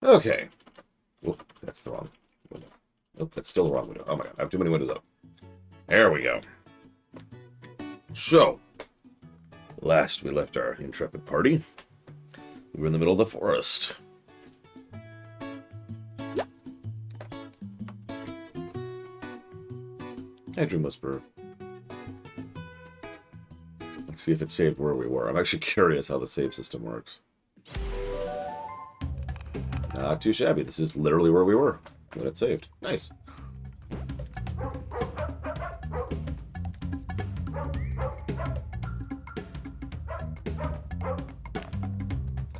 Okay. Look, that's the wrong window. Oh, that's still the wrong window. Oh my god, I have too many windows up. There we go. So, last we left our intrepid party, we were in the middle of the forest. Hey, Dream Whisperer. Let's see if it saved where we were. I'm actually curious how the save system works. Not too shabby. This is literally where we were when it saved. Nice.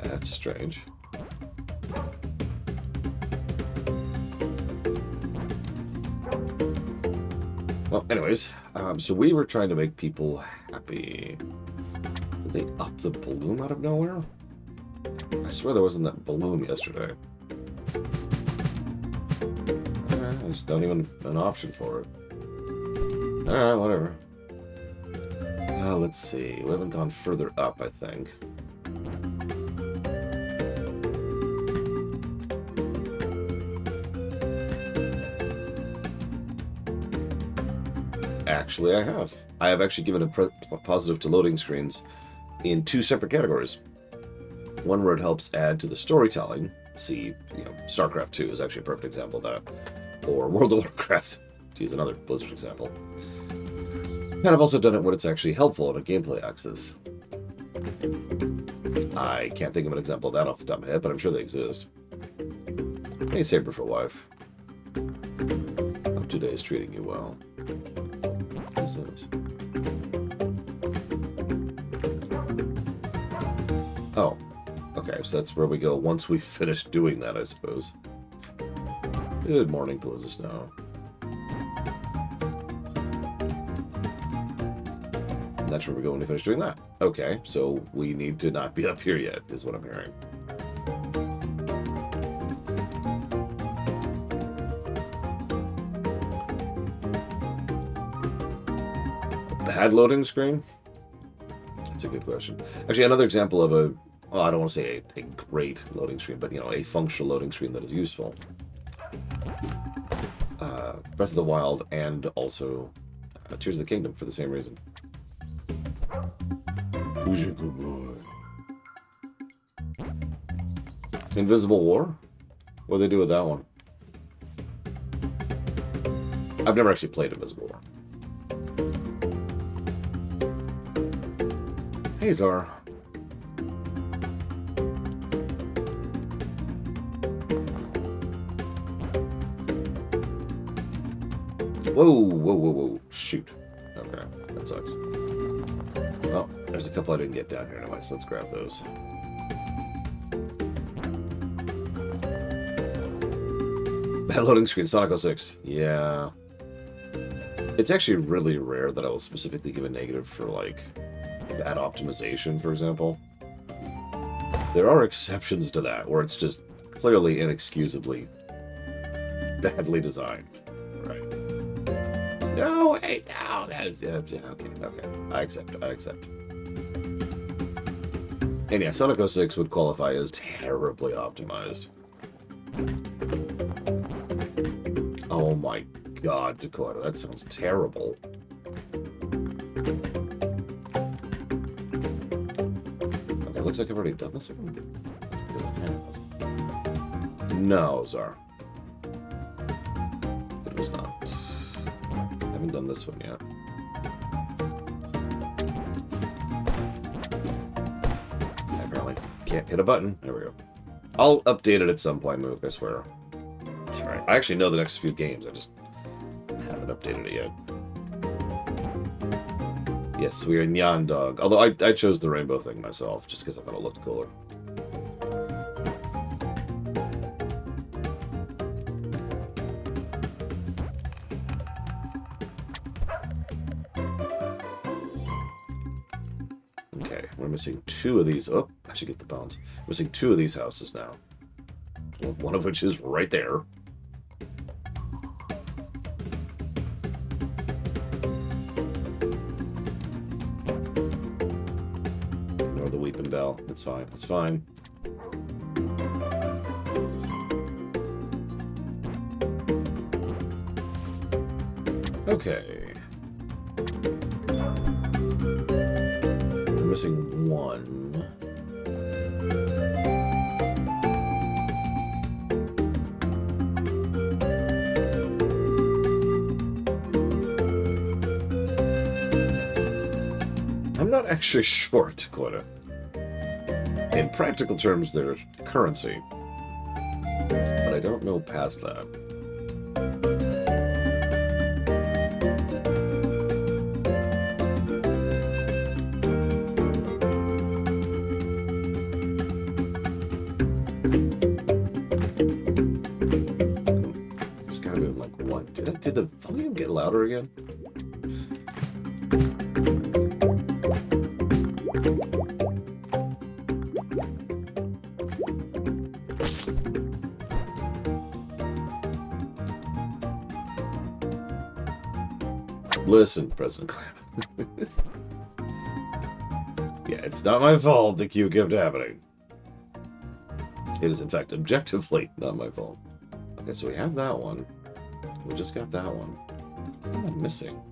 That's strange. Well, anyways, so we were trying to make people happy. Did they up the balloon out of nowhere? I swear there wasn't that balloon yesterday. There's not even an option for it. Alright, whatever. Let's see. We haven't gone further up, I think. Actually, I have. I have actually given a positive to loading screens in 2 separate categories. One where it helps add to the storytelling. See, StarCraft 2 is actually a perfect example of that. Or World of Warcraft, to use another Blizzard example. And I've also done it when it's actually helpful on a gameplay axis. I can't think of an example of that off the top of my head, but I'm sure they exist. Hey, Saber for Wife. Hope today is treating you well. What's this? Oh, okay, so that's where we go once we finish doing that, I suppose. Good morning, Pillars of Snow. And that's where we go when we finish doing that. Okay, so we need to not be up here yet, is what I'm hearing. A bad loading screen? That's a good question. Actually, another example of a, well, I don't want to say a great loading screen, but, a functional loading screen that is useful. Breath of the Wild and also Tears of the Kingdom for the same reason. Who's your good boy? Invisible War? What do they do with that one? I've never actually played Invisible War. Hey, Zara. Whoa, whoa, whoa, whoa. Shoot. Okay, that sucks. Well, there's a couple I didn't get down here anyway, so let's grab those. Bad loading screen, Sonic 06. Yeah. It's actually really rare that I will specifically give a negative for, bad optimization, for example. There are exceptions to that, where it's just clearly inexcusably badly designed. Right. No, wait, no, that's, yeah, okay, I accept. And yeah, Sonic 06 would qualify as terribly optimized. Oh my god, Dakota, that sounds terrible. Okay, looks like I've already done this one. No, Zar. It was not. I haven't done this one yet. I apparently can't hit a button. There we go. I'll update it at some point, Mook, I swear. Sorry. I actually know the next few games, I just haven't updated it yet. Yes, we are Nyan Dog. Although I chose the rainbow thing myself, just because I thought it looked cooler. Okay, we're missing 2 of these. Oh, I should get the bones. We're missing 2 of these houses now. One of which is right there. Ignore the weeping bell. It's fine. It's fine. Okay. We're missing one. I'm not actually sure, Dakota. In practical terms, they're currency. But I don't know past that. There's gotta be like one. Did the volume get louder again? Listen, President Clamp. Yeah, it's not my fault the queue kept happening. It is, in fact, objectively not my fault. Okay, so we have that one. We just got that one. What am I missing?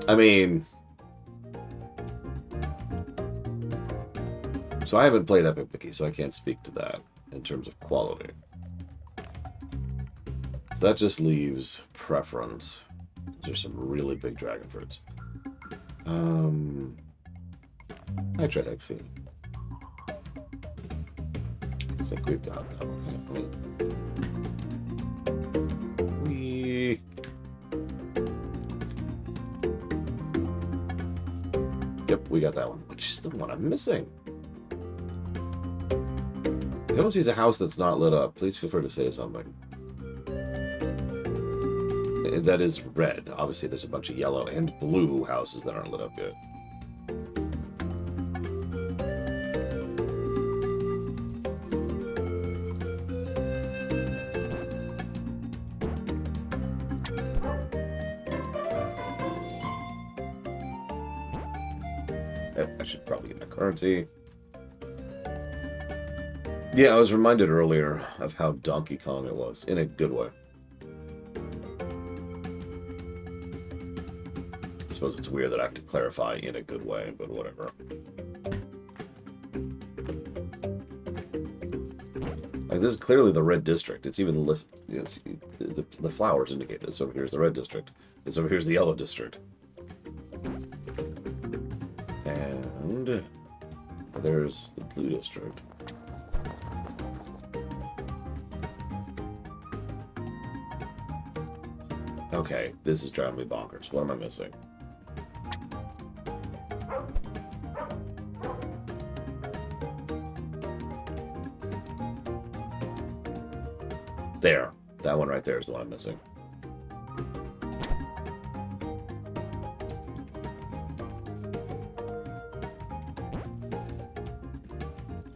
I mean... So I haven't played Epic Mickey, so I can't speak to that in terms of quality. So that just leaves preference. Those are some really big dragon fruits. I tried XC. I think we've got that one. Yep, we got that one. Which is the one I'm missing? If anyone sees a house that's not lit up, please feel free to say something. That is red. Obviously, there's a bunch of yellow and blue houses that aren't lit up yet. I should probably get my currency. Yeah, I was reminded earlier of how Donkey Kong it was, in a good way. I suppose it's weird that I have to clarify in a good way, but whatever. Like, this is clearly the red district. It's even the flowers indicate this. Over here's the red district. This over here's the yellow district. And there's the blue district. Okay, this is driving me bonkers. What am I missing? There. That one right there is the one I'm missing.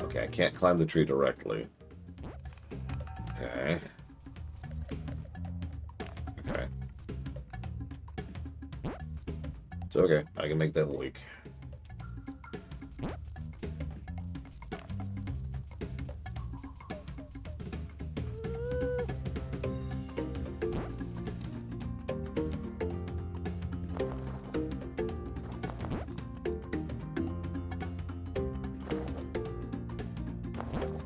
Okay, I can't climb the tree directly. Okay. Okay. It's okay. I can make that leak.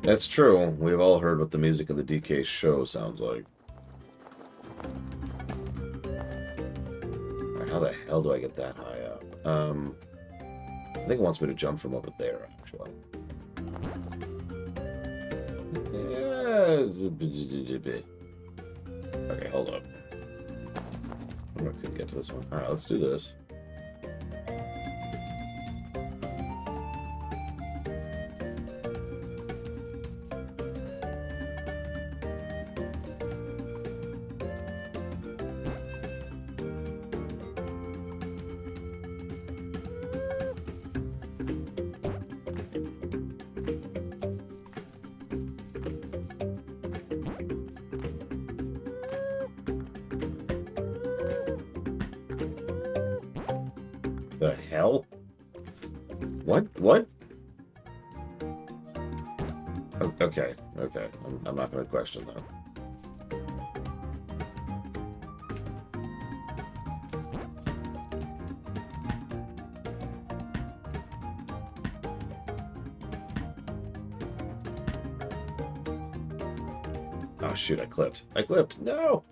That's true. We've all heard what the music of the DK show sounds like. Alright, how the hell do I get that high up? I think it wants me to jump from over there, actually. Okay, hold up. I couldn't get to this one. Alright, let's do this. The hell? What? What? Okay, okay. I'm not going to question that. Oh, shoot, I clipped. I clipped! No!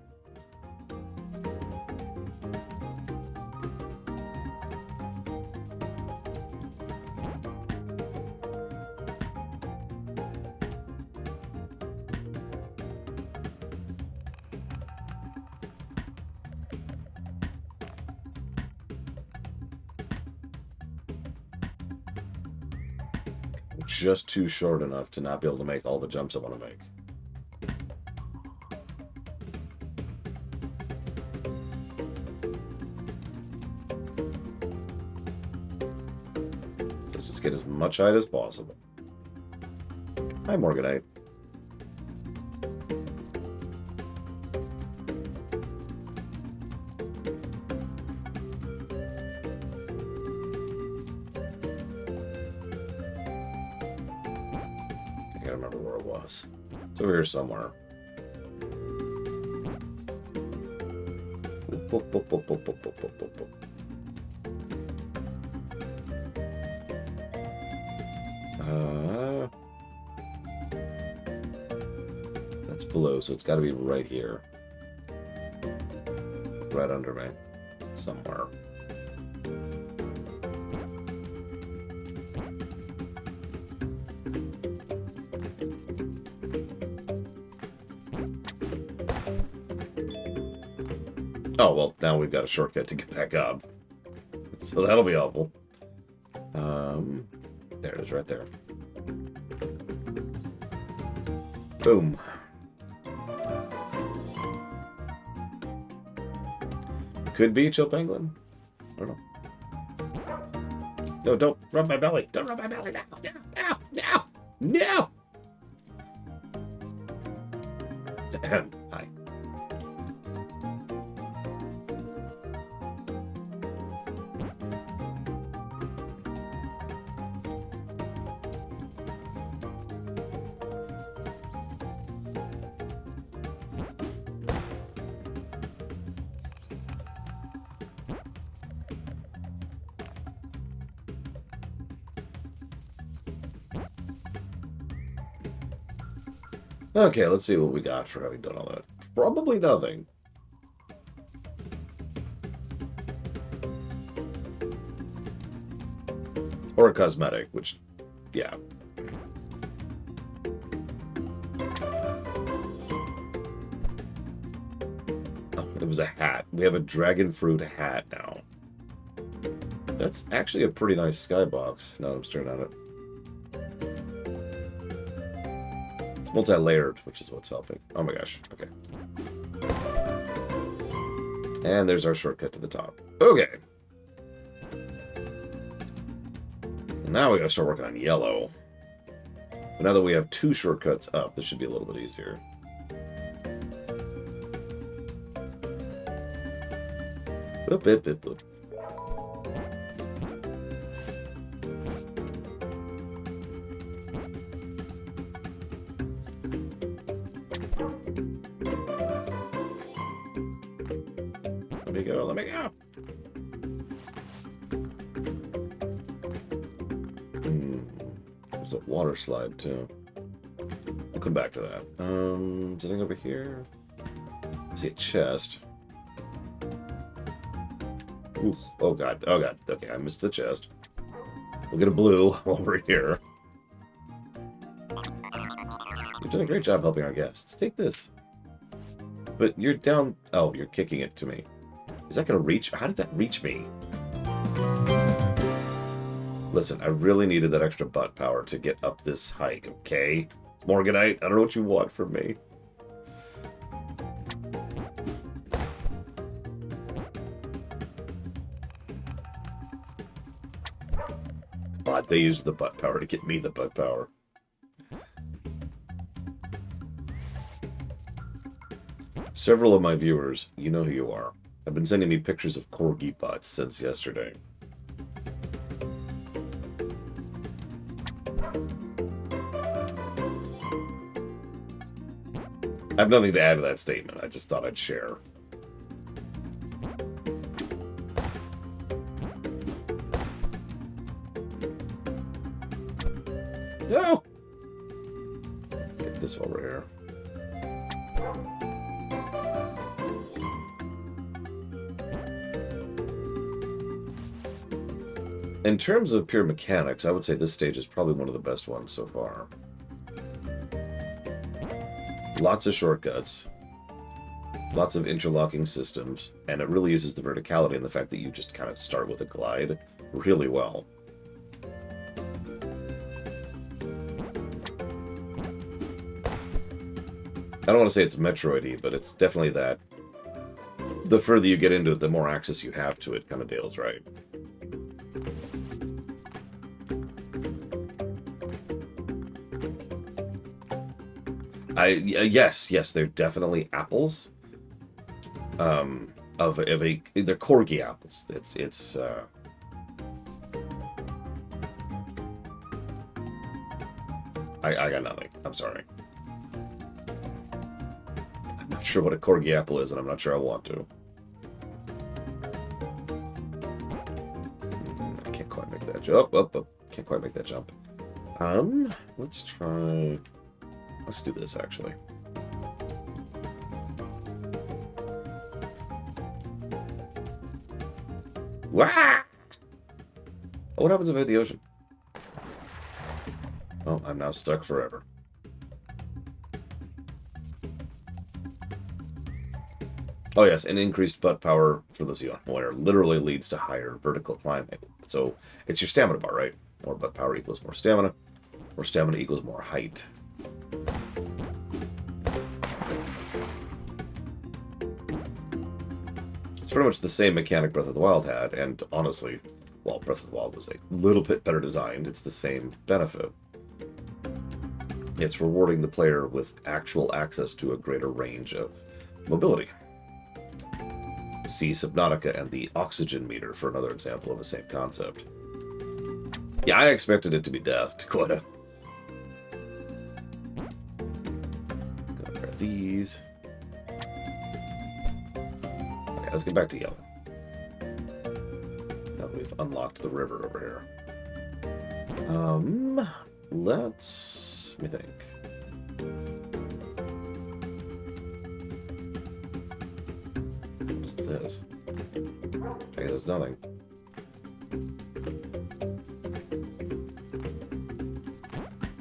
Just too short enough to not be able to make all the jumps I want to make. So let's just get as much height as possible. Hi, Morganite. It's over here somewhere. That's below, so it's got to be right here. Right under me. Somewhere. Oh, well, now we've got a shortcut to get back up. So that'll be helpful. There it is, right there. Boom. Could be Chill Penguin. I don't know. No, don't rub my belly. Don't rub my belly now. No, no, no, no. Hi. Okay, let's see what we got for having done all that. Probably nothing. Or a cosmetic, which, yeah. Oh, it was a hat. We have a dragon fruit hat now. That's actually a pretty nice skybox, now that I'm staring at it. It's multi-layered, which is what's helping. Oh my gosh. Okay. And there's our shortcut to the top. Okay. Now we gotta start working on yellow. But now that we have two shortcuts up, this should be a little bit easier. Boop, boop, boop, boop. Let me go, let me go. There's a water slide too. We'll come back to that. Something over here. I see a chest. Oof. Oh god, oh god. Okay, I missed the chest. We'll get a blue while we're here. You've done a great job helping our guests. Take this. But you're down... Oh, you're kicking it to me. Is that going to reach? How did that reach me? Listen, I really needed that extra butt power to get up this hike, okay? Morganite, I don't know what you want from me. God, they used the butt power to get me the butt power. Several of my viewers, you know who you are, have been sending me pictures of Corgi butts since yesterday. I have nothing to add to that statement. I just thought I'd share. No! Get this over here. In terms of pure mechanics, I would say this stage is probably one of the best ones so far. Lots of shortcuts, lots of interlocking systems, and it really uses the verticality and the fact that you just kind of start with a glide really well. I don't want to say it's Metroid-y, but it's definitely that. The further you get into it, the more access you have to it, kind of deals, right? Yes, they're definitely apples. Of a they're Corgi apples. I got nothing. I'm sorry. I'm not sure what a Corgi apple is, and I'm not sure I want to. I can't quite make that jump. Can't quite make that jump. Let's try. Let's do this, actually. Wah! Oh, what happens if I hit the ocean? Oh, I'm now stuck forever. Oh yes, and increased butt power for those of you unaware literally leads to higher vertical climb. So it's your stamina bar, right? More butt power equals more stamina. More stamina equals more height. It's pretty much the same mechanic Breath of the Wild had, and honestly, well, Breath of the Wild was a little bit better designed. It's the same benefit. It's rewarding the player with actual access to a greater range of mobility. See Subnautica and the oxygen meter for another example of the same concept. Yeah, I expected it to be death, Dakota. Gonna grab these. Okay, let's get back to yellow. Now that we've unlocked the river over here. Let me think. What's this? I guess it's nothing.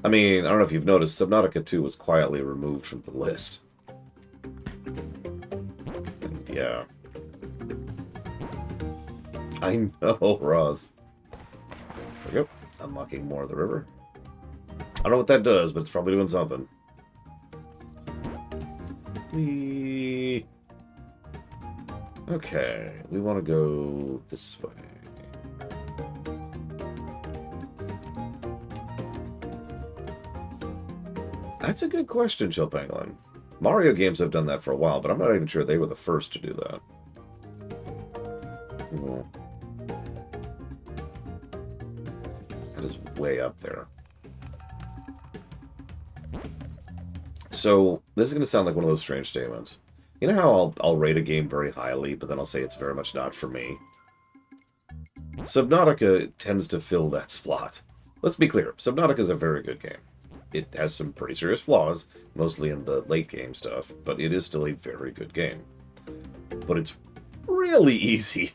I mean, I don't know if you've noticed, Subnautica 2 was quietly removed from the list. And yeah. I know, Roz. There we go. Unlocking more of the river. I don't know what that does, but it's probably doing something. Okay, we want to go this way. That's a good question, Chill Pangolin. Mario games have done that for a while, but I'm not even sure they were the first to do that. That is way up there. So, this is going to sound like one of those strange statements. You know how I'll rate a game very highly, but then I'll say it's very much not for me? Subnautica tends to fill that slot. Let's be clear, Subnautica is a very good game. It has some pretty serious flaws, mostly in the late game stuff, but it is still a very good game. But it's really easy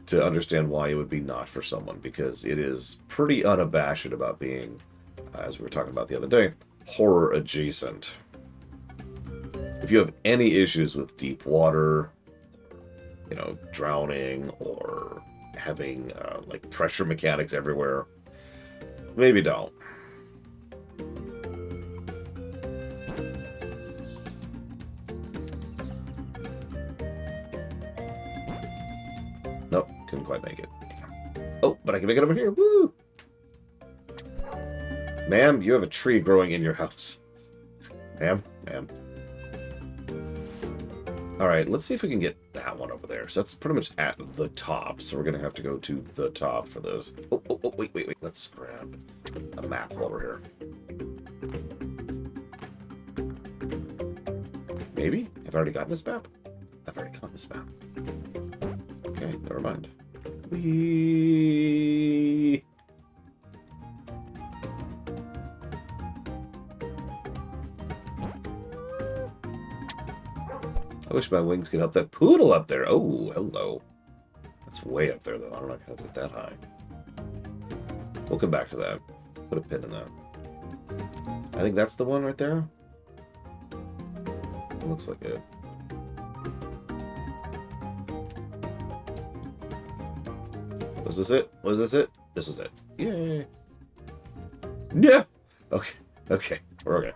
to understand why it would be not for someone, because it is pretty unabashed about being, as we were talking about the other day, horror adjacent. If you have any issues with deep water, you know, drowning, or having, like, pressure mechanics everywhere, maybe don't. Nope, couldn't quite make it. Damn. Oh, but I can make it over here. Woo! Ma'am, you have a tree growing in your house. Ma'am. Alright, let's see if we can get that one over there. So that's pretty much at the top. So we're going to have to go to the top for this. Oh, wait. Let's grab a map while we're here. Maybe? I've already gotten this map? I've already gotten this map. Okay, never mind. Whee! I wish my wings could help that poodle up there. Oh, hello. That's way up there, though. I don't know how to get that high. We'll come back to that. Put a pin in that. I think that's the one right there. It looks like it. Was this it? Was this it? This was it. Yay. No! Okay. Okay. We're okay.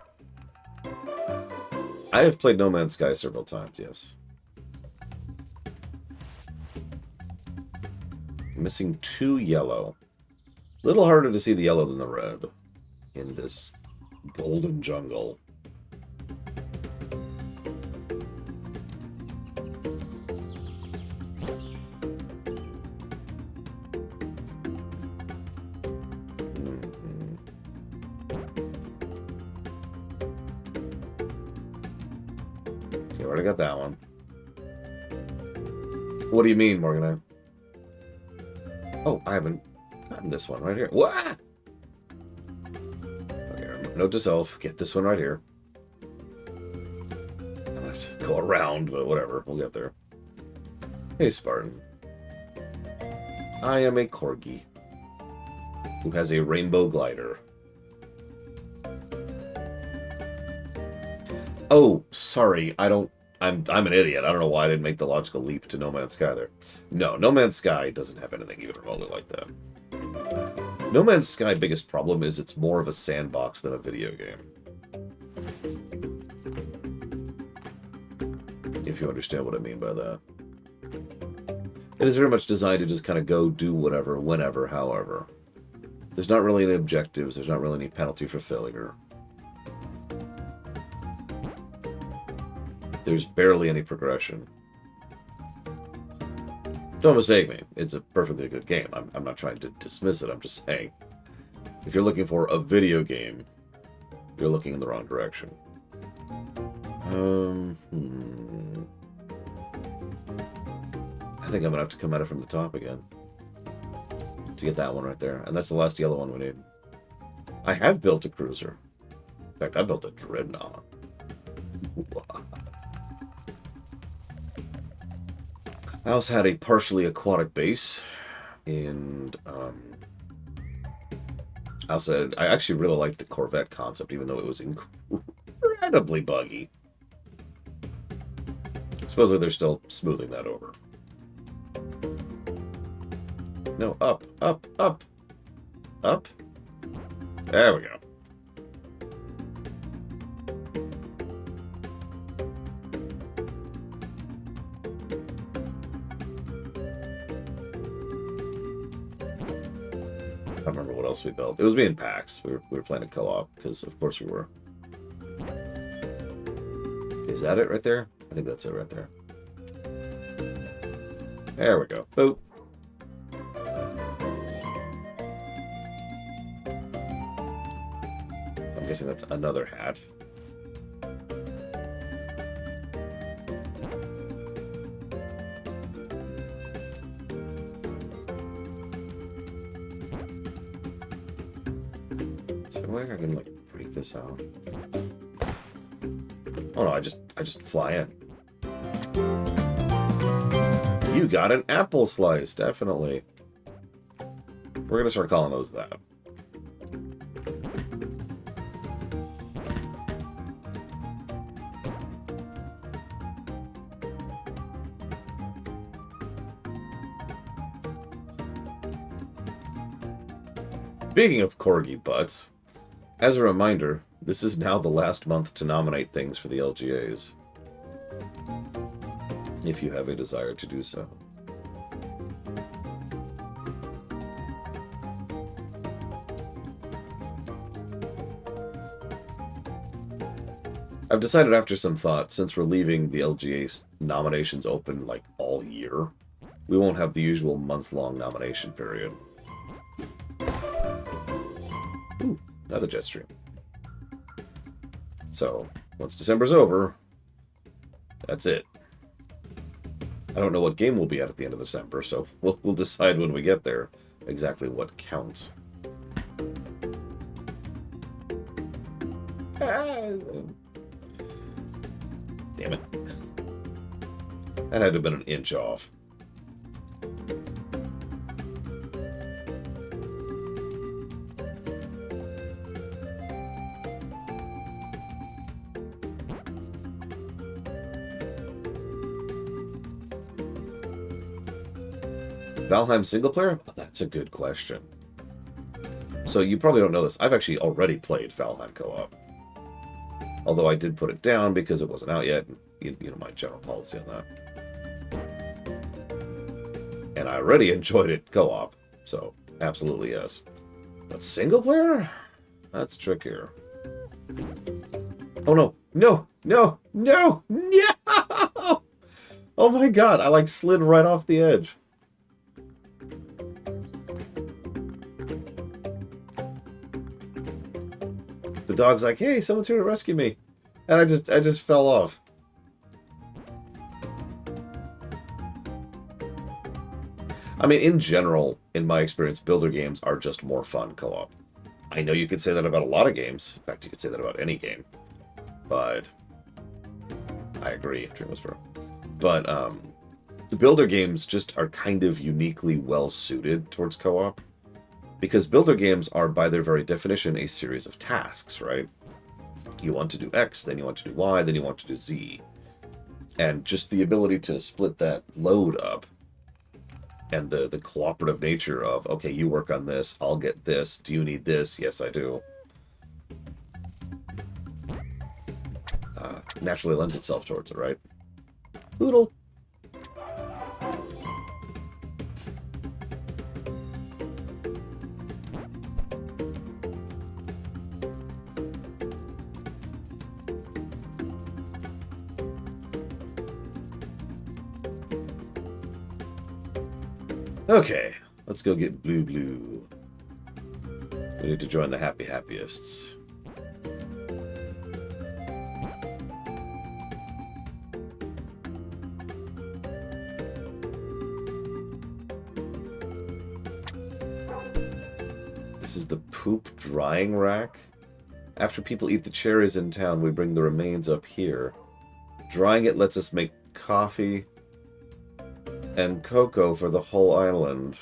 I have played No Man's Sky several times, yes. Missing 2 yellow. A little harder to see the yellow than the red in this golden jungle. Okay, already got that one. What do you mean, Morgan? Oh, I haven't gotten this one right here. What? Okay, note to self, get this one right here. I'm gonna have to go around, but whatever, we'll get there. Hey, Spartan. I am a Corgi who has a rainbow glider. Oh, sorry, I'm an idiot. I don't know why I didn't make the logical leap to No Man's Sky there. No, No Man's Sky doesn't have anything even remotely like that. No Man's Sky biggest problem is it's more of a sandbox than a video game. If you understand what I mean by that. It is very much designed to just kind of go do whatever, whenever, however. There's not really any objectives, there's not really any penalty for failure. There's barely any progression. Don't mistake me. It's a perfectly good game. I'm not trying to dismiss it. I'm just saying, if you're looking for a video game, you're looking in the wrong direction. I think I'm gonna have to come at it from the top again to get that one right there. And that's the last yellow one we need. I have built a cruiser. In fact, I built a dreadnought. I also had a partially aquatic base, and I actually really liked the Corvette concept, even though it was incredibly buggy. Supposedly they're still smoothing that over. No, up, up, up, up. There we go. I don't remember what else we built. It was me and Pax. We were playing a co-op because, of course, we were. Is that it right there? I think that's it right there. There we go. Boop. So I'm guessing that's another hat. I can like break this out. Oh no, I just fly in. You got an apple slice, definitely. We're gonna start calling those that. Speaking of Corgi butts, as a reminder, this is now the last month to nominate things for the LGAs. If you have a desire to do so. I've decided after some thought, since we're leaving the LGA nominations open like all year, we won't have the usual month-long nomination period. Ooh, another jet stream. So, once December's over, That's it. I don't know what game we'll be at the end of December, so we'll decide when we get there exactly what counts. Damn it. That had to have been an inch off. Valheim single player? Oh, that's a good question. So you probably don't know this. I've actually already played Valheim co-op. Although I did put it down because it wasn't out yet. You know my general policy on that. And I already enjoyed it co-op. So, absolutely yes. But single player? That's trickier. Oh no. No! No! No! No! Oh my god, I like slid right off the edge. The dog's like, hey, someone's here to rescue me. And I just fell off. I mean, in general, in my experience, builder games are just more fun co-op. I know you could say that about a lot of games. In fact, you could say that about any game. But I agree, Dream Whisperer. But builder games just are kind of uniquely well-suited towards co-op. Because builder games are, by their very definition, a series of tasks, right? You want to do X, then you want to do Y, then you want to do Z. And just the ability to split that load up, and the cooperative nature of, okay, you work on this, I'll get this, do you need this? Yes, I do. Naturally lends itself towards it, right? Boodle! Okay, let's go get Blue Blue. We need to join the Happy Happyists. This is the poop drying rack. After people eat the cherries in town, we bring the remains up here. Drying it lets us make coffee and cocoa for the whole island.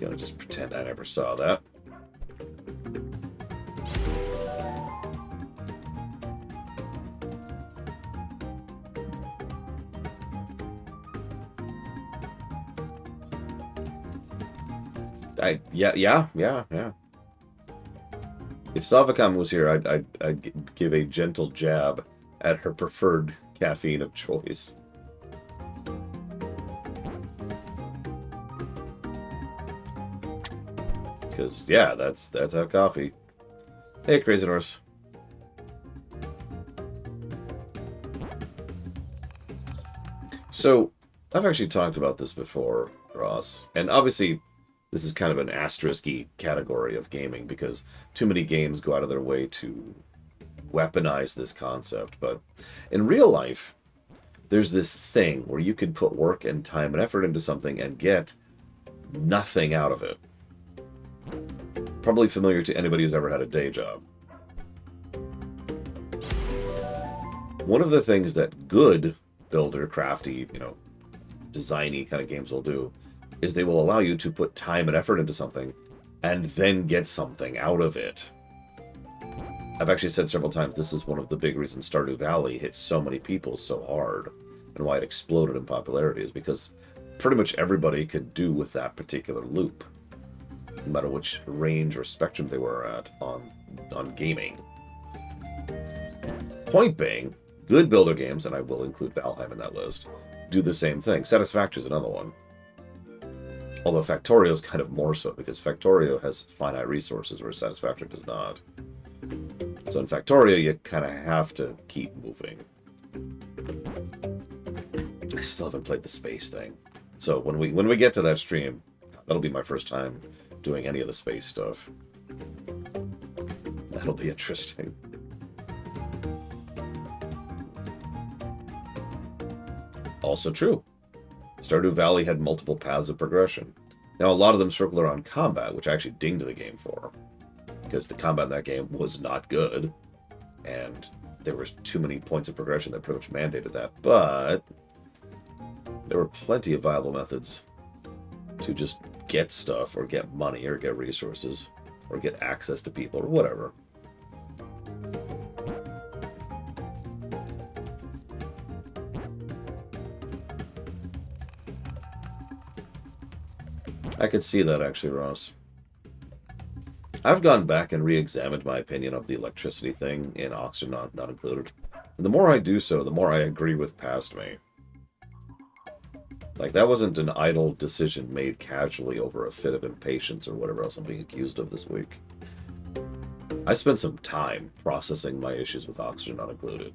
Gonna just pretend I never saw that. Yeah. If Savakam was here, I'd give a gentle jab at her preferred caffeine of choice. Because, yeah, that's how coffee. Hey, Crazy Norse. So, I've actually talked about this before, Ross. And obviously, this is kind of an asterisk-y category of gaming because too many games go out of their way to weaponize this concept. But in real life, there's this thing where you can put work and time and effort into something and get nothing out of it. Probably familiar to anybody who's ever had a day job. One of the things that good builder, crafty, designy kind of games will do is they will allow you to put time and effort into something and then get something out of it. I've actually said several times this is one of the big reasons Stardew Valley hit so many people so hard and why it exploded in popularity is because pretty much everybody could do with that particular loop, no matter which range or spectrum they were at on gaming. Point being, good builder games, and I will include Valheim in that list, do the same thing. Satisfactory is another one. Although Factorio is kind of more so, because Factorio has finite resources, whereas Satisfactory does not. So in Factorio, you kind of have to keep moving. I still haven't played the space thing. So when we get to that stream, that'll be my first time doing any of the space stuff. That'll be interesting. Also true. Stardew Valley had multiple paths of progression. Now, a lot of them circle around combat, which I actually dinged the game for. Because the combat in that game was not good. And there was too many points of progression that pretty much mandated that. But there were plenty of viable methods to just get stuff, or get money, or get resources, or get access to people, or whatever. I could see that, actually, Ross. I've gone back and re-examined my opinion of the electricity thing in Oxygen not included. And the more I do so, the more I agree with past me. Like, that wasn't an idle decision made casually over a fit of impatience or whatever else I'm being accused of this week. I spent some time processing my issues with Oxygen not included.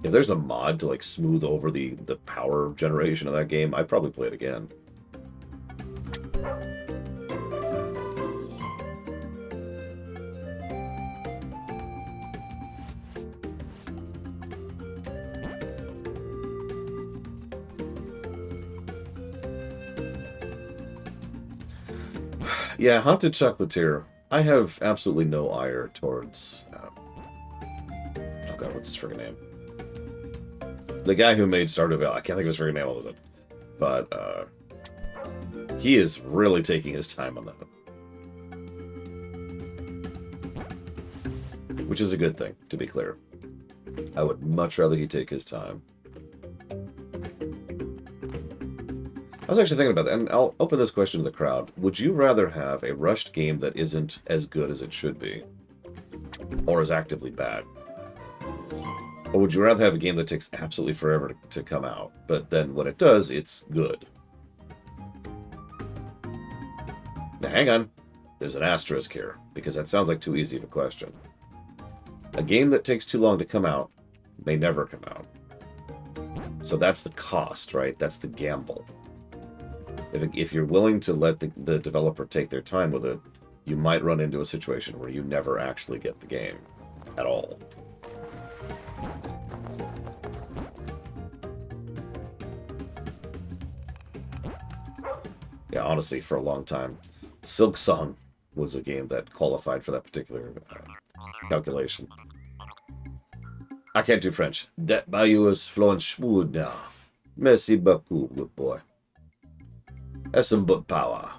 If there's a mod to, like, smooth over the power generation of that game, I'd probably play it again. Yeah, Haunted Chocolatier. I have absolutely no ire towards... oh god, what's his friggin' name? The guy who made Stardew Valley. I can't think of his friggin' name, what was it? But, he is really taking his time on that. Which is a good thing, to be clear. I would much rather he take his time. I was actually thinking about that, and I'll open this question to the crowd. Would you rather have a rushed game that isn't as good as it should be? Or is actively bad? Or would you rather have a game that takes absolutely forever to come out, but then when it does, it's good? Now, hang on. There's an asterisk here, because that sounds like too easy of a question. A game that takes too long to come out may never come out. So that's the cost, right? That's the gamble. If you're willing to let the developer take their time with it, you might run into a situation where you never actually get the game at all. Yeah, honestly, for a long time, Silk Song was a game that qualified for that particular calculation. I can't do French. Dat bayou is flowing smooth now. Merci beaucoup, good boy. That's some book power.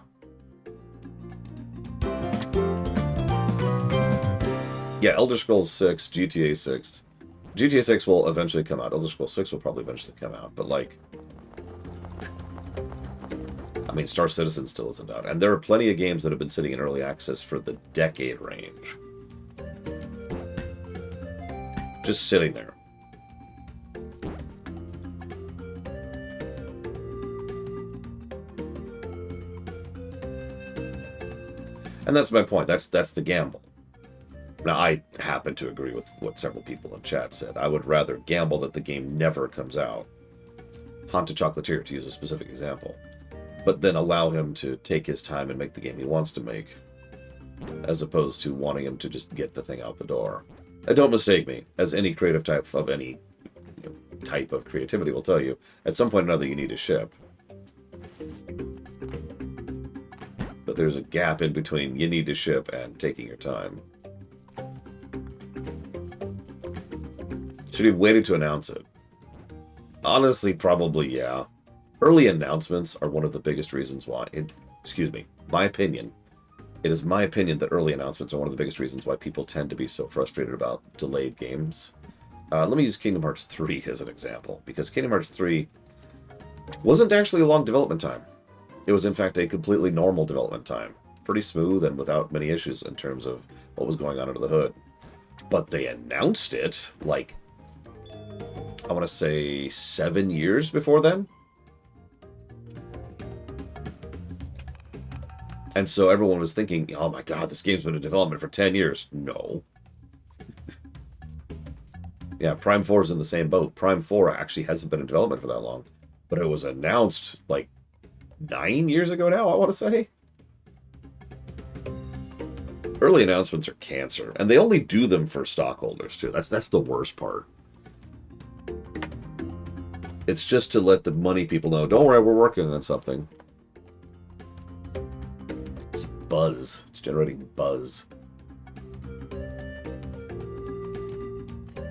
Yeah, Elder Scrolls 6, GTA 6. GTA 6 will eventually come out. Elder Scrolls 6 will probably eventually come out. But, like... I mean, Star Citizen still isn't out. And there are plenty of games that have been sitting in early access for the decade range. Just sitting there. And that's my point. That's the gamble. Now, I happen to agree with what several people in chat said. I would rather gamble that the game never comes out. Haunted Chocolatier, to use a specific example. But then allow him to take his time and make the game he wants to make. As opposed to wanting him to just get the thing out the door. And don't mistake me. As any creative type of any type of creativity will tell you, at some point or another you need a ship. But there's a gap in between you need to ship and taking your time. Should he have waited to announce it? Honestly, probably yeah. Early announcements are one of the biggest reasons why... excuse me, my opinion. It is my opinion that early announcements are one of the biggest reasons why people tend to be so frustrated about delayed games. Let me use Kingdom Hearts 3 as an example, because Kingdom Hearts 3 wasn't actually a long development time. It was, in fact, a completely normal development time. Pretty smooth and without many issues in terms of what was going on under the hood. But they announced it, like, I want to say 7 years before then? And so everyone was thinking, oh my god, this game's been in development for 10 years. No. Yeah, Prime 4 is in the same boat. Prime 4 actually hasn't been in development for that long. But it was announced, like, 9 years ago now, I want to say. Early announcements are cancer. And they only do them for stockholders, too. That's the worst part. It's just to let the money people know, don't worry, we're working on something. It's buzz. It's generating buzz.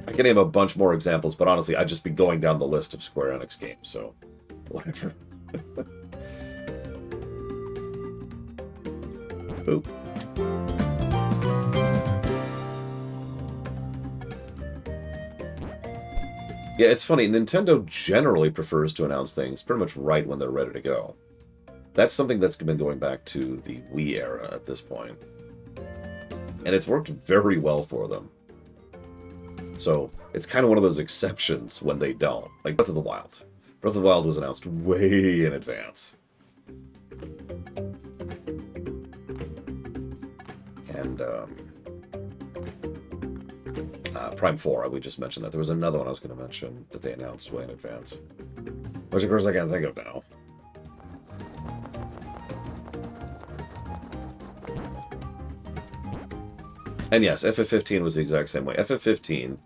I can name a bunch more examples, but honestly, I'd just be going down the list of Square Enix games, so whatever. Oop. Yeah, it's funny. Nintendo generally prefers to announce things pretty much right when they're ready to go. That's something that's been going back to the Wii era at this point. And it's worked very well for them. So, it's kind of one of those exceptions when they don't. Like Breath of the Wild. Breath of the Wild was announced way in advance. And, Prime 4, we just mentioned that. There was another one I was going to mention that they announced way in advance. Which, of course, I can't think of now. And yes, FF15 was the exact same way. FF15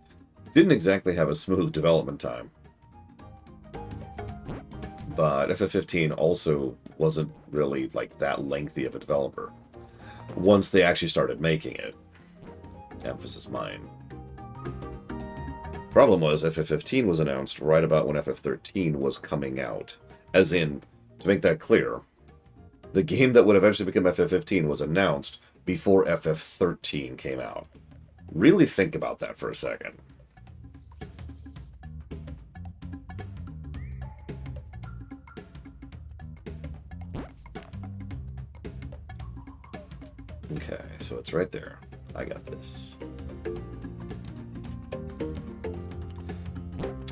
didn't exactly have a smooth development time. But FF15 also wasn't really, like, that lengthy of a developer. Once they actually started making it. Emphasis mine. Problem was, FF15 was announced right about when FF13 was coming out. As in, to make that clear, the game that would eventually become FF15 was announced before FF13 came out. Really think about that for a second. Okay, so it's right there. I got this.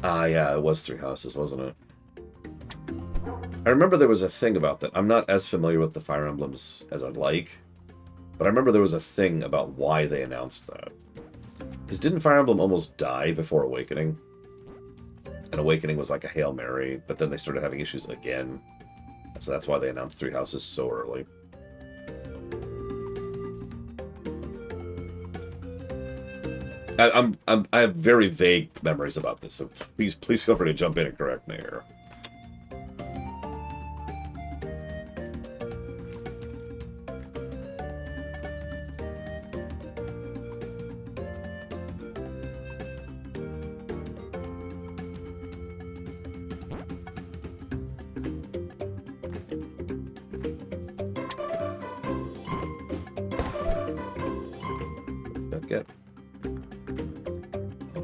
Ah, yeah, it was Three Houses, wasn't it? I remember there was a thing about that. I'm not as familiar with the Fire Emblems as I'd like, but I remember there was a thing about why they announced that. Because didn't Fire Emblem almost die before Awakening? And Awakening was like a Hail Mary, but then they started having issues again. So that's why they announced Three Houses so early. I have very vague memories about this, so please feel free to jump in and correct me here.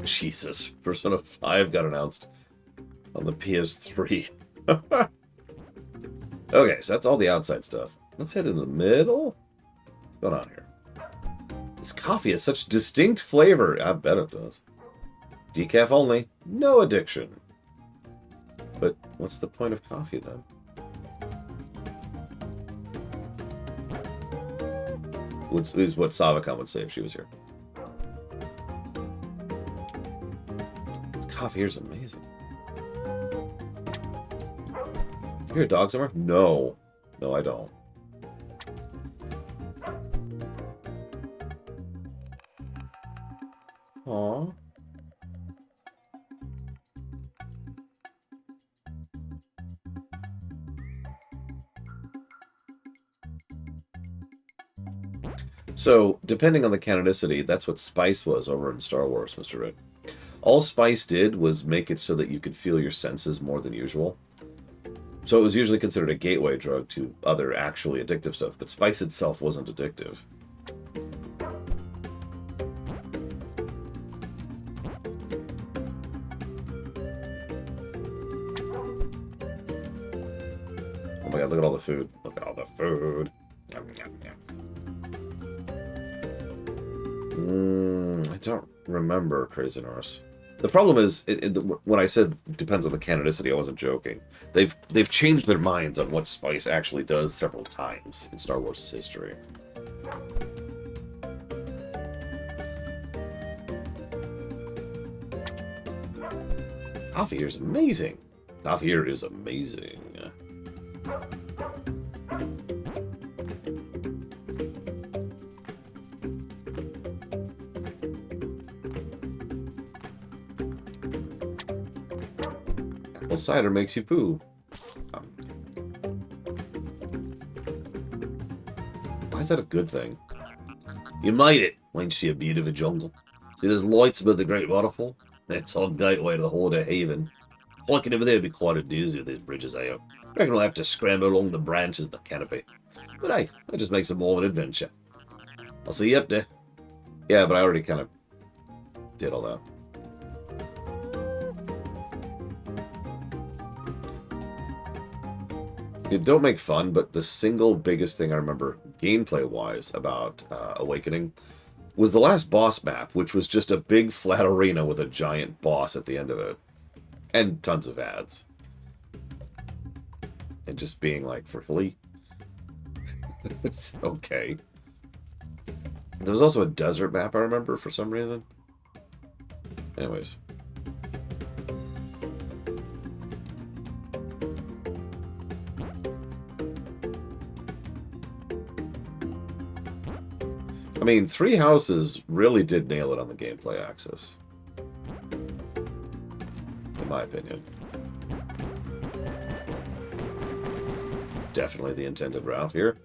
Jesus, Persona 5 got announced on the PS3. Okay, so that's all the outside stuff. Let's head into the middle. What's going on here? This coffee has such distinct flavor. I bet it does. Decaf only. No addiction. But what's the point of coffee, then? Is what Savacon would say if she was here. Coffee here is amazing. Do you hear a dog somewhere? No. No, I don't. Aww. So, depending on the canonicity, that's what spice was over in Star Wars, Mr. Red. All spice did was make it so that you could feel your senses more than usual. So it was usually considered a gateway drug to other actually addictive stuff, but spice itself wasn't addictive. Oh my god, look at all the food. Look at all the food. Yum, yum, yum. I don't remember Crazy Norse. The problem is, when I said depends on the canonicity, I wasn't joking. They've changed their minds on what spice actually does several times in Star Wars' history. Coffee here is amazing. Coffee here is amazing. Apple cider makes you poo. Why is that a good thing? You made it. Ain't she a beautiful jungle? See those lights above the great waterfall? That's our gateway to the Holiday Haven. Hiking over there would be quite a doozy with these bridges out. Reckon we'll have to scramble along the branches of the canopy. But hey, that just makes it more of an adventure. I'll see you up there. Yeah, but I already kind of did all that. You don't make fun, but the single biggest thing I remember gameplay-wise about Awakening was the last boss map, which was just a big flat arena with a giant boss at the end of it. And tons of ads. And just being like, really? It's okay. There was also a desert map, I remember, for some reason. Anyways. I mean, Three Houses really did nail it on the gameplay axis. In my opinion. Definitely the intended route here.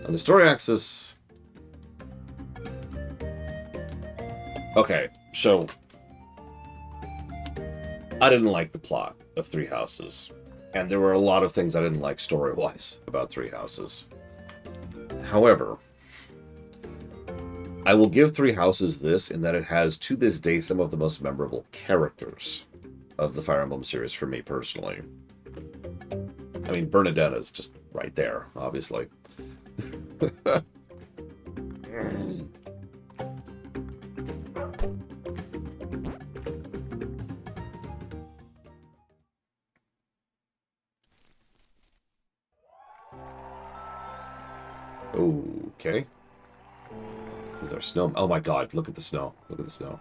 On the story axis... Okay, so... I didn't like the plot of Three Houses. And there were a lot of things I didn't like story-wise about Three Houses. However, I will give Three Houses this in that it has, to this day, some of the most memorable characters of the Fire Emblem series for me personally. I mean, Bernadette is just right there, obviously. Okay. This is our snow. Oh my god, look at the snow. Look at the snow.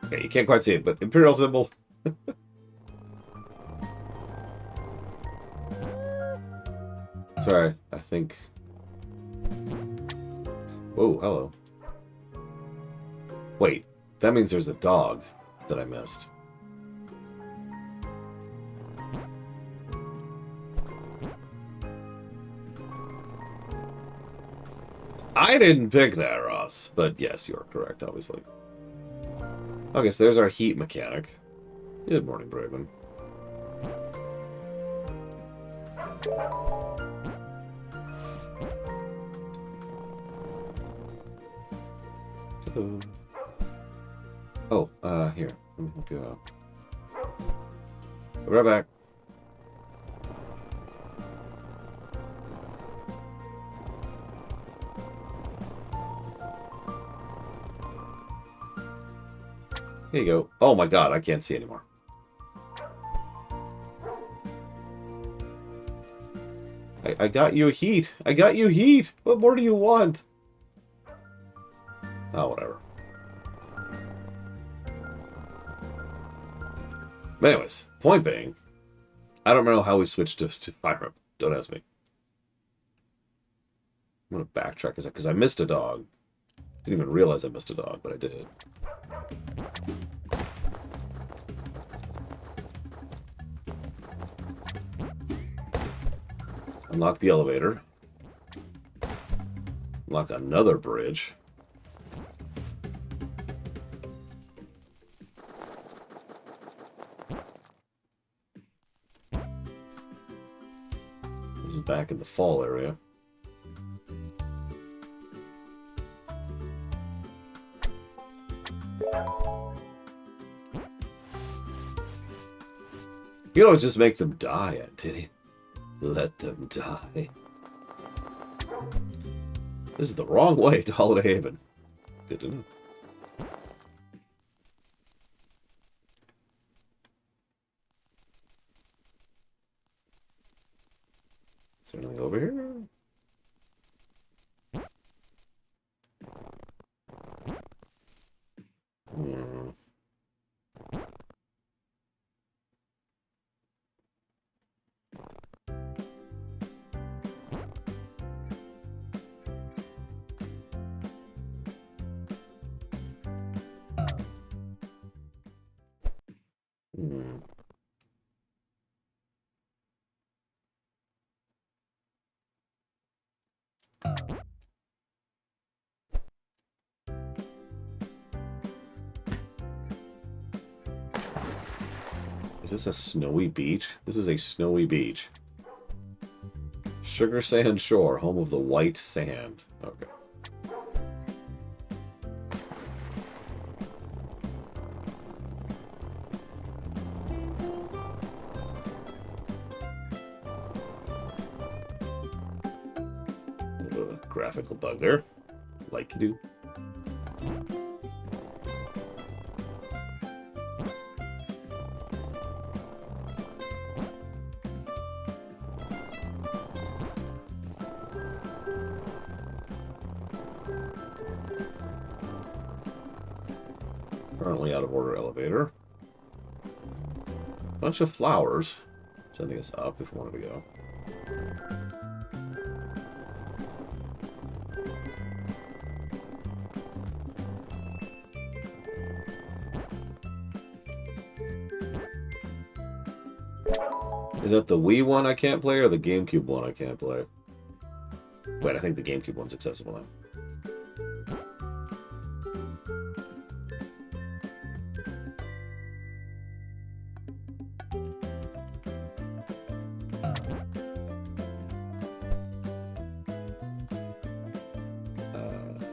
Okay, you can't quite see it, but Imperial symbol. Sorry, I think... Whoa, hello. Wait, that means there's a dog that I missed. I didn't pick that, Ross. But yes, you are correct, obviously. Okay, so there's our heat mechanic. Good morning, Braven. So... Oh, here. Let me help you out. Be right back. Here you go. Oh my god, I can't see anymore. I got you heat. I got you heat. What more do you want? Oh, whatever. But anyways, point being, I don't know how we switched to Fire Emblem. Don't ask me. I'm going to backtrack because I missed a dog. Didn't even realize I missed a dog, but I did. Unlock the elevator. Like another bridge. This is back in the fall area. You don't just make them die, did he? Let them die. This is the wrong way to Holiday Haven. Good to know. Is there anything over here? Hmm. Hmm. Is this a snowy beach? This is a snowy beach. Sugar Sand Shore, home of the white sand. Okay. Graphical bug there. Like you do. Currently out of order elevator. Bunch of flowers. Sending us up if we wanted to go. Is that the Wii one I can't play or the GameCube one I can't play? Wait, I think the GameCube one's accessible now.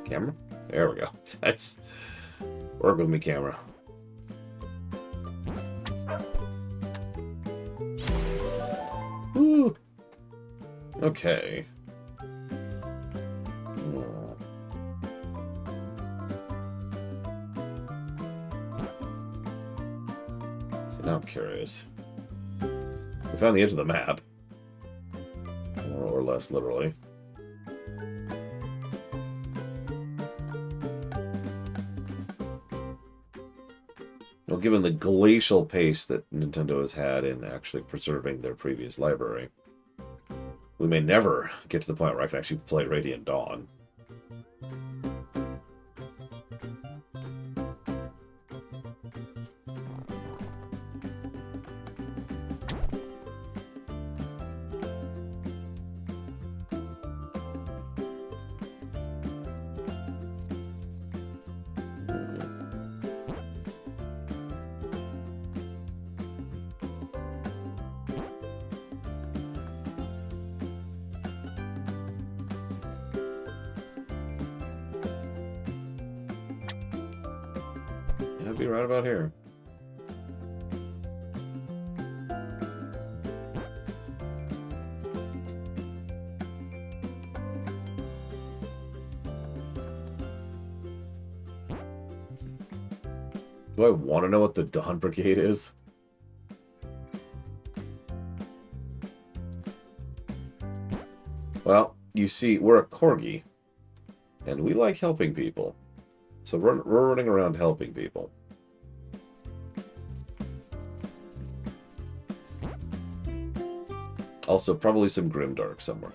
Camera? There we go. That's... Work with me, camera. Woo! Okay. So now I'm curious. We found the edge of the map. More or less literally. Well, given the glacial pace that Nintendo has had in actually preserving their previous library, we may never get to the point where I can actually play Radiant Dawn. I'd be right about here. Do I want to know what the Dawn Brigade is? Well, you see, we're a Corgi, and we like helping people. So we're running around helping people. Also, probably some Grimdark somewhere.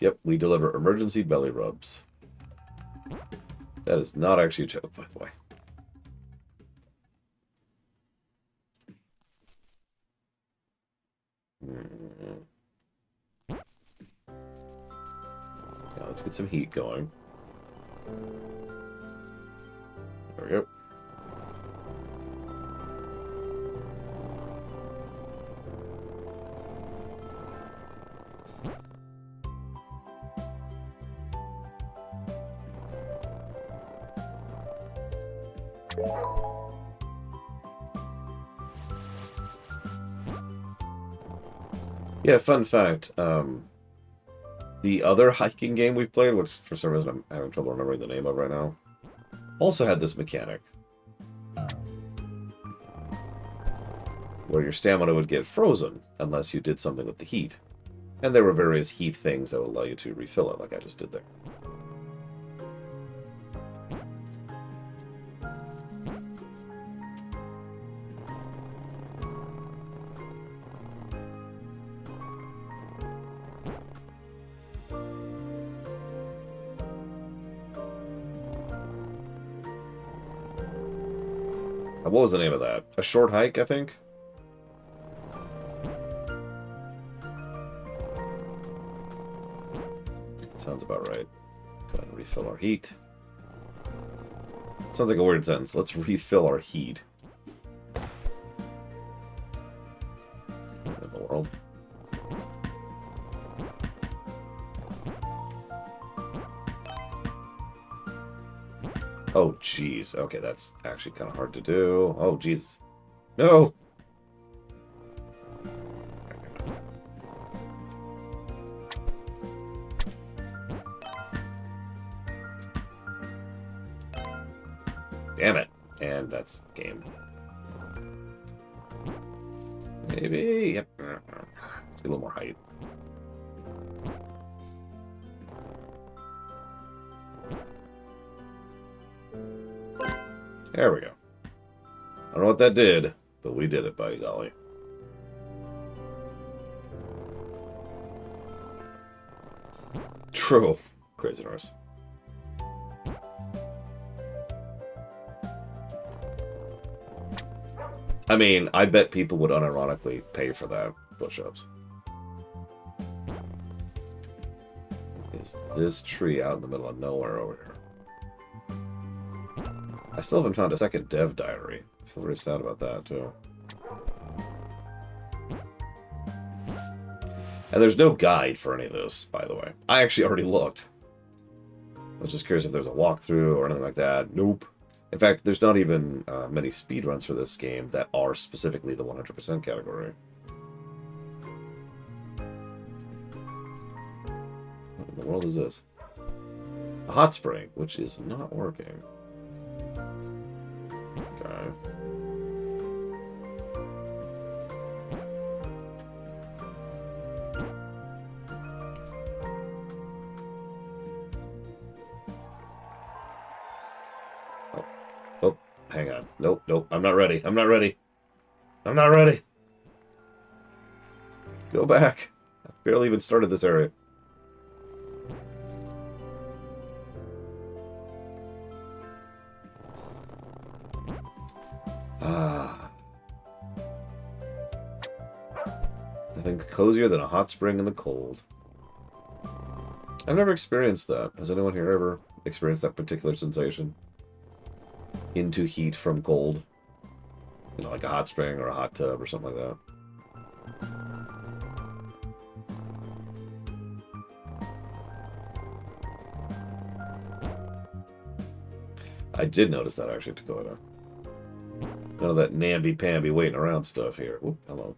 Yep, we deliver emergency belly rubs. That is not actually a joke, by the way. Yeah, let's get some heat going. There we go. Yeah, fun fact. The other hiking game we've played, which for some reason I'm having trouble remembering the name of right now, also had this mechanic. Where your stamina would get frozen unless you did something with the heat. And there were various heat things that would allow you to refill it, like I just did there. What was the name of that? A short hike, I think? Sounds about right. Go ahead and refill our heat. Sounds like a weird sentence. Let's refill our heat. What in the world? Oh, jeez. Okay, that's actually kind of hard to do. Oh, jeez. No! Damn it. And that's game. Maybe. Yep. Let's get a little more height. There we go. I don't know what that did, but we did it, by golly. True. Crazy horse. I mean, I bet people would unironically pay for that push-ups. Is this tree out in the middle of nowhere over here? I still haven't found a second dev diary. I feel very sad about that, too. And there's no guide for any of this, by the way. I actually already looked. I was just curious if there's a walkthrough or anything like that. Nope. In fact, there's not even many speedruns for this game that are specifically the 100% category. What in the world is this? A hot spring, which is not working. Okay. Oh, hang on. Nope, nope. I'm not ready. I'm not ready. I'm not ready. Go back. I barely even started this area. Ah. Nothing cozier than a hot spring in the cold. I've never experienced that. Has anyone here ever experienced that particular sensation? Into heat from cold? You know, like a hot spring or a hot tub or something like that. I did notice that, actually, Dakota. None of that namby-pamby waiting around stuff here. Oop, hello.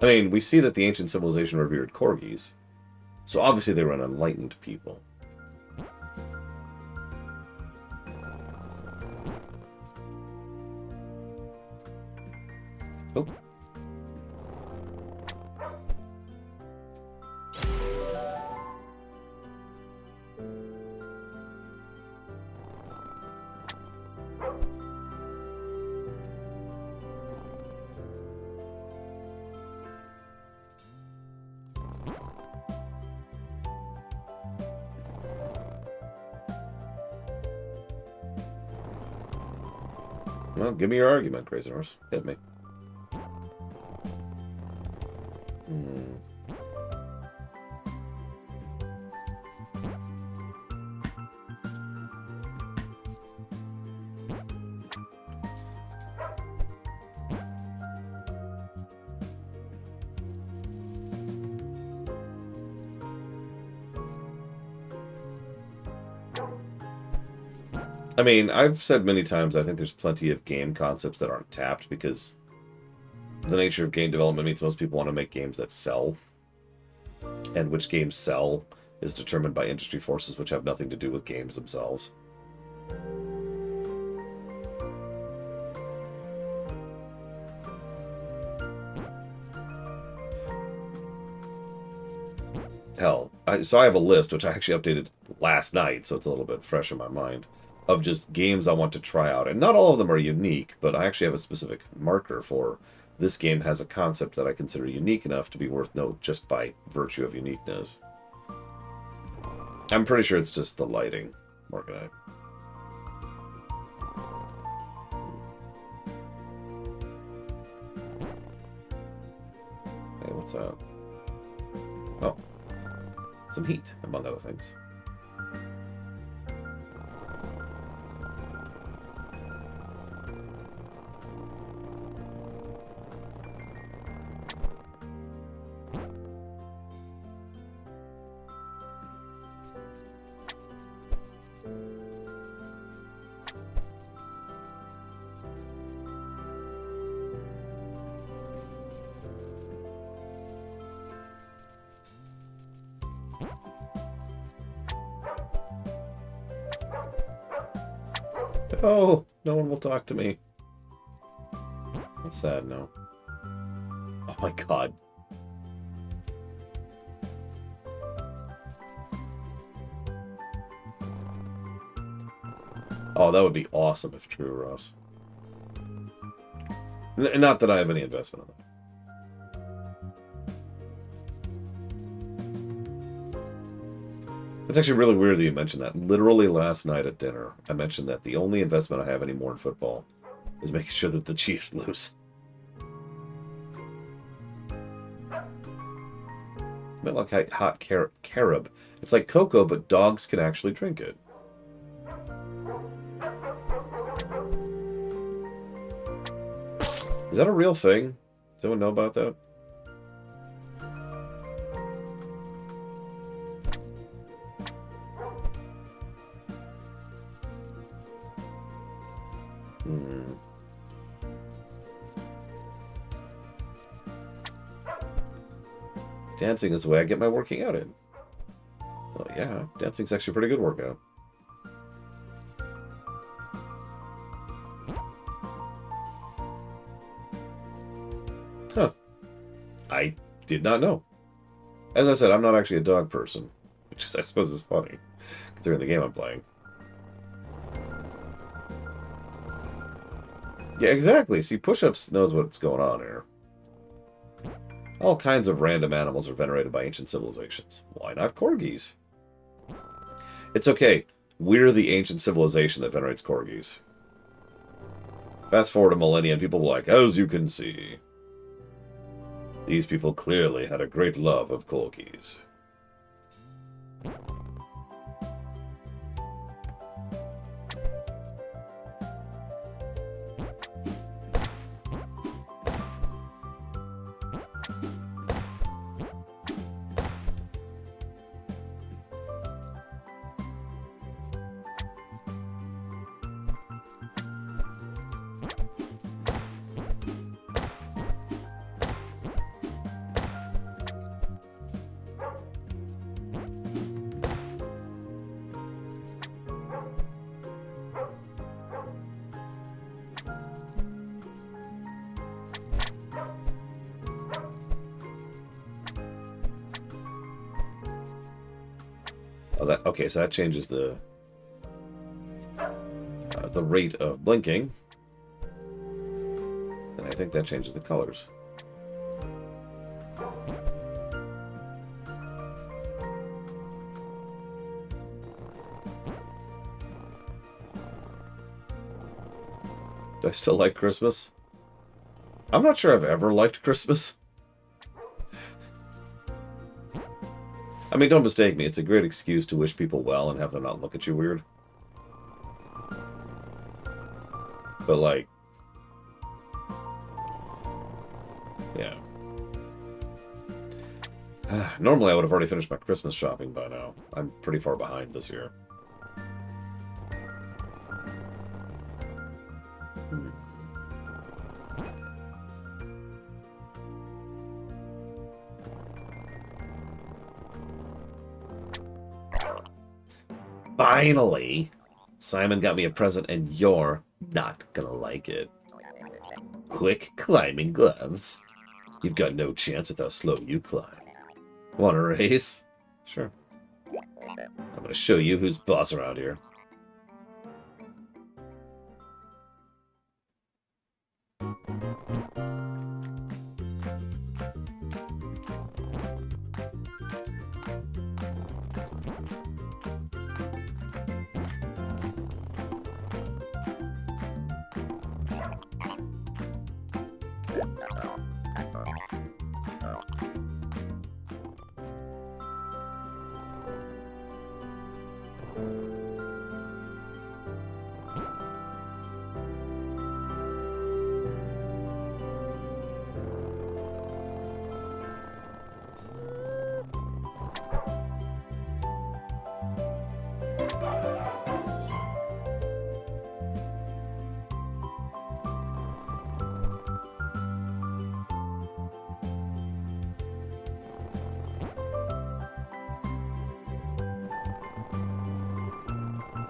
I mean, we see that the ancient civilization revered corgis, so obviously they were an enlightened people. Oh. Well, give me your argument, Crazy Horse. Hit me. I mean, I've said many times I think there's plenty of game concepts that aren't tapped because the nature of game development means most people want to make games that sell. And which games sell is determined by industry forces which have nothing to do with games themselves. Hell, so I have a list, which I actually updated last night, so it's a little bit fresh in my mind, of just games I want to try out. And not all of them are unique, but I actually have a specific marker for this game has a concept that I consider unique enough to be worth note just by virtue of uniqueness. I'm pretty sure it's just the lighting, Morganite. Hey, what's that? Oh. Some heat, among other things. Oh, no one will talk to me. That's sad, no. Oh my god. Oh, that would be awesome if true, Ross. Not that I have any investment in that. It's actually really weird that you mentioned that. Literally last night at dinner, I mentioned that the only investment I have anymore in football is making sure that the Chiefs lose. I mean, like hot carob. It's like cocoa, but dogs can actually drink it. Is that a real thing? Does anyone know about that? Dancing is the way I get my working out in. Oh yeah, dancing's actually a pretty good workout. Huh. I did not know. As I said, I'm not actually a dog person, which I suppose is funny, considering the game I'm playing. Yeah, exactly. See, Push-Ups knows what's going on here. All kinds of random animals are venerated by ancient civilizations. Why not corgis? It's okay. We're the ancient civilization that venerates corgis. Fast forward a millennia and people were like, as you can see, these people clearly had a great love of corgis. Oh, that okay. So that changes the rate of blinking, and I think that changes the colors. Do I still like Christmas? I'm not sure I've ever liked Christmas. I mean, don't mistake me. It's a great excuse to wish people well and have them not look at you weird. But, like... yeah. Normally I would have already finished my Christmas shopping by now. I'm pretty far behind this year. Finally! Simon got me a present and you're not gonna like it. Quick climbing gloves. You've got no chance with how slow you climb. Want a race? Sure. I'm gonna show you who's boss around here.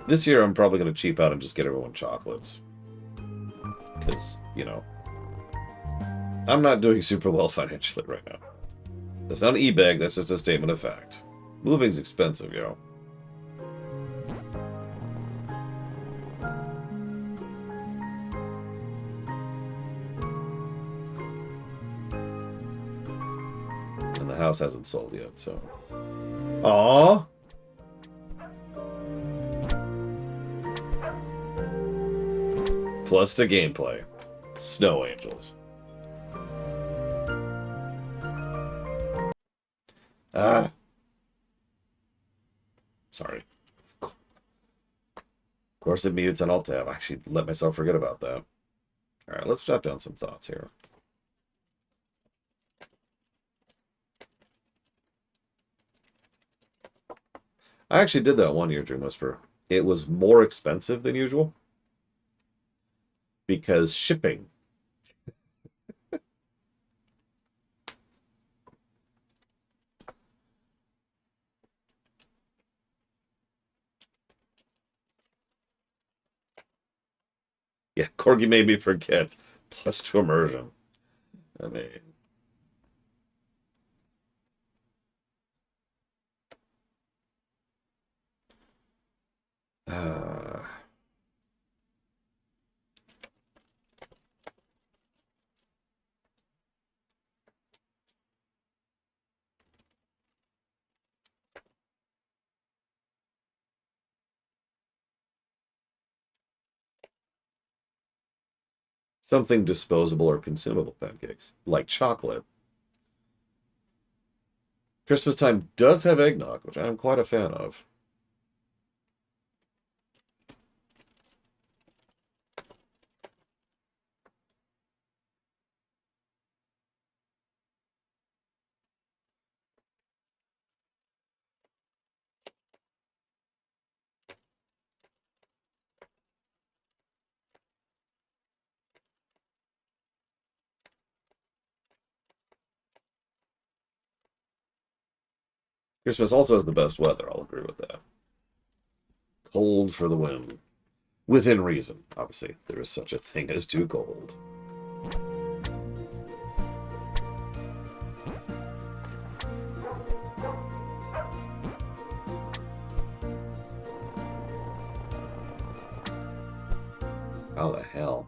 This year I'm probably going to cheap out and just get everyone chocolates. Because, you know, I'm not doing super well financially right now. That's not an e-bag, that's just a statement of fact. Moving's expensive, yo. And the house hasn't sold yet, so... Aww! Plus the gameplay. Snow Angels. Ah. Sorry. Of course it mutes and Alt-Tab. I actually let myself forget about that. Alright, let's jot down some thoughts here. I actually did that one year, Dream Whisper. It was more expensive than usual. Because shipping. Yeah, Corgi made me forget. Plus 2 immersion. I mean... something disposable or consumable pancakes. Like chocolate. Christmas time does have eggnog, which I'm quite a fan of. Christmas also has the best weather, I'll agree with that. Cold for the win. Within reason, obviously. There is such a thing as too cold. How the hell?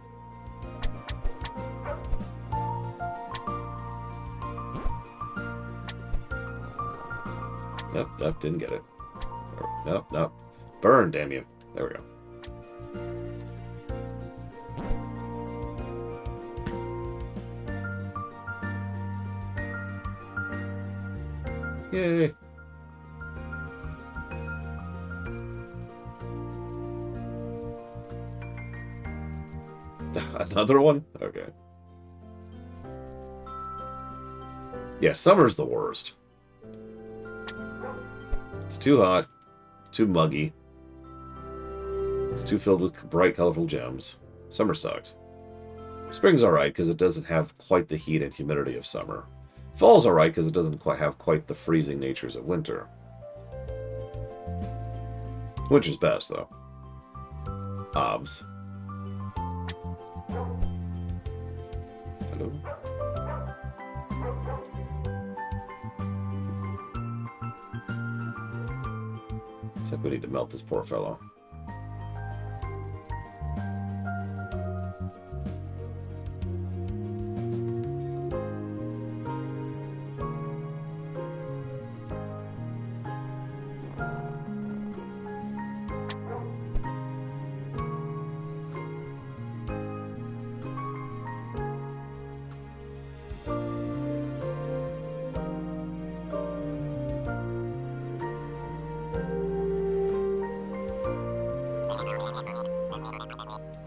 Nope, nope, didn't get it. Nope, nope. Burn, damn you. There we go. Yay! Another one? Okay. Yeah, summer's the worst. It's too hot, too muggy. It's too filled with bright, colorful gems. Summer sucks. Spring's alright because it doesn't have quite the heat and humidity of summer. Fall's alright because it doesn't quite have quite the freezing natures of winter. Winter's best, though. Obvs. Hello? Looks like we need to melt this poor fellow.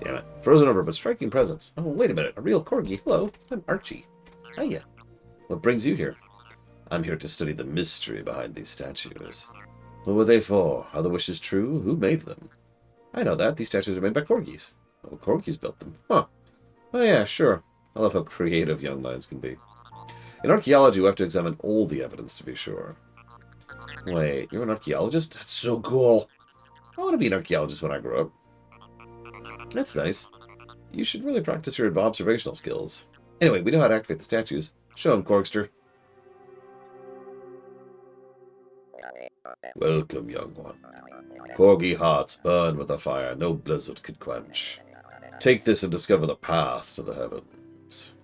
Damn it. Frozen over, but striking presence. Oh, wait a minute. A real Corgi. Hello, I'm Archie. Hiya. What brings you here? I'm here to study the mystery behind these statues. What were they for? Are the wishes true? Who made them? I know that. These statues are made by Corgis. Oh, Corgis built them. Huh. Oh yeah, sure. I love how creative young minds can be. In archaeology, we have to examine all the evidence to be sure. Wait, you're an archaeologist? That's so cool. I want to be an archaeologist when I grow up. That's nice. You should really practice your observational skills. Anyway, we know how to activate the statues. Show him, Corgster. Welcome, young one. Corgi hearts burn with a fire no blizzard could quench. Take this and discover the path to the heavens.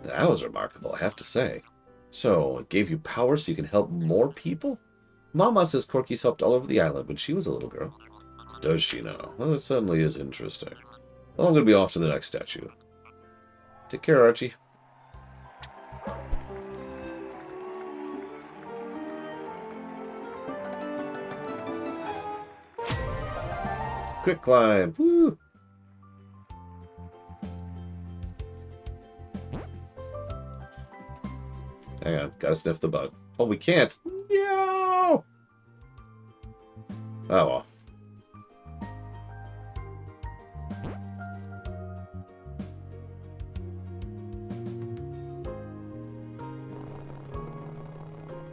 That was remarkable, I have to say. So, it gave you power so you can help more people? Mama says Corgis helped all over the island when she was a little girl. Does she now? Well, that certainly is interesting. Well, I'm going to be off to the next statue. Take care, Archie. Quick climb. Woo! Hang on, gotta sniff the bug. Oh, we can't. No! Oh, well.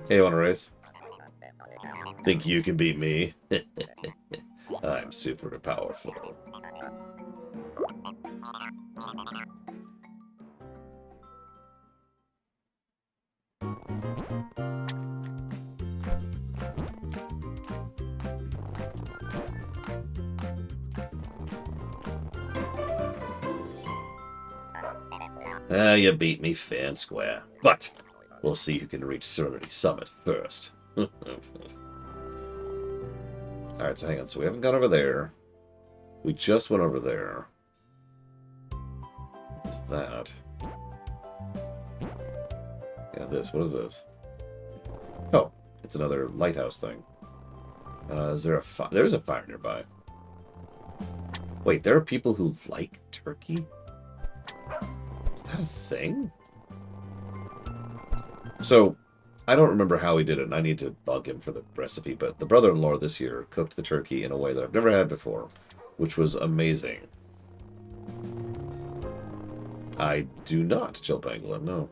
Hey, you want a race? Think you can beat me? I'm super powerful. You beat me fair and square. But we'll see who can reach Serenity Summit first. Alright, so hang on. So we haven't gone over there. We just went over there. What is that? Yeah, this. What is this? Oh, it's another lighthouse thing. Is there a fire? There's a fire nearby. Wait, there are people who like turkey? Is that a thing? So, I don't remember how he did it, and I need to bug him for the recipe, but the brother-in-law this year cooked the turkey in a way that I've never had before, which was amazing. I do not chill pangolin, no.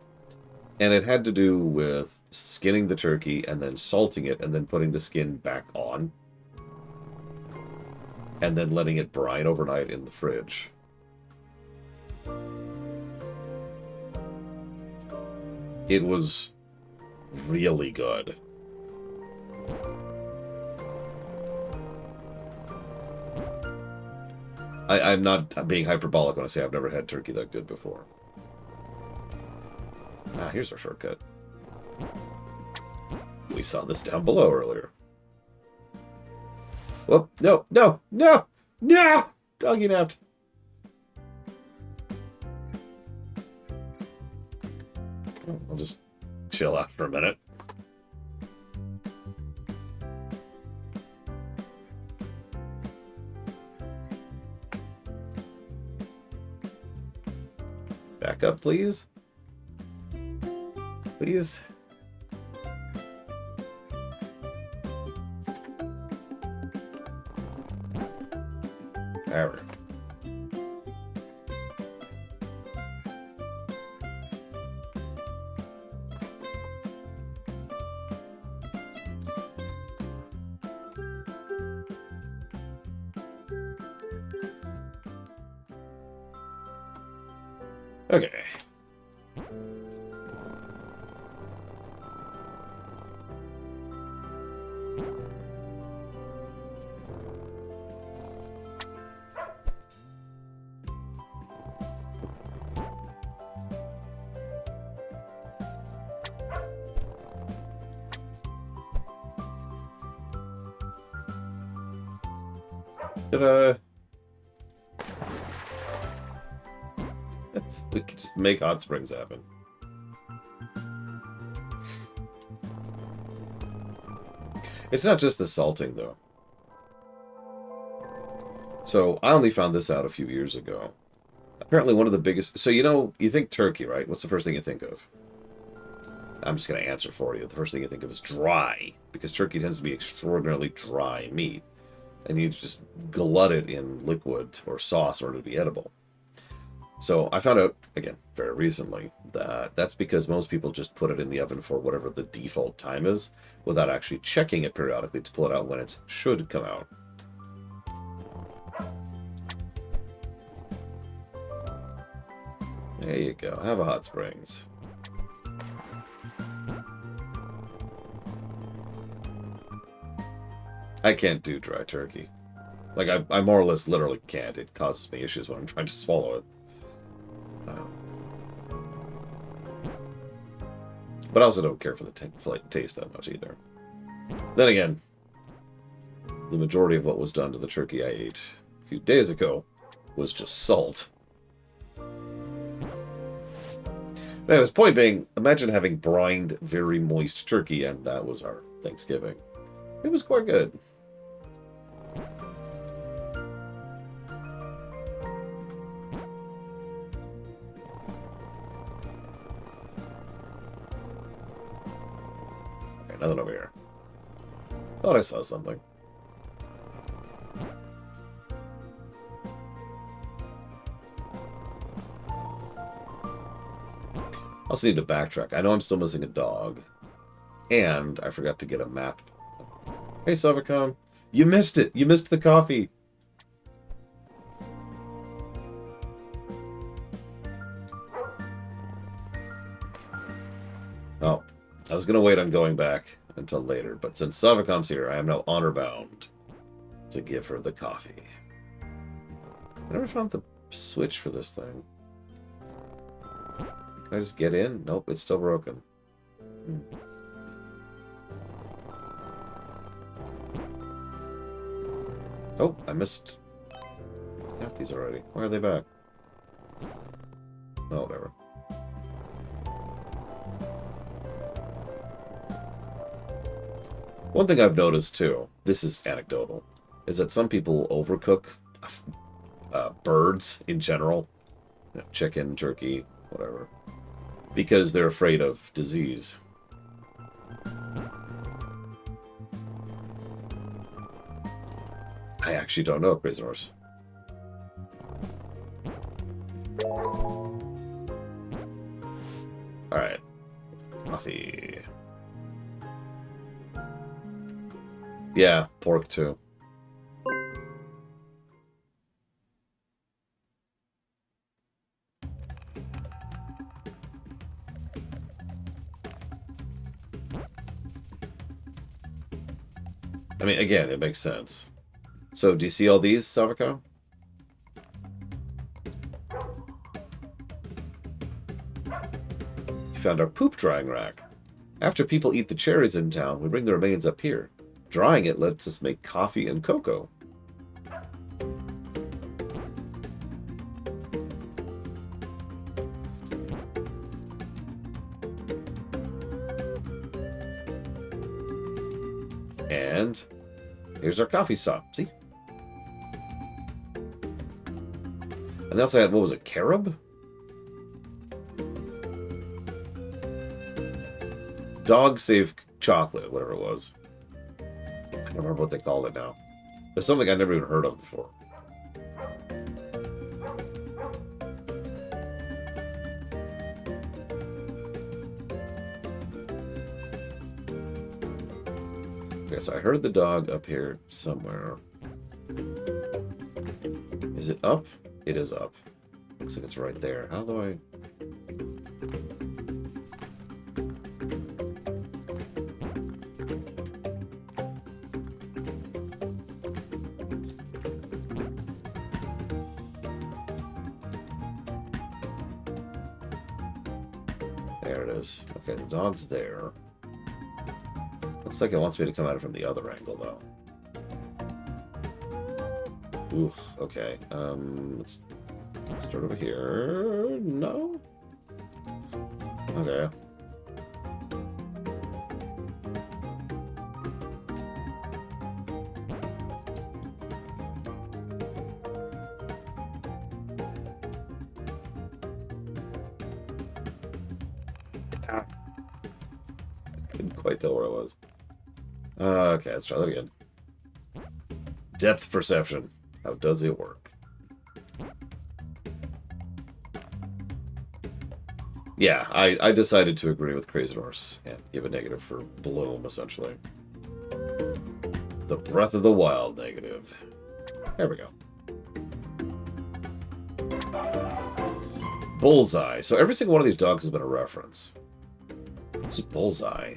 And it had to do with skinning the turkey and then salting it and then putting the skin back on. And then letting it brine overnight in the fridge. It was really good. I'm not being hyperbolic when I say I've never had turkey that good before. Ah, here's our shortcut. We saw this down below earlier. Whoop, no, no, no, no! Doggy napped. I'll just chill out for a minute. Back up, please. Please. There. Okay. We could just make hot springs happen. It's not just the salting, though. So, I only found this out a few years ago. Apparently one of the biggest... So, you think turkey, right? What's the first thing you think of? I'm just going to answer for you. The first thing you think of is dry, because turkey tends to be extraordinarily dry meat, and you just glut it in liquid or sauce in order to be edible. So I found out, again, very recently, that that's because most people just put it in the oven for whatever the default time is, without actually checking it periodically to pull it out when it should come out. There you go. Have a hot springs. I can't do dry turkey. Like, I more or less literally can't. It causes me issues when I'm trying to swallow it. But I also don't care for the taste that much either. Then again, the majority of what was done to the turkey I ate a few days ago was just salt. Anyways, point being, imagine having brined, very moist turkey, and that was our Thanksgiving. It was quite good. Okay, nothing over here. Thought I saw something. I also need to backtrack. I know I'm still missing a dog. And I forgot to get a map. Hey, Savicom. You missed it. You missed the coffee. Oh, I was going to wait on going back until later. But since Savicom's here, I am now honor-bound to give her the coffee. I never found the switch for this thing. Can I just get in? Nope, it's still broken. Oh, I missed... I got these already. Why are they back? Oh, whatever. One thing I've noticed, too, this is anecdotal, is that some people overcook birds in general. You know, chicken, turkey, whatever. Because they're afraid of disease. I actually don't know, Crazy Horse. Alright. Coffee. Yeah, pork too. I mean, again, it makes sense. So, do you see all these, Savako? We found our poop drying rack. After people eat the cherries in town, we bring the remains up here. Drying it lets us make coffee and cocoa. And here's our coffee stop. See? And they also had, what was it, carob? Dog safe chocolate, whatever it was. I don't remember what they called it now. There's something I've never even heard of before. Okay, so I heard the dog up here somewhere. Is it up? It is up. Looks like it's right there. How do I... There it is. Okay, the dog's there. Looks like it wants me to come at it from the other angle, though. Oof, okay. Let's start over here. No? Okay. Couldn't quite tell where I was. Okay, let's try that again. Depth perception. How does it work? Yeah, I decided to agree with Crazy Horse and give a negative for Bloom, essentially. The Breath of the Wild negative. There we go. Bullseye. So every single one of these dogs has been a reference. What's Bullseye?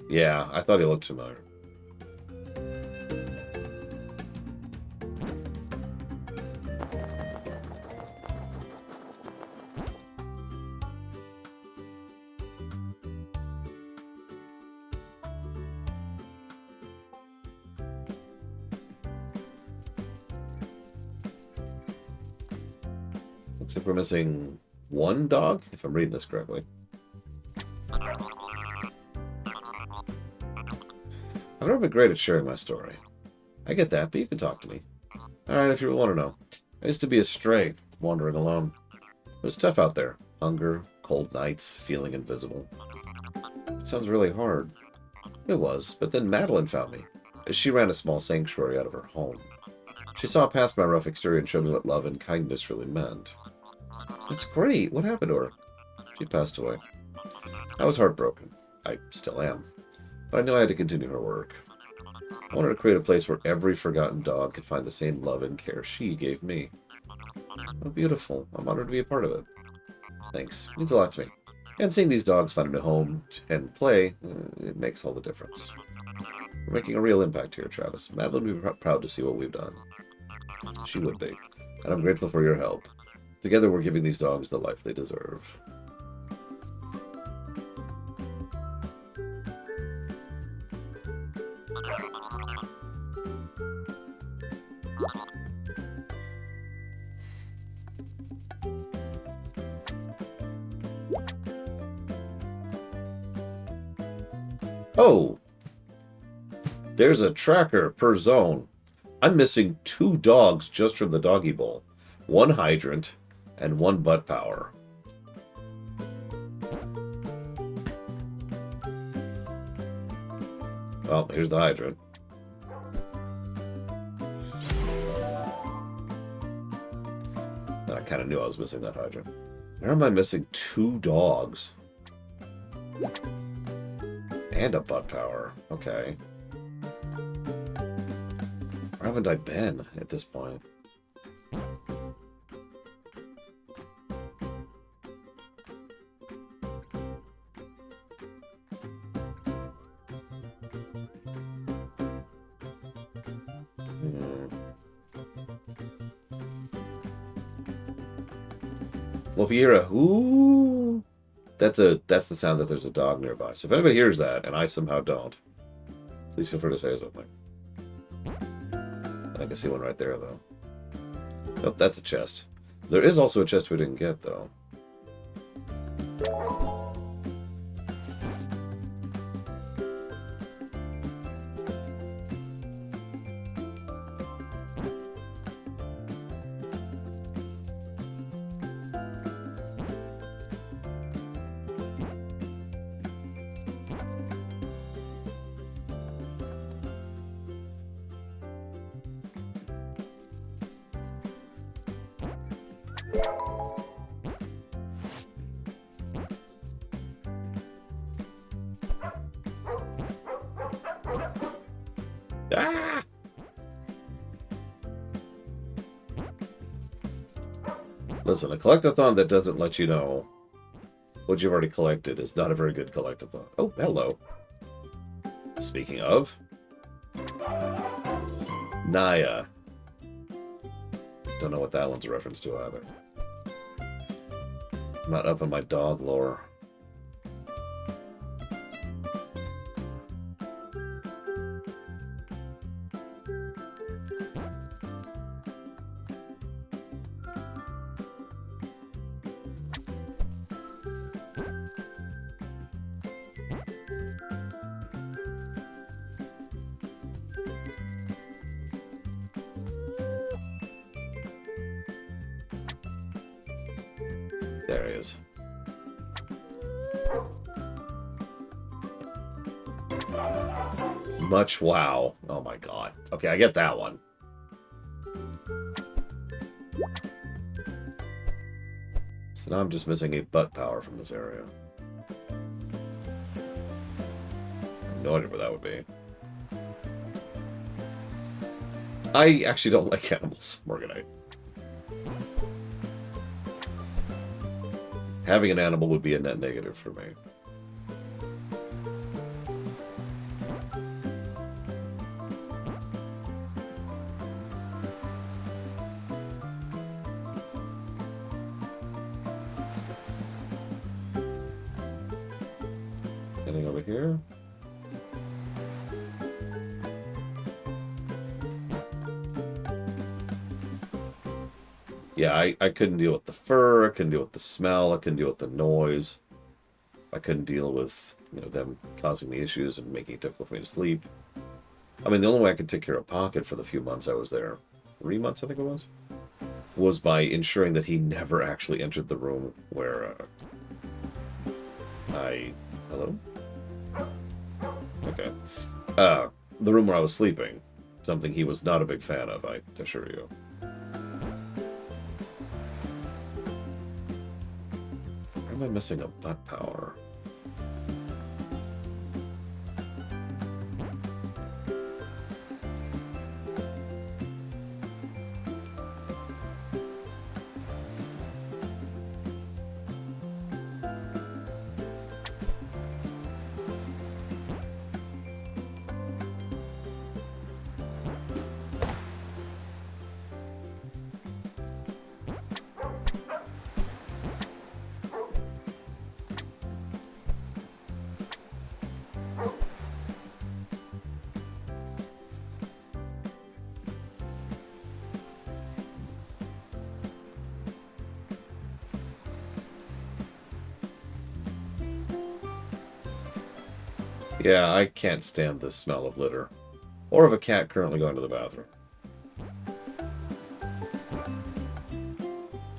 Yeah, I thought he looked familiar. Looks like we're missing one dog, if I'm reading this correctly. I've never been great at sharing my story. I get that, but you can talk to me. Alright, if you want to know. I used to be a stray, wandering alone. It was tough out there. Hunger, cold nights, feeling invisible. It sounds really hard. It was, but then Madeline found me. She ran a small sanctuary out of her home. She saw past my rough exterior and showed me what love and kindness really meant. That's great. What happened to her? She passed away. I was heartbroken. I still am. But I knew I had to continue her work. I wanted to create a place where every forgotten dog could find the same love and care she gave me. Oh, beautiful. I'm honored to be a part of it. Thanks. It means a lot to me. And seeing these dogs find a new home and play, it makes all the difference. We're making a real impact here, Travis. Madeline would be proud to see what we've done. She would be. And I'm grateful for your help. Together we're giving these dogs the life they deserve. Oh! There's a tracker per zone. I'm missing 2 dogs just from the doggy bowl. 1 hydrant and 1 butt power. Well, here's the hydrant. I kind of knew I was missing that hydrant. Where am I missing 2 dogs? And a butt power. Okay. Where haven't I been at this point? Well, if you hear a "ooh," that's the sound that there's a dog nearby. So if anybody hears that and I somehow don't, please feel free to say something. I can see one right there, though. Oh, that's a chest. There is also a chest we didn't get, though. Ah! Listen, a collectathon that doesn't let you know what you've already collected is not a very good collectathon. Oh, hello. Speaking of... Naya. Don't know what that one's a reference to either. I'm not up on my dog lore. There he is. Much wow. Oh my god. Okay, I get that one. So now I'm just missing a butt power from this area. No idea where that would be. I actually don't like animals, Morganite. Having an animal would be a net negative for me. Anything over here? Yeah, I couldn't deal with the fur, I couldn't deal with the smell, I couldn't deal with the noise. I couldn't deal with, them causing me issues and making it difficult for me to sleep. I mean, the only way I could take care of Pocket for the few months I was there, 3 months I think it was by ensuring that he never actually entered the room where Hello? Okay. The room where I was sleeping. Something he was not a big fan of, I assure you. Why am I missing a butt power? Yeah, I can't stand the smell of litter. Or of a cat currently going to the bathroom.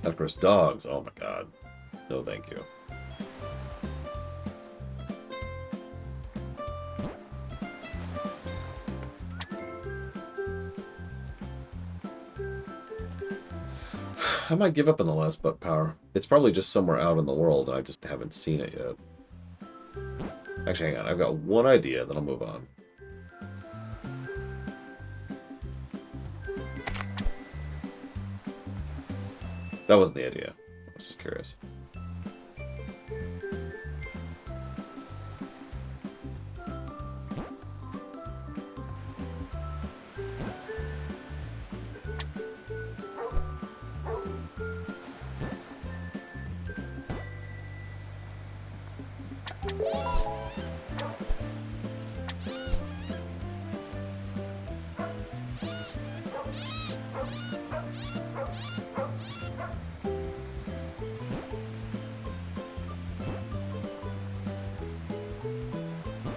Of course, dogs. Oh my god. No thank you. I might give up on the last butt power. It's probably just somewhere out in the world and I just haven't seen it yet. Actually, hang on. I've got one idea, then I'll move on. That wasn't the idea. I was just curious.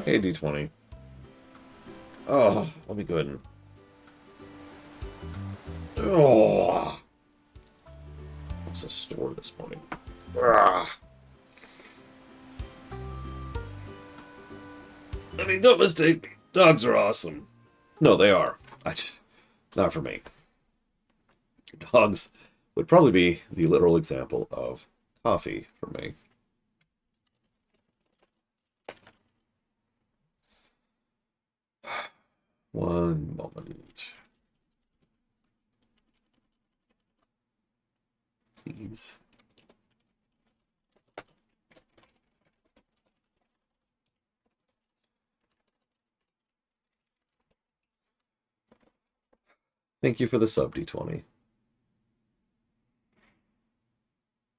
Hey, D20. Oh, let me go ahead and... Oh! What's a store this morning? Ah. I mean, don't mistake me. Dogs are awesome. No, they are. Not for me. Dogs would probably be the literal example of coffee for me. One moment. Please. Thank you for the sub, D20.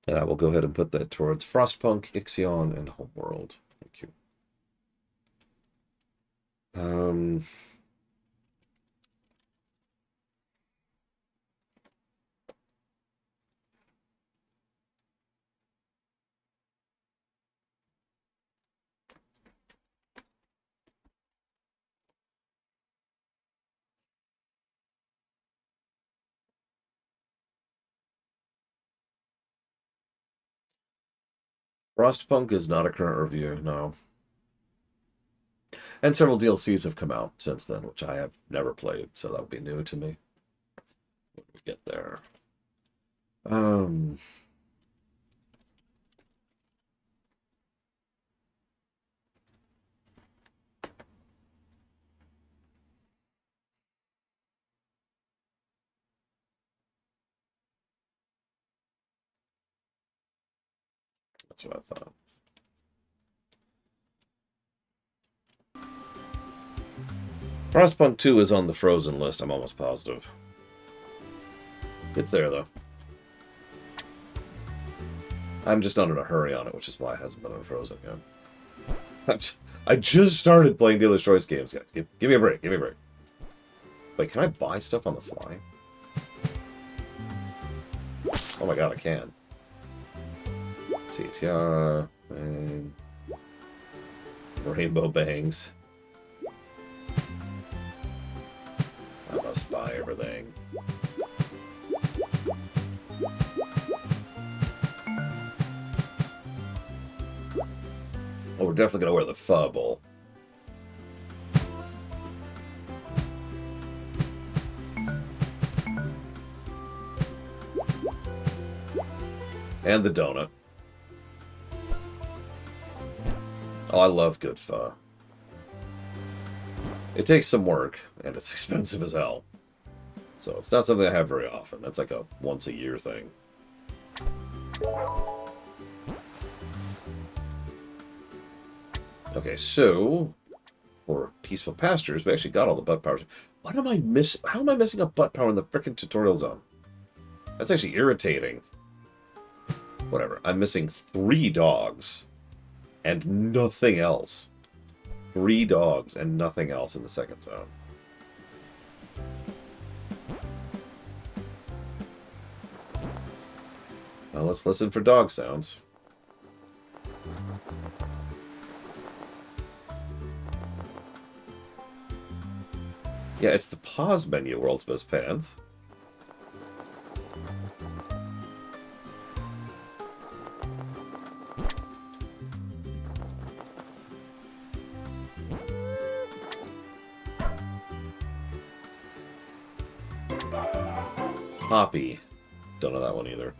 And I will go ahead and put that towards Frostpunk, Ixion, and Homeworld. Thank you. Frostpunk is not a current review, no. And several DLCs have come out since then, which I have never played, so that would be new to me. When we get there. That's what I thought. Frostpunk 2 is on the frozen list, I'm almost positive. It's there, though. I'm just not in a hurry on it, which is why it hasn't been on frozen yet. I just started playing Dealer's Choice games, guys. Give me a break, give me a break. Wait, can I buy stuff on the fly? Oh my god, I can. Let's see, tiara, and rainbow bangs. I must buy everything. Oh, we're definitely gonna wear the pho bowl. And the donut. Oh, I love good pho. It takes some work, and it's expensive as hell. So it's not something I have very often. That's like a once-a-year thing. Okay, so for Peaceful Pastures, we actually got all the butt powers. What am I missing? How am I missing a butt power in the frickin' tutorial zone? That's actually irritating. Whatever. I'm missing 3 dogs and nothing else. 3 dogs and nothing else in the second zone. Well, let's listen for dog sounds. Yeah, it's the pause menu, World's Best Pants. Poppy. Don't know that one either.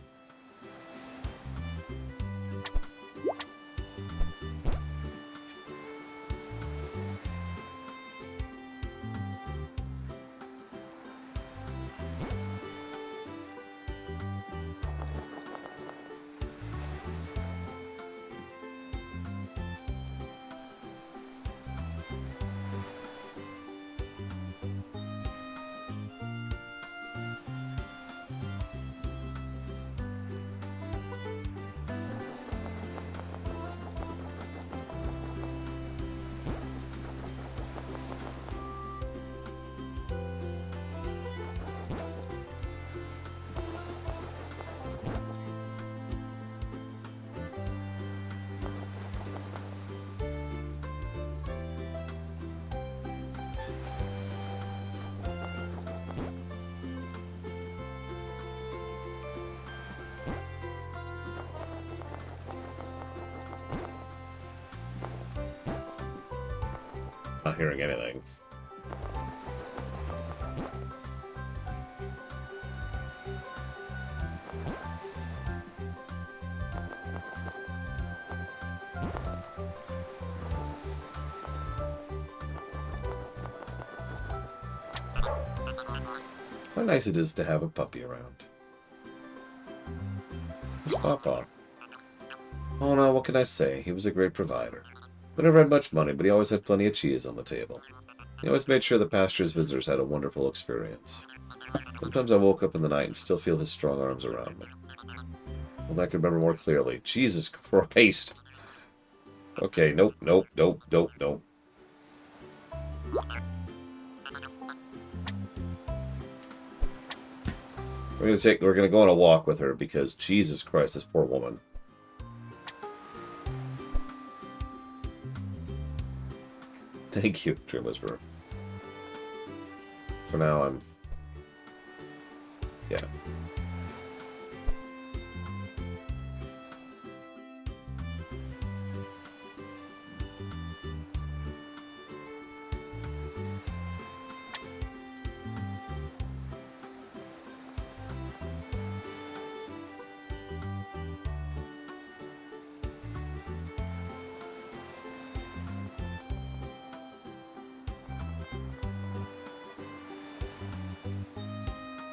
Not hearing anything. How nice it is to have a puppy around. Where's Papa? Oh no, what can I say? He was a great provider. We never had much money, but he always had plenty of cheese on the table. He always made sure the pasture's visitors had a wonderful experience. Sometimes I woke up in the night and still feel his strong arms around me. Well, I can remember more clearly. Jesus Christ! Okay, nope, nope, nope, nope, nope. We're gonna go on a walk with her because Jesus Christ, this poor woman. Thank you, Dream Whisperer. For now, I'm... Yeah.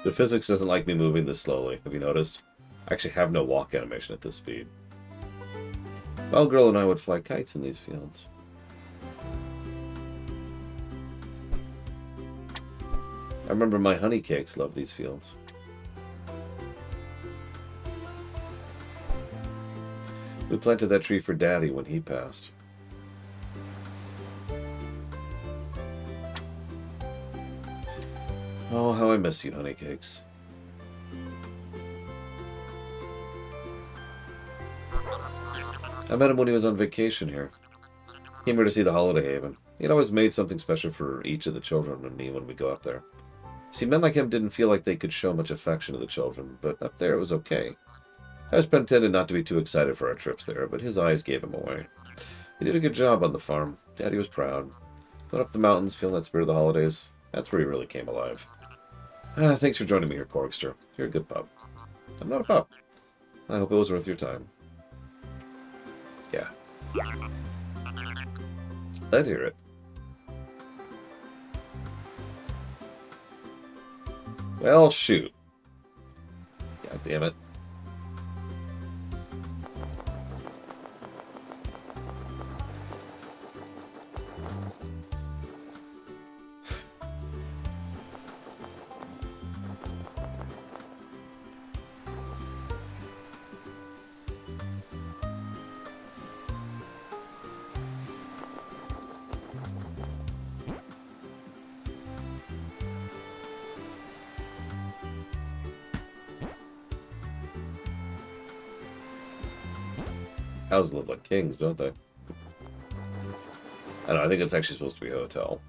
The physics doesn't like me moving this slowly, have you noticed? I actually have no walk animation at this speed. Well, girl and I would fly kites in these fields. I remember my honey cakes loved these fields. We planted that tree for Daddy when he passed. Oh, how I miss you, honeycakes. I met him when he was on vacation here. Came here to see the holiday haven. He'd always made something special for each of the children and me when we go up there. See, men like him didn't feel like they could show much affection to the children, but up there it was okay. I was pretending not to be too excited for our trips there, but his eyes gave him away. He did a good job on the farm. Daddy was proud. Going up the mountains, feeling that spirit of the holidays, that's where he really came alive. Thanks for joining me here, Corgster. You're a good pup. I'm not a pup. I hope it was worth your time. Yeah. I'd hear it. Well, shoot. God damn it. Cows live like kings, don't they? I don't know, I think it's actually supposed to be a hotel.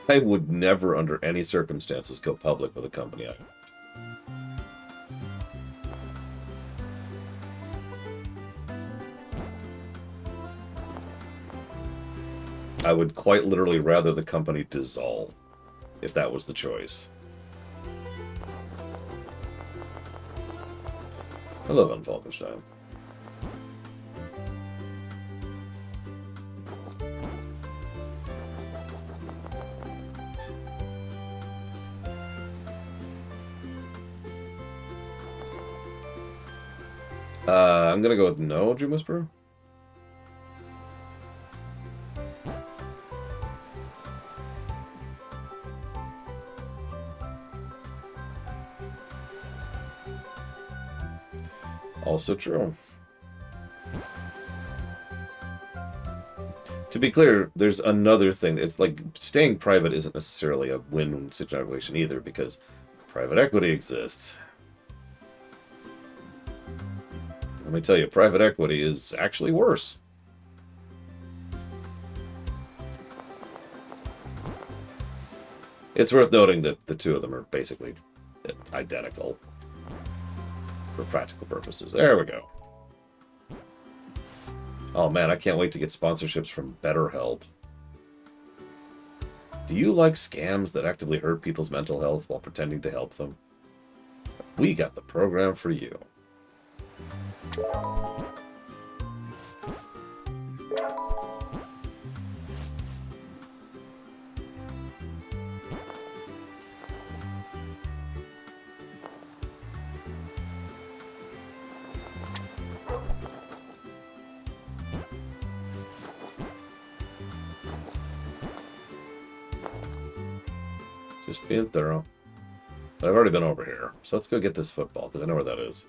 I would never, under any circumstances, go public with a company I... I would quite literally rather the company dissolve, if that was the choice. Hello, Von Falkenstein. I'm gonna go with no, Dream Whisperer. Also true. To be clear, there's another thing. It's like staying private isn't necessarily a win-win situation either, because private equity exists. Let me tell you, private equity is actually worse. It's worth noting that the two of them are basically identical for practical purposes. There we go. Oh man, I can't wait to get sponsorships from BetterHelp. Do you like scams that actively hurt people's mental health while pretending to help them? We got the program for you. Just being thorough. But I've already been over here, so let's go get this football, because I know where that is.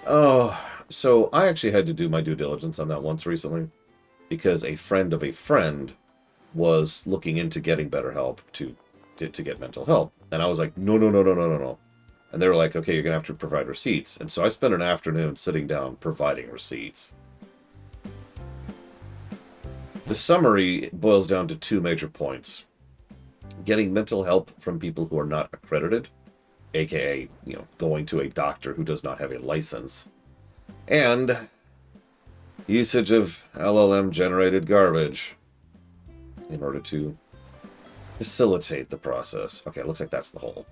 Oh, so I actually had to do my due diligence on that once recently, because a friend of a friend was looking into getting better help to get mental help. And I was like, no, no, no, no, no, no, no. And they were like, okay, you're going to have to provide receipts. And so I spent an afternoon sitting down providing receipts. The summary boils down to two major points. Getting mental help from people who are not accredited, aka, going to a doctor who does not have a license, and usage of LLM-generated garbage in order to facilitate the process. Okay, it looks like that's the whole.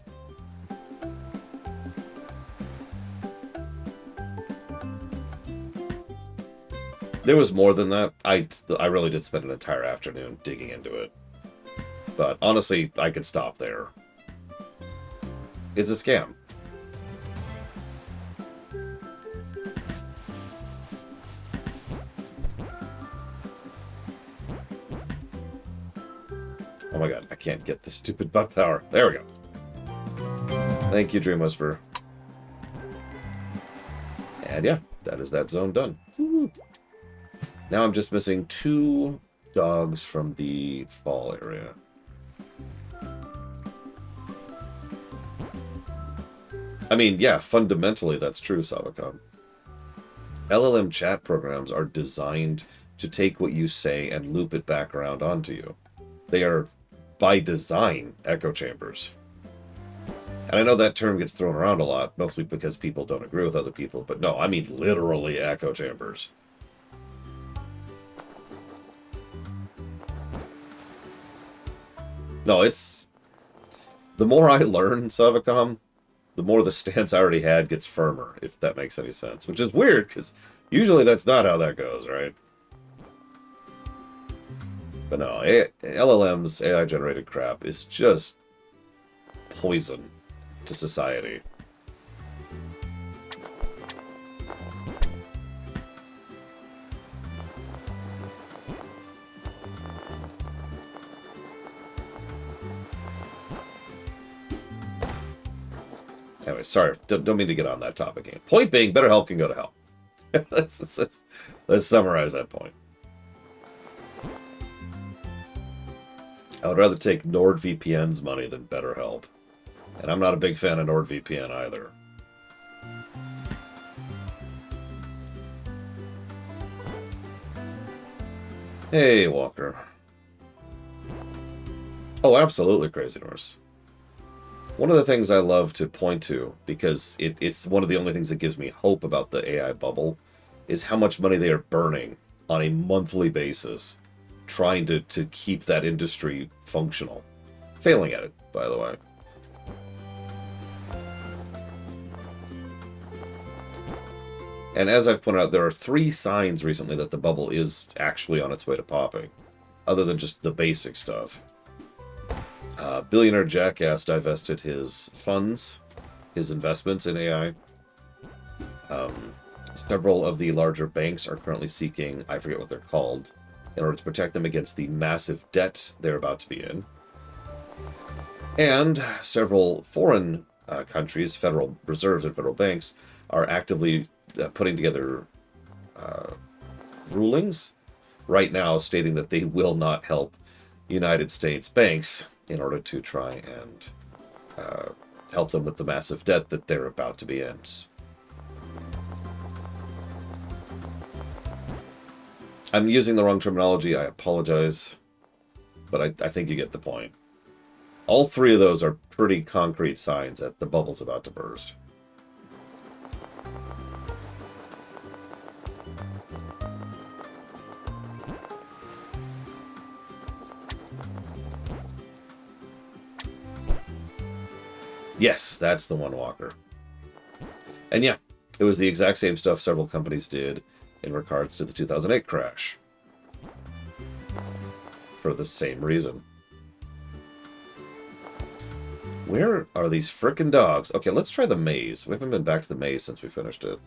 There was more than that. I really did spend an entire afternoon digging into it. But honestly, I could stop there. It's a scam. Oh my god, I can't get the stupid butt power. There we go. Thank you, Dream Whisperer. And yeah, that is that zone done. Woo-hoo. Now I'm just missing 2 dogs from the fall area. I mean, yeah, fundamentally that's true, Savacon. LLM chat programs are designed to take what you say and loop it back around onto you. They are, by design, echo chambers. And I know that term gets thrown around a lot, mostly because people don't agree with other people, but no, I mean literally echo chambers. No, it's... The more I learn, Savacom, the more the stance I already had gets firmer, if that makes any sense. Which is weird, because usually that's not how that goes, right? But no, LLM's AI-generated crap is just poison to society. Anyway, sorry, don't mean to get on that topic again. Point being, BetterHelp can go to hell. let's summarize that point. I would rather take NordVPN's money than BetterHelp. And I'm not a big fan of NordVPN either. Hey, Walker. Oh, absolutely, Crazy Norse. One of the things I love to point to, because it's one of the only things that gives me hope about the AI bubble, is how much money they are burning on a monthly basis trying to keep that industry functional. Failing at it, by the way. And as I've pointed out, there are 3 signs recently that the bubble is actually on its way to popping, other than just the basic stuff. Billionaire Jackass divested his funds, his investments in AI. Several of the larger banks are currently seeking, I forget what they're called, in order to protect them against the massive debt they're about to be in. And several foreign countries, federal reserves and federal banks, are actively putting together rulings right now stating that they will not help United States banks in order to try and help them with the massive debt that they're about to be in. I'm using the wrong terminology, I apologize, but I think you get the point. All three of those are pretty concrete signs that the bubble's about to burst. Yes, that's the one walker. And yeah, it was the exact same stuff several companies did in regards to the 2008 crash. For the same reason. Where are these frickin' dogs? Okay, let's try the maze. We haven't been back to the maze since we finished it.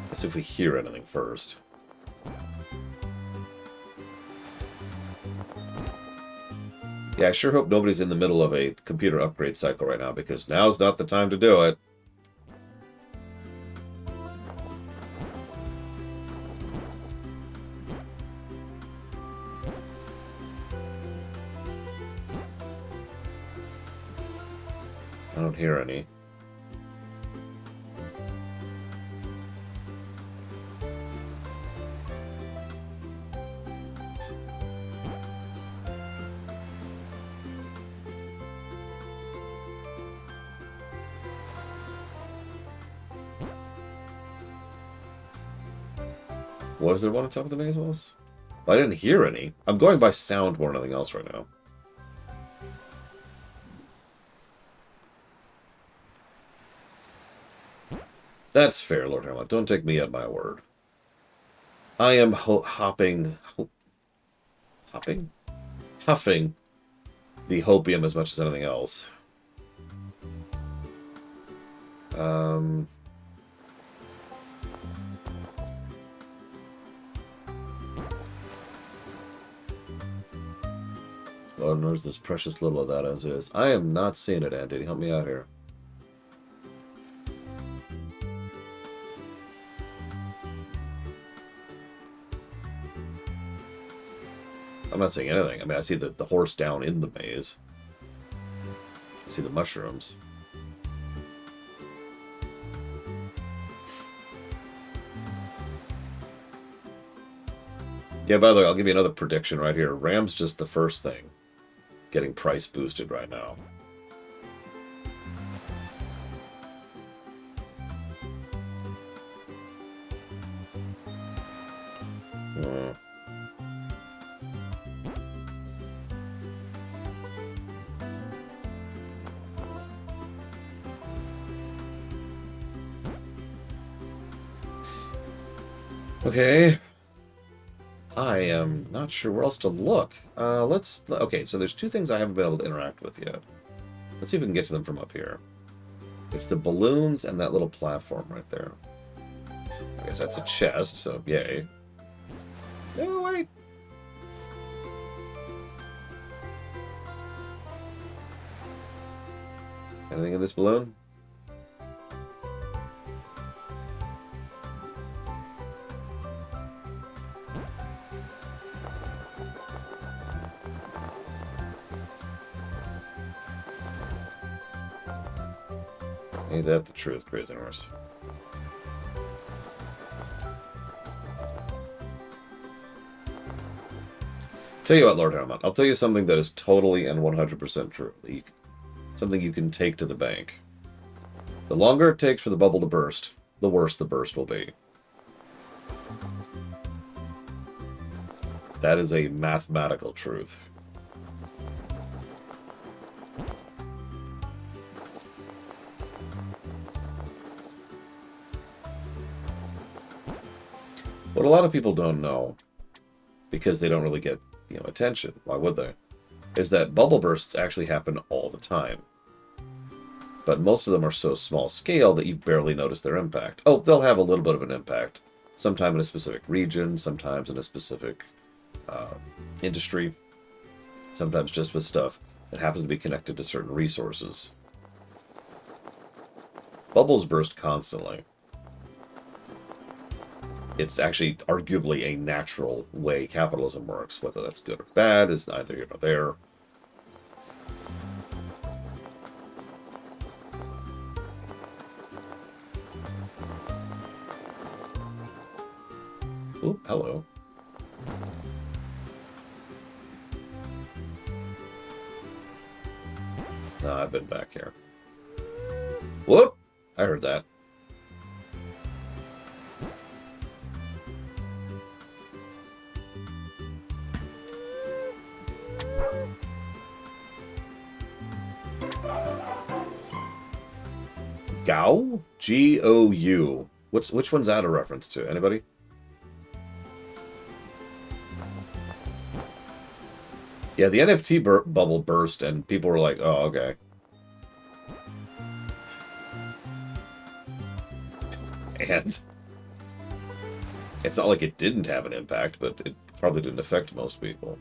Let's see if we hear anything first. Yeah, I sure hope nobody's in the middle of a computer upgrade cycle right now, because now's not the time to do it. I don't hear any. Was there one on top of the maze walls? I didn't hear any. I'm going by sound more than anything else right now. That's fair, Lord Hamlet. Don't take me at my word. I am huffing the hopium as much as anything else. Lord knows there's precious little of that as is. I am not seeing it, Andy. Help me out here. I'm not seeing anything. I mean, I see the horse down in the maze. I see the mushrooms. Yeah, by the way, I'll give you another prediction right here. Ram's just the first thing getting price boosted right now. Okay. I am not sure where else to look. Okay, so there's two things I haven't been able to interact with yet. Let's see if we can get to them from up here. It's the balloons and that little platform right there. I guess that's a chest, so yay. Oh, wait. Anything in this balloon? Ain't that the truth, Crazy Horse? Tell you what, Lord Helmut, I'll tell you something that is totally and 100% true. Something you can take to the bank. The longer it takes for the bubble to burst, the worse the burst will be. That is a mathematical truth. What a lot of people don't know, because they don't really get, attention, why would they, is that bubble bursts actually happen all the time. But most of them are so small scale that you barely notice their impact. Oh, they'll have a little bit of an impact. Sometime in a specific region, sometimes in a specific industry, sometimes just with stuff that happens to be connected to certain resources. Bubbles burst constantly. It's actually arguably a natural way capitalism works. Whether that's good or bad is neither here nor there. Oop, hello. No, I've been back here. Whoop! I heard that. Gou? G-O-U. Which one's that a reference to? Anybody? Yeah, the NFT bubble burst, and people were like, oh, okay. And it's not like it didn't have an impact, but it probably didn't affect most people.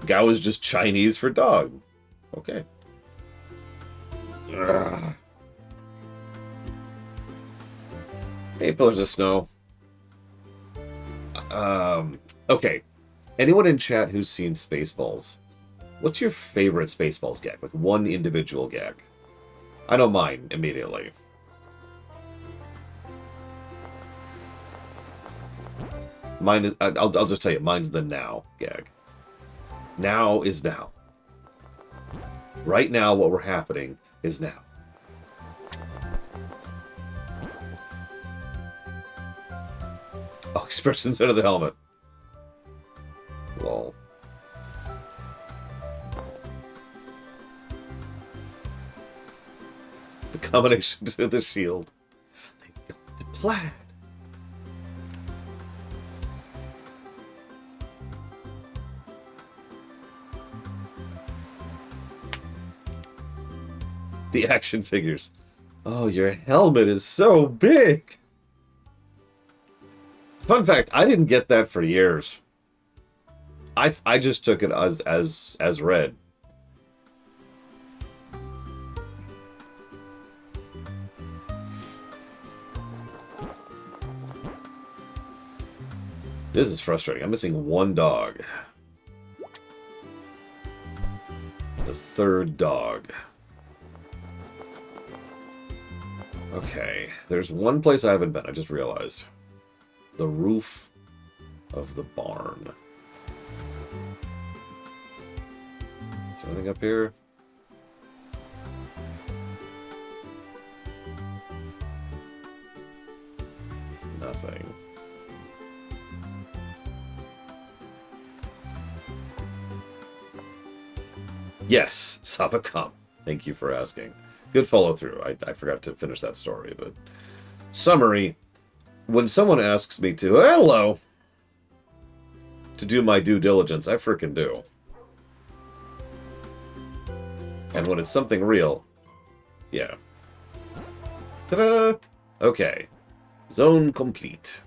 Gao is just Chinese for dog. Okay. Ugh. Hey, Pillars of Snow. Okay. Anyone in chat who's seen Spaceballs? What's your favorite Spaceballs gag? Like one individual gag. I know mine immediately. Mine is. I'll just tell you. Mine's the now gag. Now is now. Right now, what we're happening is now. Oh, expressions under the helmet. Lol. The combination to the shield. They got the plaid. The action figures. Oh, your helmet is so big. Fun fact, I didn't get that for years. I just took it as read. This is frustrating. I'm missing one dog. The third dog. Okay, there's one place I haven't been, I just realized. The roof of the barn. Is there anything up here? Nothing. Yes, Sabakam. Thank you for asking. Good follow-through. I forgot to finish that story, but... Summary. When someone asks me to... Hello! To do my due diligence, I frickin' do. And when it's something real... Yeah. Ta-da! Okay. Zone complete.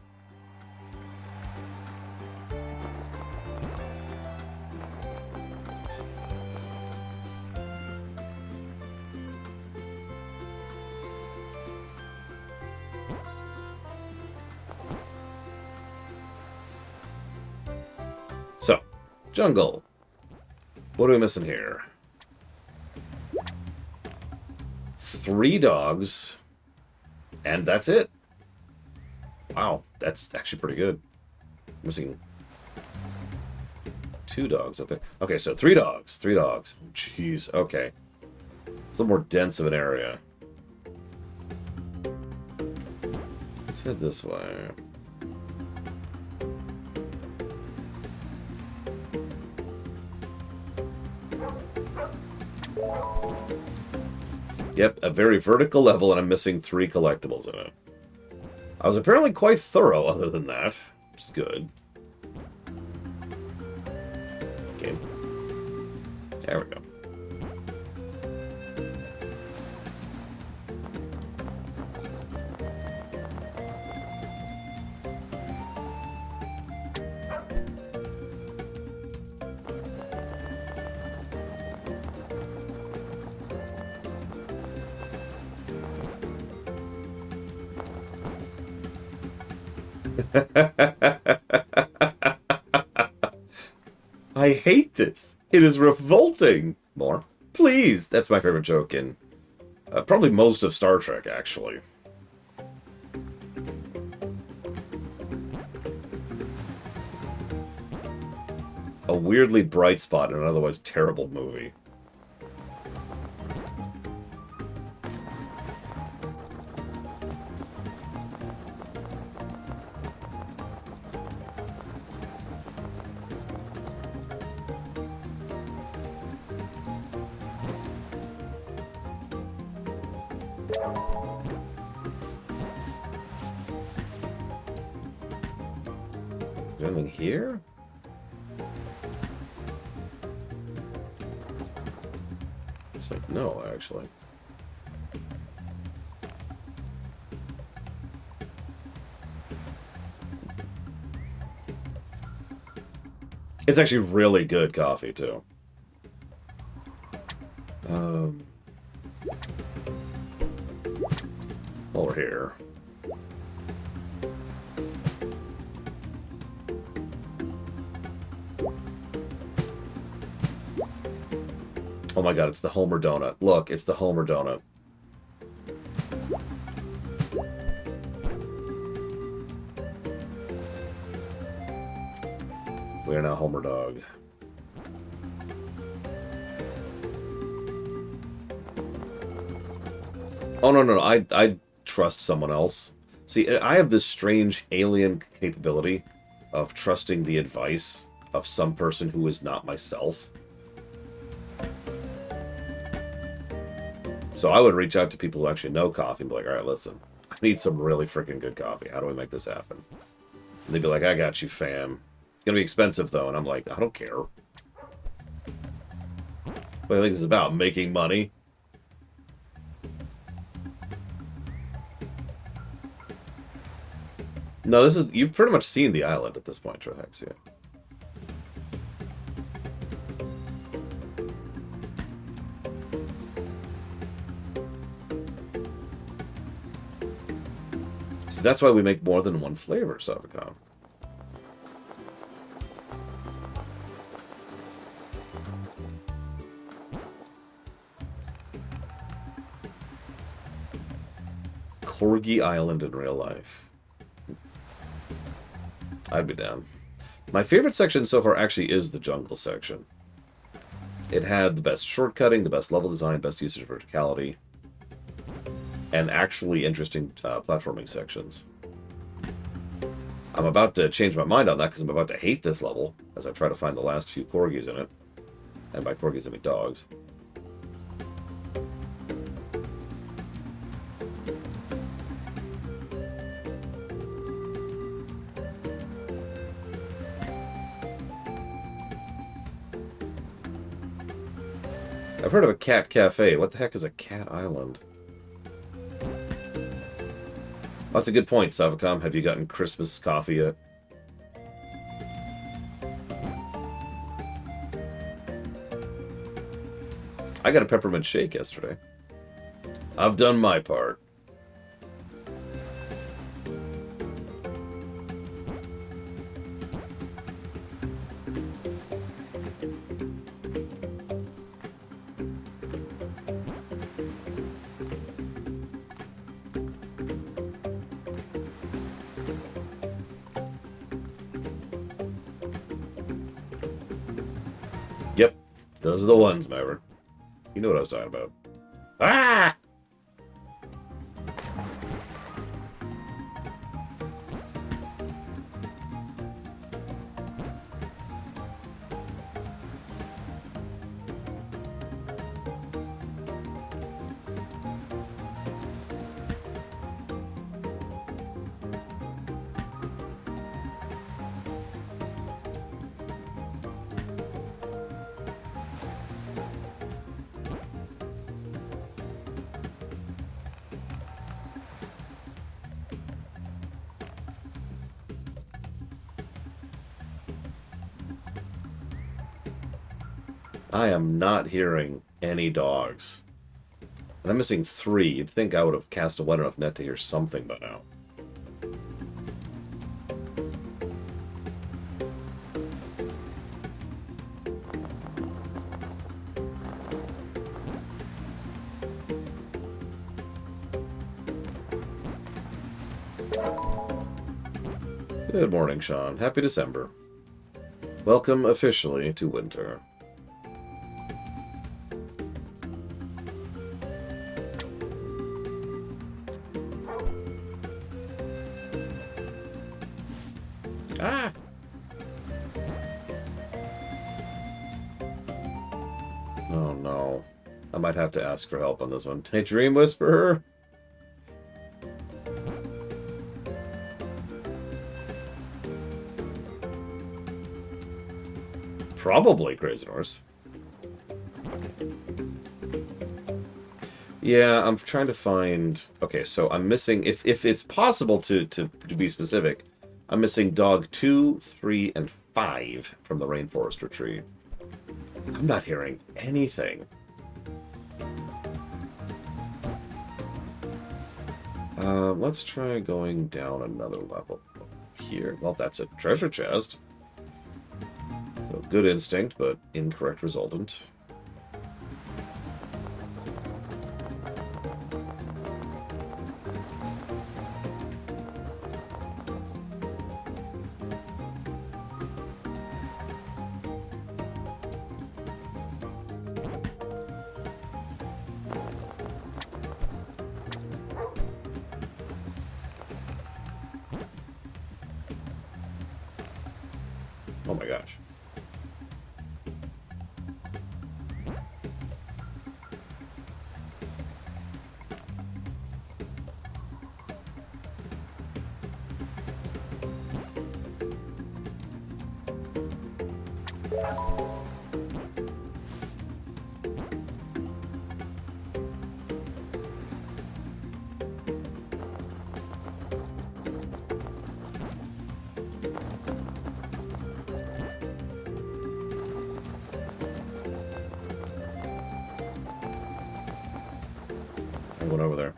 So, jungle. What are we missing here? 3 dogs, and that's it. Wow, that's actually pretty good. Missing 2 dogs up there. Okay, so 3 dogs. 3 dogs. Jeez, okay. It's a little more dense of an area. Let's head this way. Yep, a very vertical level, and I'm missing 3 collectibles in it. I was apparently quite thorough other than that, which is good. Okay. There we go. I hate this. It is revolting. More. Please. That's my favorite joke in probably most of Star Trek, actually. weirdly bright spot in an otherwise terrible movie. Is there anything here? It's like, no, actually. It's actually really good coffee, too. While we're here. Oh my god, it's the Homer donut. Look, it's the Homer donut. We are now Homer Dog. Oh, no, no, no. I trust someone else. See, I have this strange alien capability of trusting the advice of some person who is not myself. So I would reach out to people who actually know coffee and be like, all right, listen, I need some really freaking good coffee. How do we make this happen? And they'd be like, I got you, fam. It's going to be expensive, though. And I'm like, I don't care. What do you think this is about? Making money? No, this is... You've pretty much seen the island at this point, Trihex, yeah. So that's why we make more than one flavor, Savicon. Corgi Island in real life. I'd be down. My favorite section so far actually is the jungle section. It had the best shortcutting, the best level design, best usage of verticality, and actually interesting platforming sections. I'm about to change my mind on that because I'm about to hate this level as I try to find the last few Corgis in it. And by Corgis, I mean dogs. I've heard of a cat cafe. What the heck is a cat island? That's a good point, Savicom. Have you gotten Christmas coffee yet? I got a peppermint shake yesterday. I've done my part. Yep, those are the ones, Maverick. You know what I was talking about. Ah! I am not hearing any dogs. And I'm missing 3. You'd think I would have cast a wide enough net to hear something by now. Good morning, Sean. Happy December. Welcome officially to winter. Ah! Oh no. I might have to ask for help on this one. Hey, Dream Whisperer! Probably Crazy Horse. Yeah, I'm trying to find... Okay, so I'm missing... If it's possible to be specific, I'm missing dog 2, 3, and 5 from the Rainforest Retreat. I'm not hearing anything. Let's try going down another level here. Well, that's a treasure chest. So, good instinct, but incorrect resultant. Oh my gosh. I went over there.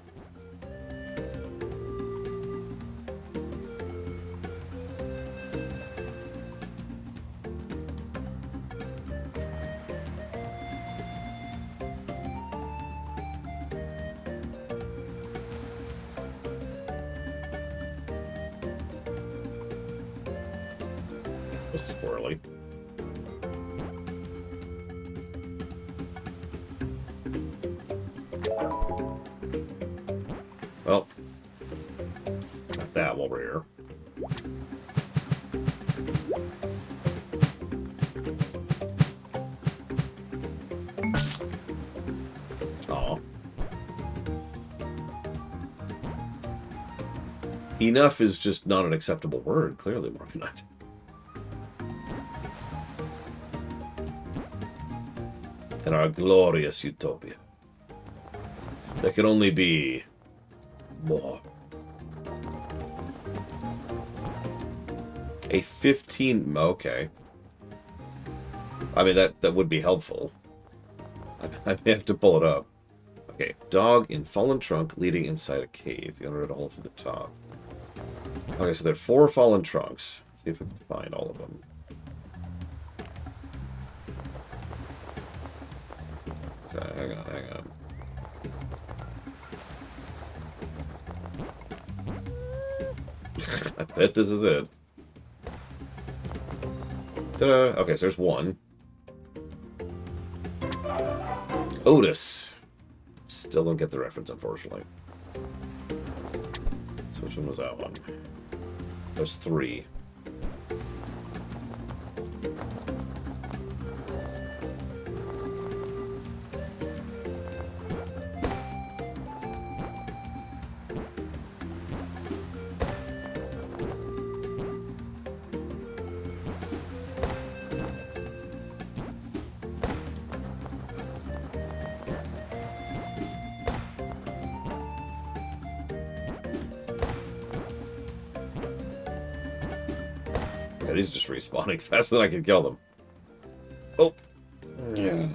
It was squirrely. Well, got that while we're here. Aw. Enough is just not an acceptable word, clearly, Morganite. In our glorious utopia, there can only be more. A 15... Okay. I mean, that would be helpful. I may have to pull it up. Okay. Dog in fallen trunk leading inside a cave. You entered a hole through the top. Okay, so there are 4 fallen trunks. Let's see if we can find all of them. Okay, hang on. I bet this is it. Ta-da! Okay, so there's 1. Otis. Still don't get the reference, unfortunately. So which one was that one? There's 3. Yeah, these are just respawning faster than I can kill them. Oh. Yeah.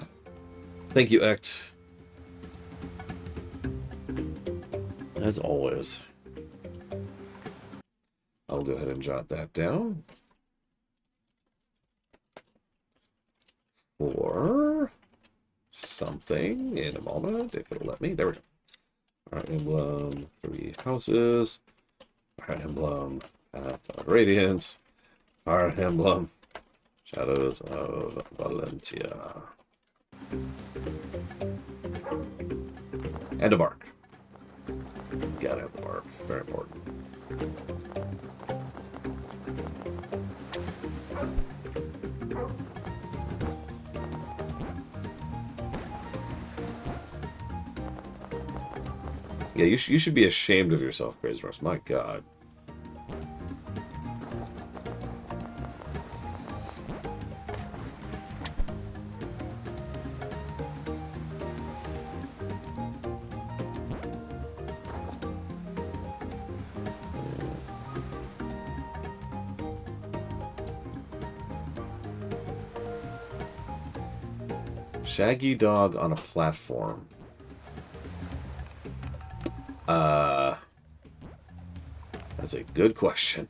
Thank you, Ect. As always. I'll go ahead and jot that down. For something in a moment, if it'll let me. There we go. Alright, emblem, 3 houses. Alright, emblem, path of radiance. Alright, emblem. Shadows of Valentia. And a bark. Gotta have the bark. Very important. Yeah, you should be ashamed of yourself, Crazy Horse. My God. Shaggy dog on a platform. That's a good question.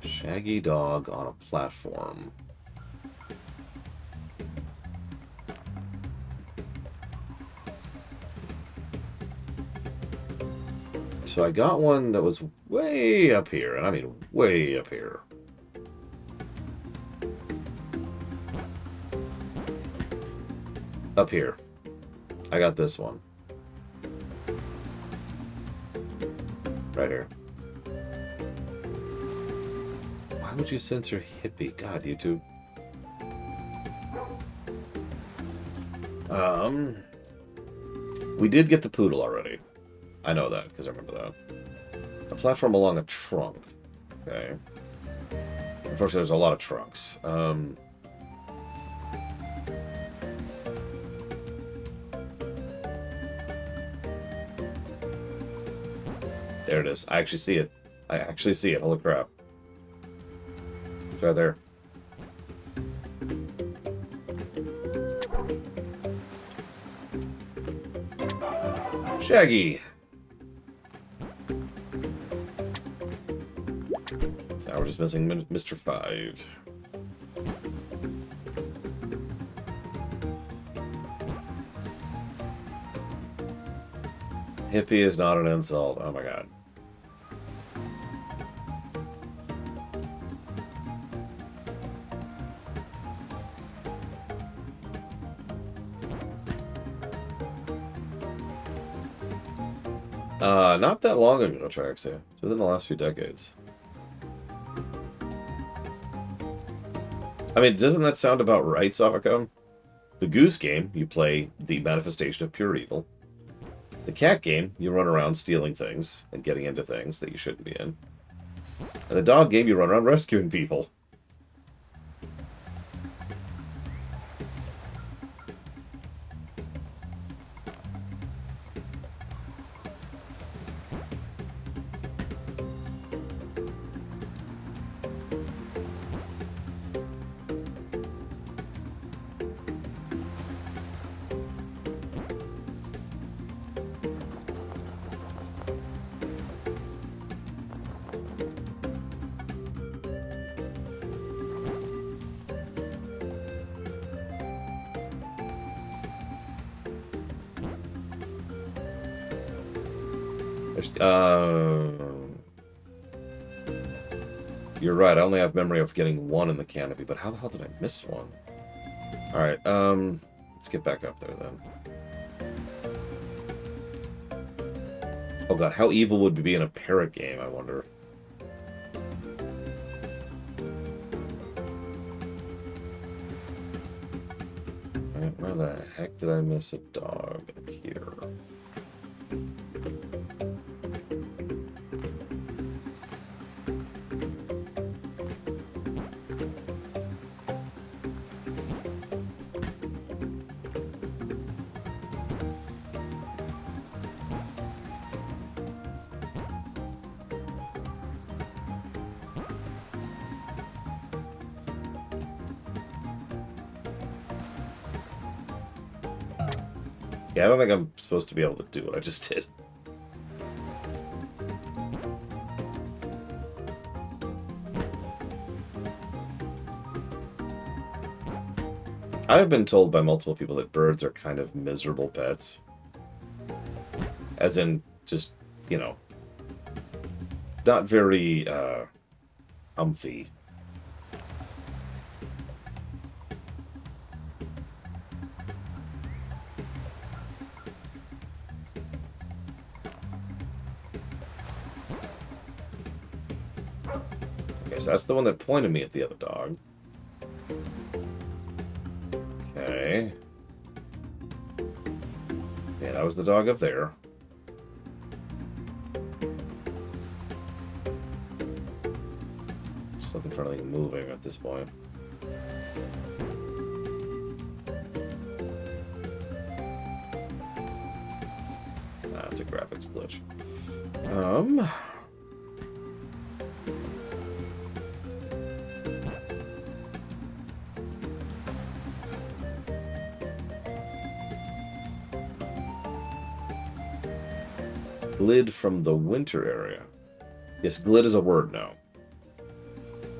Shaggy dog on a platform. So I got one that was way up here, and I mean way up here. Up here. I got this one. Right here. Why would you censor hippie? God, YouTube. We did get the poodle already. I know that, because I remember that. A platform along a trunk. Okay. Unfortunately, there's a lot of trunks. There it is. I actually see it. I actually see it. Holy crap. It's right there. Shaggy. So now we're just missing Mr. 5. Hippie is not an insult. Oh my god. Not that long ago, Traxia. It's within the last few decades. I mean, doesn't that sound about right, Sofacone? The Goose game, you play the manifestation of pure evil. The Cat game, you run around stealing things and getting into things that you shouldn't be in. And the Dog game, you run around rescuing people. You're right, I only have memory of getting one in the canopy, but how the hell did I miss one? Alright, let's get back up there then. Oh god, how evil would we be in a parrot game, I wonder? Where the heck did I miss a dog up here? Yeah, I don't think I'm supposed to be able to do what I just did. I have been told by multiple people that birds are kind of miserable pets. As in, just, you know, not very, umphy. so that's the one that pointed me at the other dog. Okay. Yeah, that was the dog up there. Just looking for anything moving at this point. That's a graphics glitch. Glid from the winter area. Yes, glid is a word now.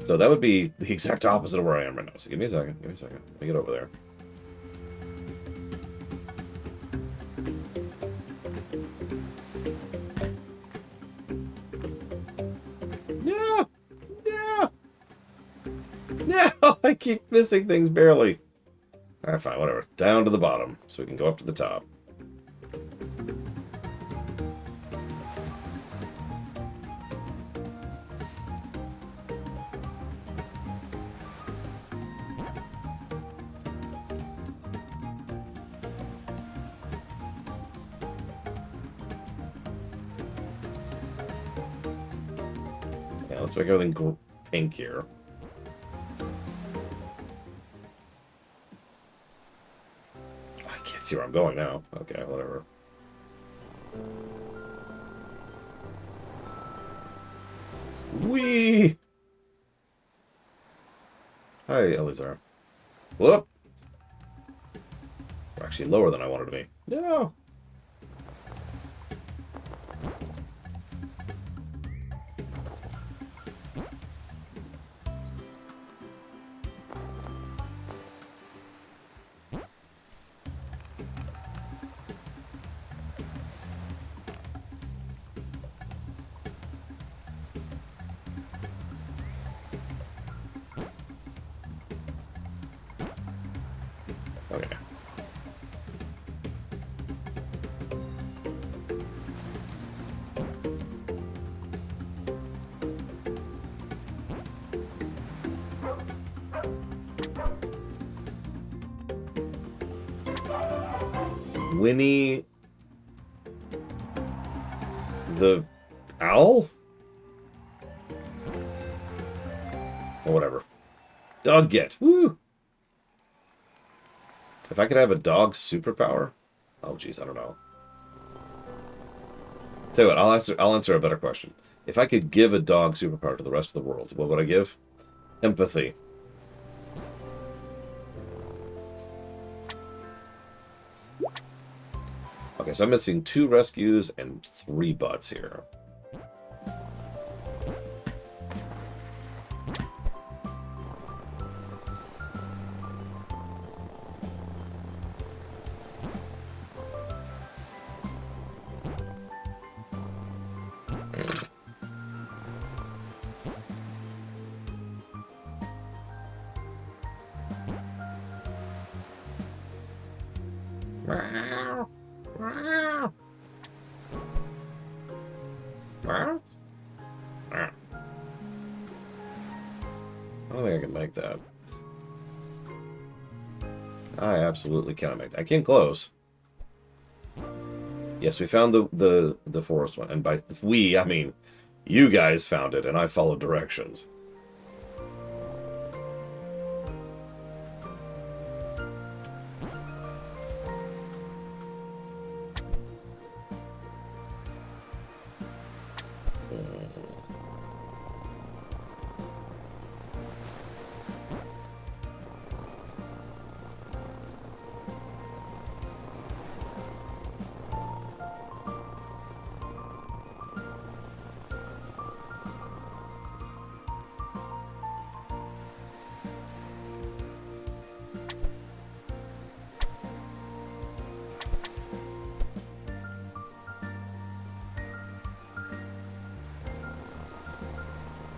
So that would be the exact opposite of where I am right now. So give me a second. Give me a second. Let me get over there. No! No! No! I keep missing things barely. Alright, fine, whatever. Down to the bottom, so we can go up to the top. Yeah, let's make everything pink here. I can't see where I'm going now. Okay, whatever. Whee! Hi, Elizar. Whoop! We're actually lower than I wanted to be. No! Okay. Winnie the owl? Or whatever. Dog get. Woo! If I could have a dog superpower? Oh, jeez, I don't know. Tell you what, I'll answer a better question. If I could give a dog superpower to the rest of the world, what would I give? Empathy. Okay, so I'm missing 2 rescues and 3 butts here. I don't think I can make that. I absolutely cannot make that. I came close. Yes, we found the forest one. And by we, I mean you guys found it, and I followed directions.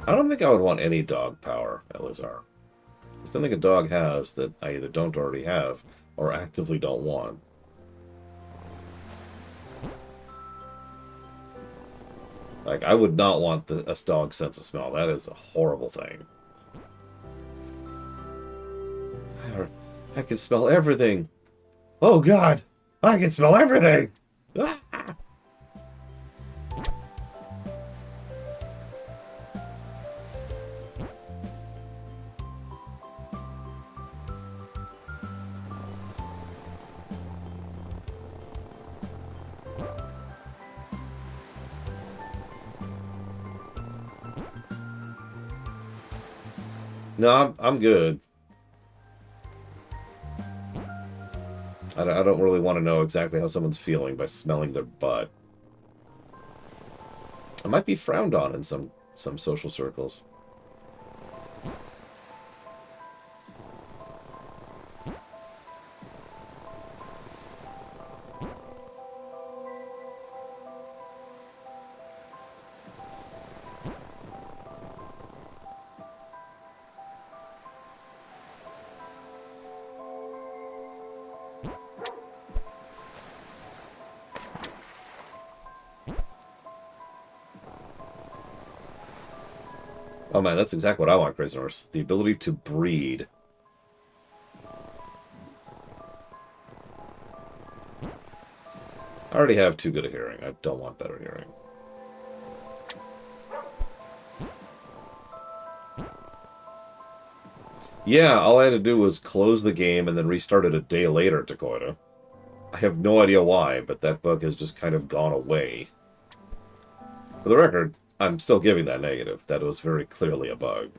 I don't think I would want any dog power, Elizar. There's nothing a dog has that I either don't already have or actively don't want. Like, I would not want a dog's sense of smell. That is a horrible thing. I can smell everything. Oh, God. I can smell everything. Ah! No, I'm good. I don't really want to know exactly how someone's feeling by smelling their butt. It might be frowned on in some social circles. Oh man, that's exactly what I want, Crazy Norse. The ability to breed. I already have too good a hearing. I don't want better hearing. Yeah, all I had to do was close the game and then restart it a day later, Dakota. I have no idea why, but that bug has just kind of gone away. For the record, I'm still giving that negative. That was very clearly a bug.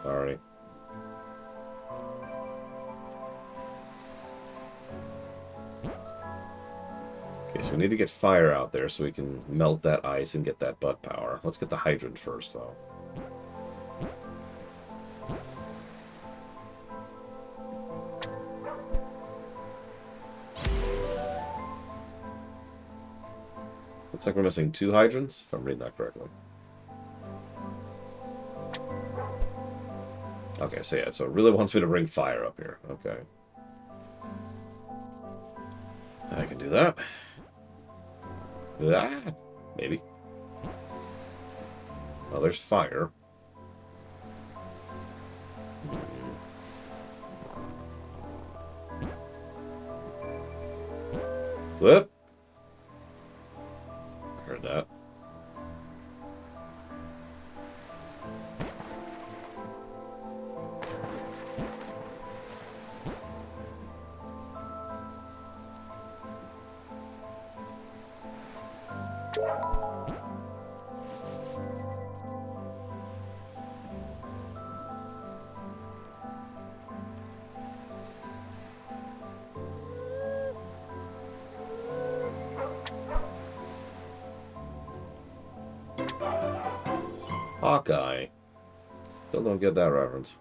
Sorry. Okay, so we need to get fire out there so we can melt that ice and get that butt power. Let's get the hydrant first, though. Looks like we're missing 2 hydrants, if I'm reading that correctly. Okay, so yeah, so it really wants me to bring fire up here. Okay. I can do that. Ah, maybe. Oh, there's fire. Whoop. Heard that. Hawkeye. Still don't get that reference.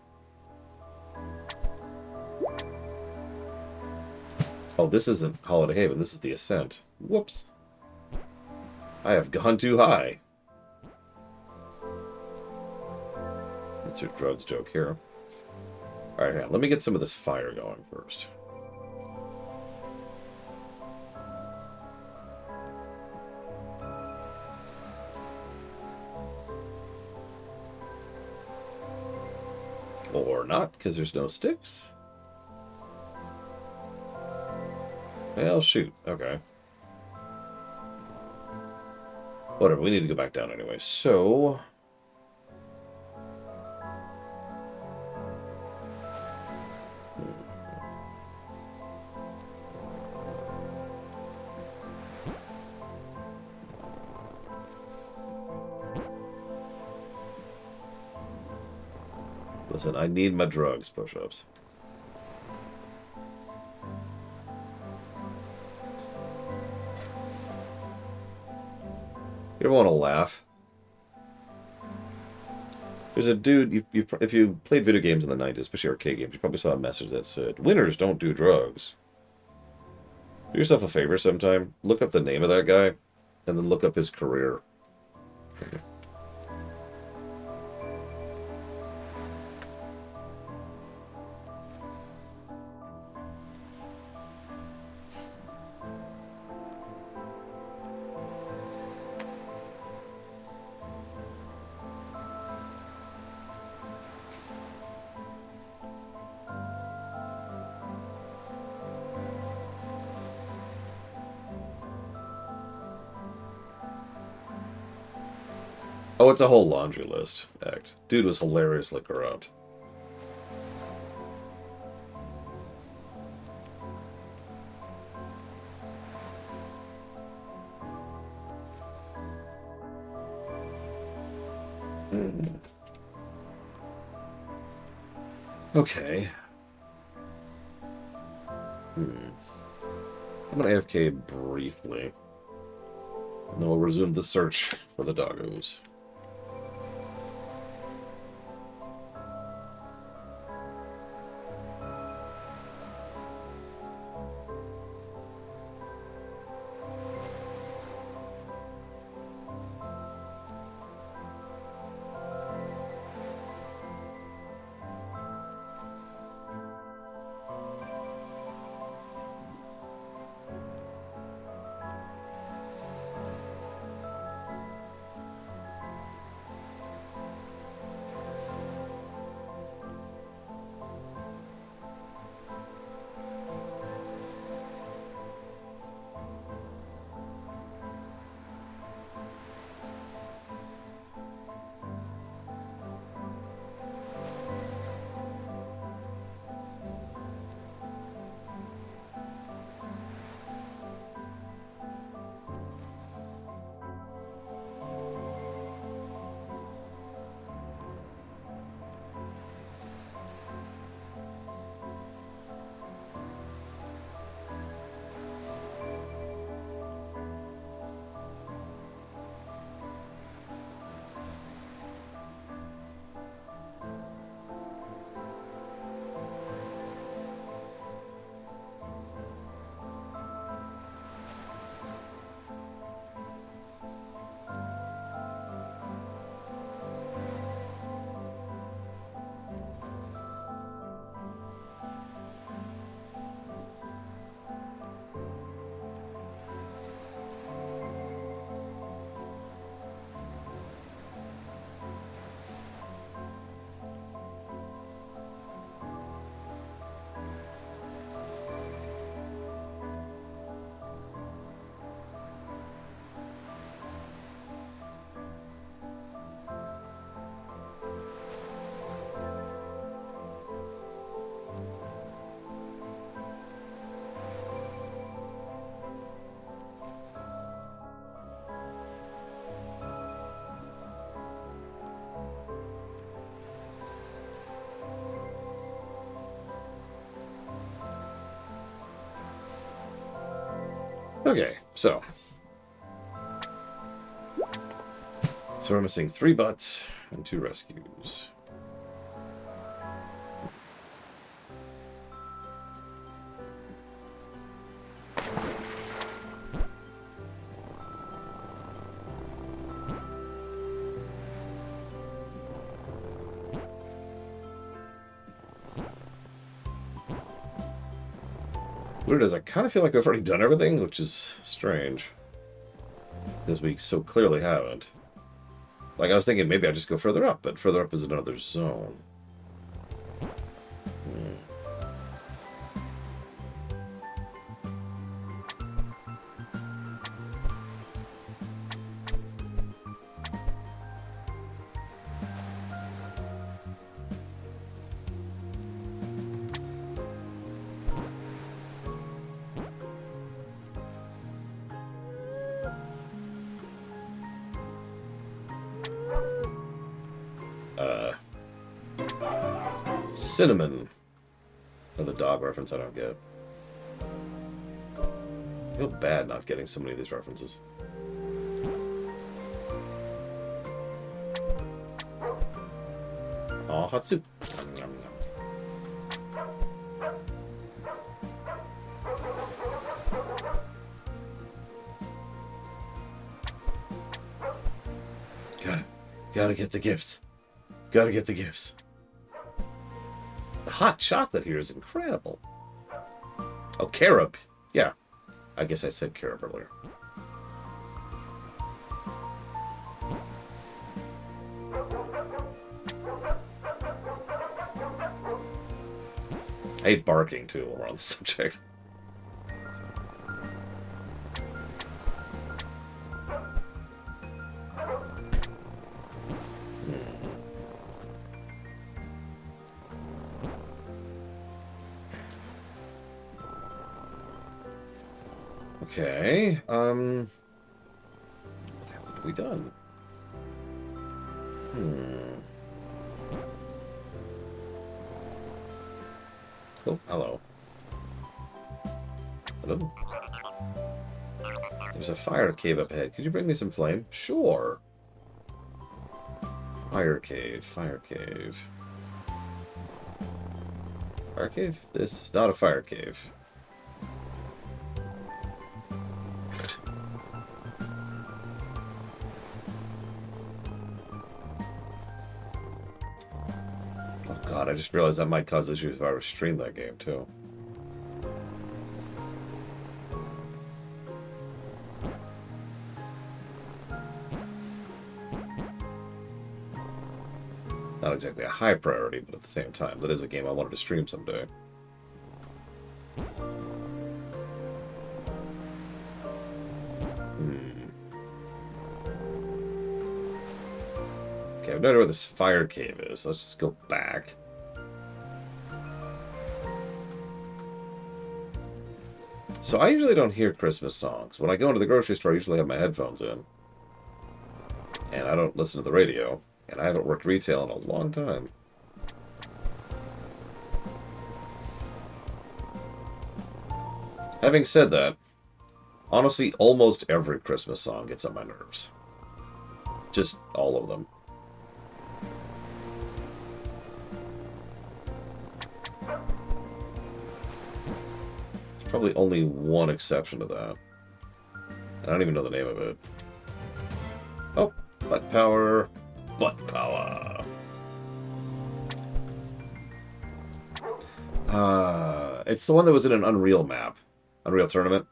Oh, this isn't Holiday Haven. This is the Ascent. Whoops. I have gone too high. That's your drugs joke here. Alright, hang on. Let me get some of this fire going first. Or not, because there's no sticks. Well, shoot. Okay. Whatever, we need to go back down anyway. So... Listen, I need my drugs, push-ups. You ever want to laugh? There's a dude, if you played video games in the 90s, especially arcade games, you probably saw a message that said, "Winners don't do drugs." Do yourself a favor sometime. Look up the name of that guy, and then look up his career. Oh, it's a whole laundry list act. Dude was hilariously corrupt. Hmm. Okay. I'm gonna AFK briefly. And then we'll resume the search for the doggos. Okay, so we're missing 3 butts and 2 rescues. Weird is I kind of feel like I've already done everything, which is strange. Because we so clearly haven't. Like, I was thinking maybe I'd just go further up, but further up is another zone. Cinnamon. Another dog reference I don't get. I feel bad not getting so many of these references. Aw, hot soup. Nom, nom, nom. Gotta get the gifts. Gotta get the gifts. The hot chocolate here is incredible. Oh, carob. Yeah. I guess I said carob earlier. I hate barking, too, while we're on the subject. Okay, what have we done? Oh, hello. Hello. There's a fire cave up ahead. Could you bring me some flame? Sure. Fire cave, fire cave. Fire cave? This is not a fire cave. God, I just realized that might cause issues if I were to stream that game, too. Not exactly a high priority, but at the same time, that is a game I wanted to stream someday. Okay, I've no idea where this fire cave is, so let's just go back. So I usually don't hear Christmas songs. When I go into the grocery store, I usually have my headphones in. And I don't listen to the radio. And I haven't worked retail in a long time. Having said that, honestly, almost every Christmas song gets on my nerves. Just all of them. Probably only one exception to that. I don't even know the name of it. Oh, butt power. Butt power. It's the one that was in an Unreal map. Unreal Tournament.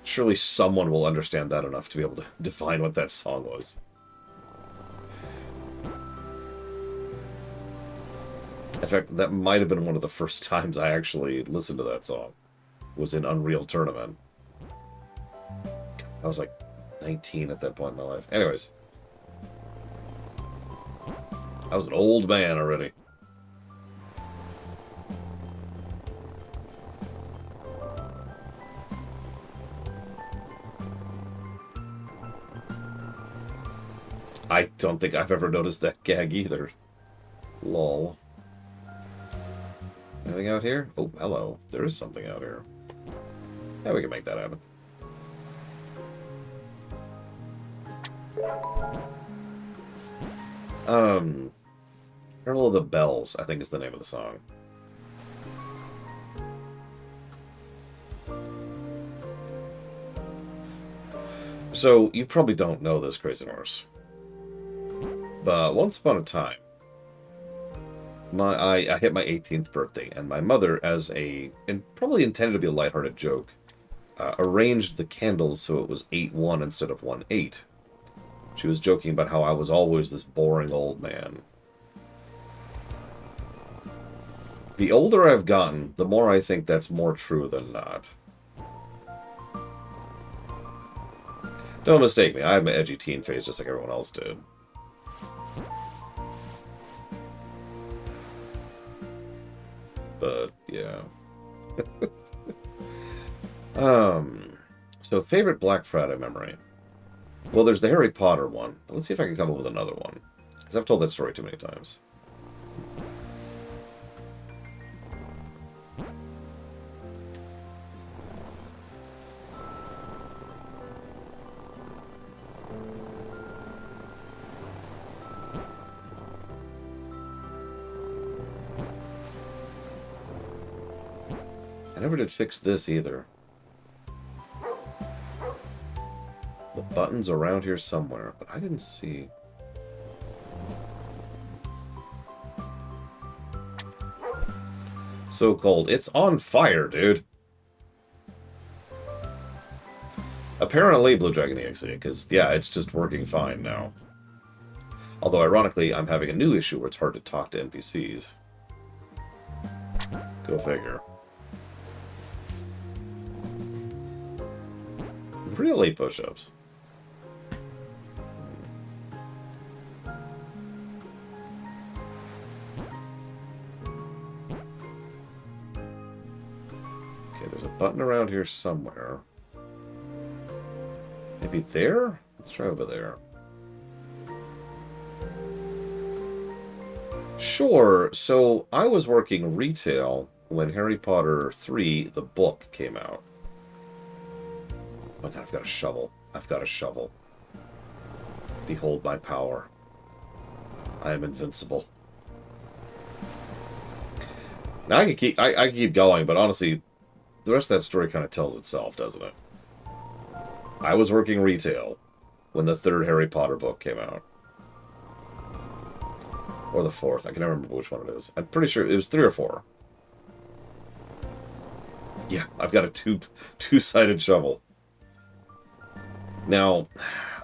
Surely someone will understand that enough to be able to define what that song was. In fact, that might have been one of the first times I actually listened to that song. Was in Unreal Tournament. I was like 19 at that point in my life. Anyways. I was an old man already. I don't think I've ever noticed that gag either. Lol. Anything out here? Oh, hello. There is something out here. Yeah, we can make that happen. Carol of the Bells, I think is the name of the song. So, you probably don't know this, Crazy Norse. But once upon a time, I hit my 18th birthday, and my mother, as and probably intended to be a lighthearted joke, arranged the candles so it was 8-1 instead of 1-8. She was joking about how I was always this boring old man. The older I've gotten, the more I think that's more true than not. Don't mistake me, I had my edgy teen phase just like everyone else did. But, yeah. So favorite Black Friday memory. Well, there's the Harry Potter one. But let's see if I can come up with another one. Because I've told that story too many times. I never did fix this either. The button's around here somewhere, but I didn't see... So cold. It's on fire, dude. Apparently, Blue Dragon EXE, because, yeah, it's just working fine now. Although, ironically, I'm having a new issue where it's hard to talk to NPCs. Go figure. Really push-ups. Okay, there's a button around here somewhere. Maybe there? Let's try over there. Sure, so I was working retail when Harry Potter 3, the book, came out. Oh god, I've got a shovel. I've got a shovel. Behold my power. I am invincible. Now I can keep going, but honestly, the rest of that story kind of tells itself, doesn't it? I was working retail when the third Harry Potter book came out. Or the fourth. I can never remember which one it is. I'm pretty sure it was 3 or 4. Yeah, I've got a two-sided shovel. Now,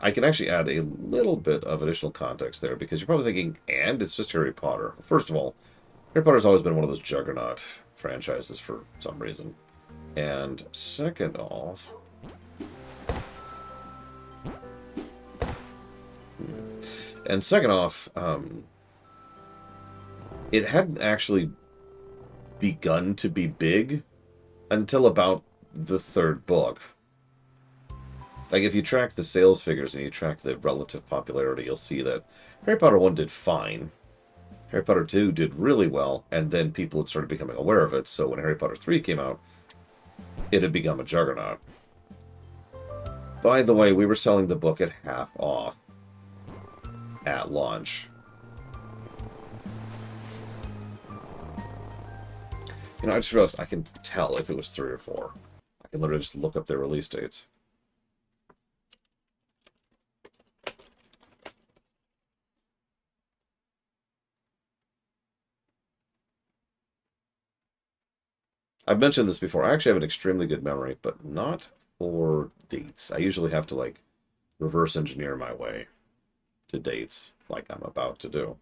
I can actually add a little bit of additional context there, because you're probably thinking, and it's just Harry Potter. First of all, Harry Potter's always been one of those juggernaut franchises for some reason. And second off... it hadn't actually begun to be big until about the third book. Like, if you track the sales figures and you track the relative popularity, you'll see that Harry Potter 1 did fine. Harry Potter 2 did really well, and then people had started becoming aware of it, so when Harry Potter 3 came out, it had become a juggernaut. By the way, we were selling the book at half off at launch. You know, I just realized I can tell if it was 3 or 4. I can literally just look up their release dates. I've mentioned this before. I actually have an extremely good memory, but not for dates. I usually have to, like, reverse engineer my way to dates, like I'm about to do.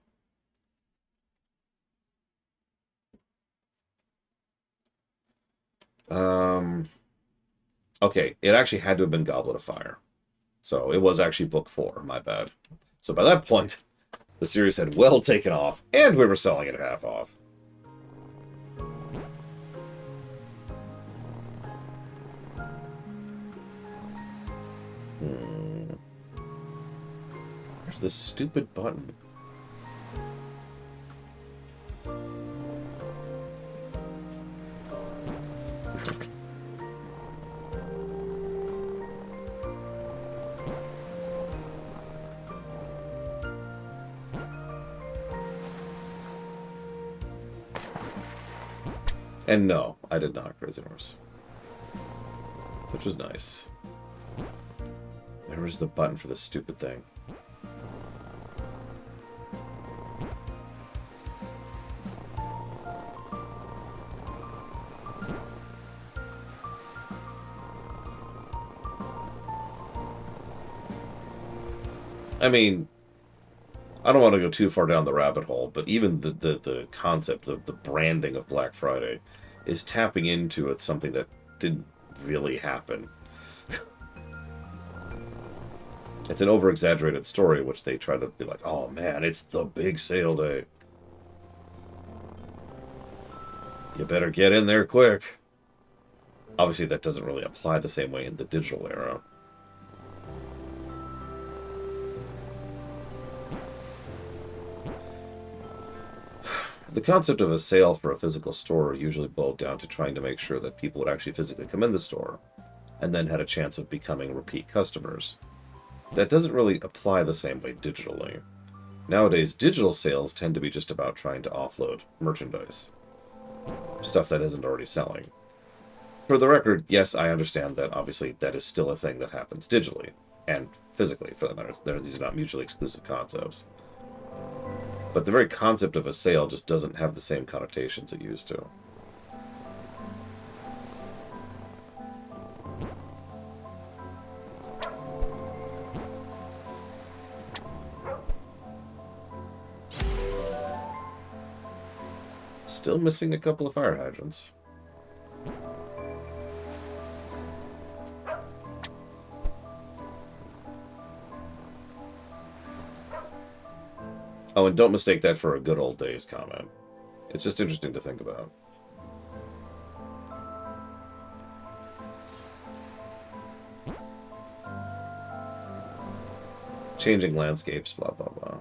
Okay, it actually had to have been Goblet of Fire. So it was actually book 4, my bad. So by that point, the series had well taken off, and we were selling it at half off. Where's this stupid button? And no, I did not, Crazy Horse. Which was nice. Where was the button for this stupid thing? I mean, I don't want to go too far down the rabbit hole, but even the concept, the branding of Black Friday is tapping into something that didn't really happen. It's an over-exaggerated story, which they try to be like, oh man, it's the big sale day. You better get in there quick. Obviously, that doesn't really apply the same way in the digital era. The concept of a sale for a physical store usually boiled down to trying to make sure that people would actually physically come in the store, and then had a chance of becoming repeat customers. That doesn't really apply the same way digitally. Nowadays, digital sales tend to be just about trying to offload merchandise. Stuff that isn't already selling. for the record, yes, I understand that obviously that is still a thing that happens digitally and physically, for that matter. These are not mutually exclusive concepts. But the very concept of a sale just doesn't have the same connotations it used to. Still missing a couple of fire hydrants. Oh, and don't mistake that for a good old days comment. It's just interesting to think about. Changing landscapes, blah, blah, blah.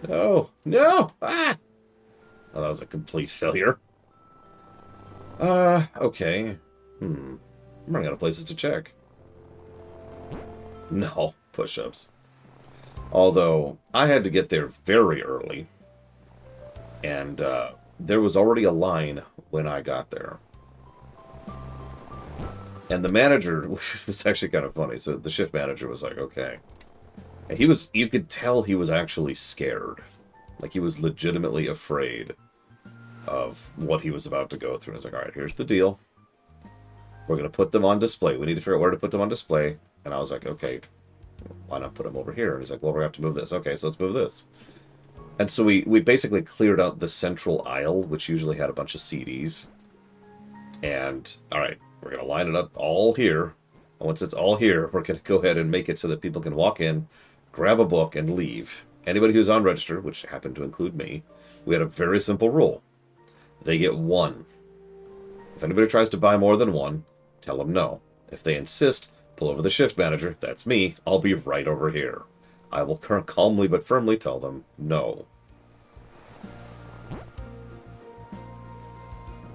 No! No! Ah! Oh, that was a complete failure. Okay. I'm running out of places to check. No, push-ups. Although, I had to get there very early. And, there was already a line when I got there. And the manager, which was actually kind of funny, so the shift manager was like, okay. And you could tell he was actually scared. Like, he was legitimately afraid of what he was about to go through. And he's like, alright, here's the deal. We're going to put them on display. We need to figure out where to put them on display. And I was like, okay, why not put them over here? And he's like, well, we have to move this. Okay, so let's move this. And so we basically cleared out the central aisle, which usually had a bunch of CDs. And, alright, we're going to line it up all here. And once it's all here, we're going to go ahead and make it so that people can walk in, grab a book, and leave. Anybody who's on register, which happened to include me, we had a very simple rule. They get one. If anybody tries to buy more than one, tell them no. If they insist, pull over the shift manager. That's me. I'll be right over here. I will calmly but firmly tell them no.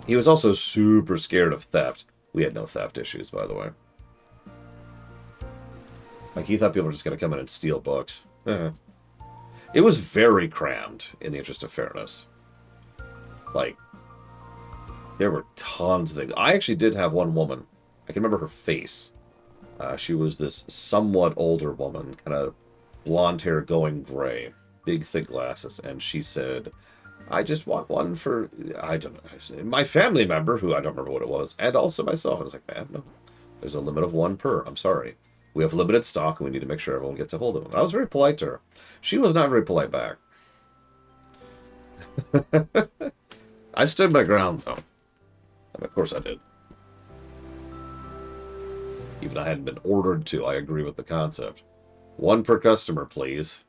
He was also super scared of theft. We had no theft issues, by the way. Like, he thought people were just going to come in and steal books. It was very crammed, in the interest of fairness. Like, there were tons of things. I actually did have one woman. I can remember her face. She was this somewhat older woman, kind of blonde hair going gray, big thick glasses, and she said, I just want one for, I don't know, my family member, who I don't remember what it was, and also myself. And I was like, man, no, there's a limit of one per. I'm sorry. We have limited stock, and we need to make sure everyone gets a hold of them. And I was very polite to her. She was not very polite back. I stood my ground, though. And of course I did. Even I hadn't been ordered to. I agree with the concept. One per customer, please.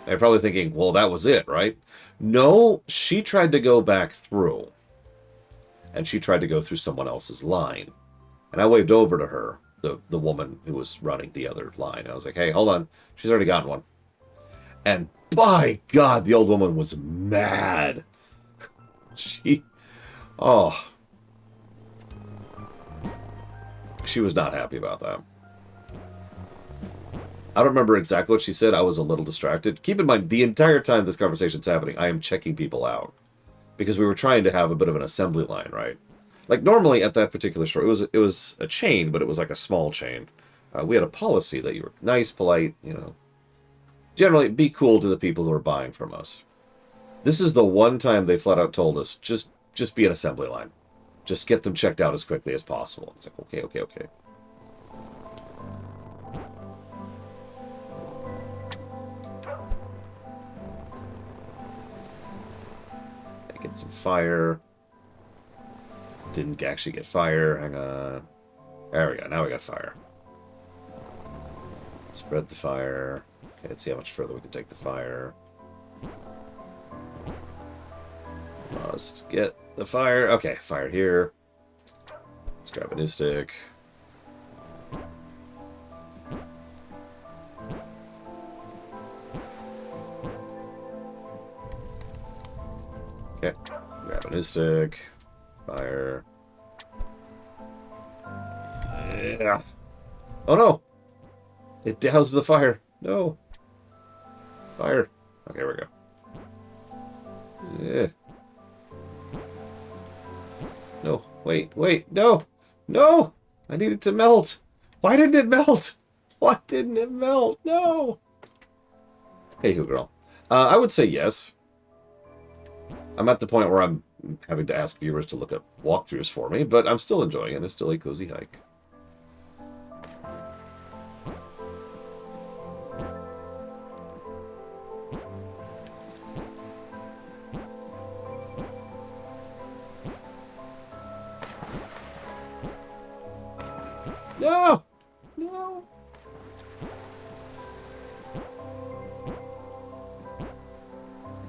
And you're probably thinking, well, that was it, right? No, she tried to go back through. And she tried to go through someone else's line. And I waved over to her, the woman who was running the other line. I was like, hey, hold on. She's already gotten one. And by God, the old woman was mad. Oh. She was not happy about that. I don't remember exactly what she said. I was a little distracted. Keep in mind, the entire time this conversation's happening, I am checking people out. Because we were trying to have a bit of an assembly line, right? Like, normally at that particular store, it was a chain, but it was like a small chain. We had a policy that you were nice, polite, you know. Generally, be cool to the people who are buying from us. This is the one time they flat out told us, just be an assembly line. Just get them checked out as quickly as possible. It's like, okay. Get some fire. Didn't actually get fire. Hang on. There we go. Now we got fire. Spread the fire. Okay, let's see how much further we can take the fire. Must get the fire. Okay, fire here. Let's grab a new stick. Okay. Grab a new stick. Fire. Yeah. Oh no! It doused the fire. No. Fire. Okay, here we go. Yeah. No. Wait. No. No! I need it to melt. Why didn't it melt? Why didn't it melt? No! Hey, who girl? I would say yes. I'm at the point where I'm having to ask viewers to look up walkthroughs for me, but I'm still enjoying it. It's still a cozy hike. No! No!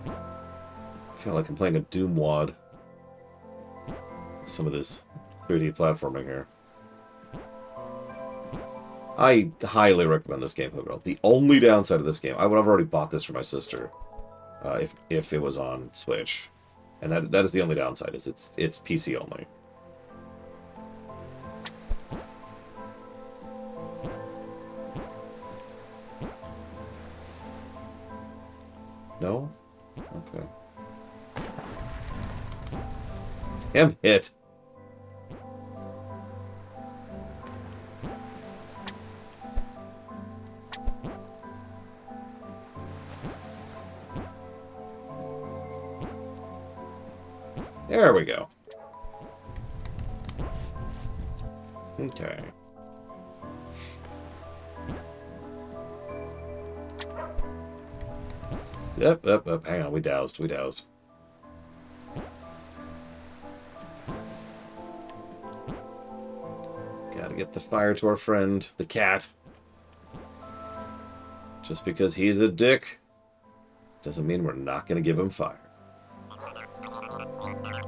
I feel like I'm playing a Doom wad. Some of this 3D platforming here. I highly recommend this game, Hoogirl. The only downside of this game, I would have already bought this for my sister, if it was on Switch, and that is the only downside. Is it's PC only. No? Okay. Am hit. There we go. Okay. Yep. Hang on, we doused. Gotta get the fire to our friend, the cat. Just because he's a dick doesn't mean we're not gonna give him fire.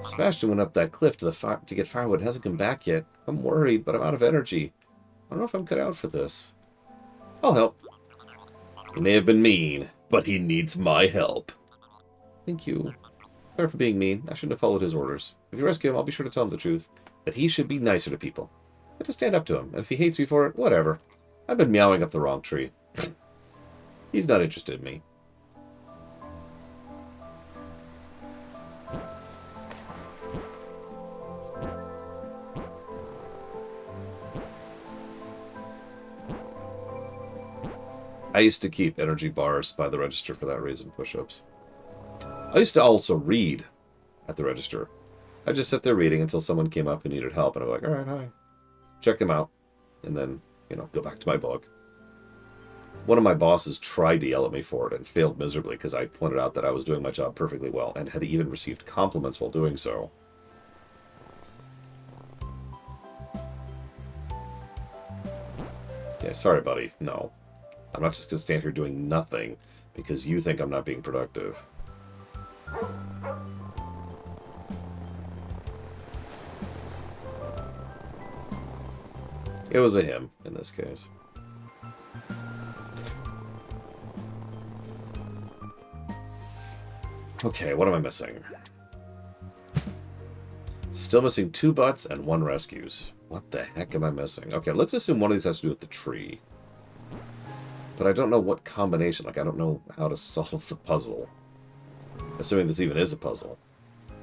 Sebastian went up that cliff to get firewood. Hasn't come back yet. I'm worried, but I'm out of energy. I don't know if I'm cut out for this. I'll help. He may have been mean, but he needs my help. Thank you. Sorry for being mean. I shouldn't have followed his orders. If you rescue him, I'll be sure to tell him the truth. That he should be nicer to people. I have to stand up to him, and if he hates me for it, whatever. I've been meowing up the wrong tree. He's not interested in me. I used to keep energy bars by the register for that reason, push-ups. I used to also read at the register. I'd just sit there reading until someone came up and needed help, and I'd be like, alright, hi. Check them out, and then, go back to my book. One of my bosses tried to yell at me for it and failed miserably because I pointed out that I was doing my job perfectly well and had even received compliments while doing so. Yeah, sorry, buddy. No. I'm not just going to stand here doing nothing because you think I'm not being productive. It was a him, in this case. Okay, what am I missing? Still missing 2 butts and 1 rescues. What the heck am I missing? Okay, let's assume one of these has to do with the tree. But I don't know what combination. Like, I don't know how to solve the puzzle. Assuming this even is a puzzle.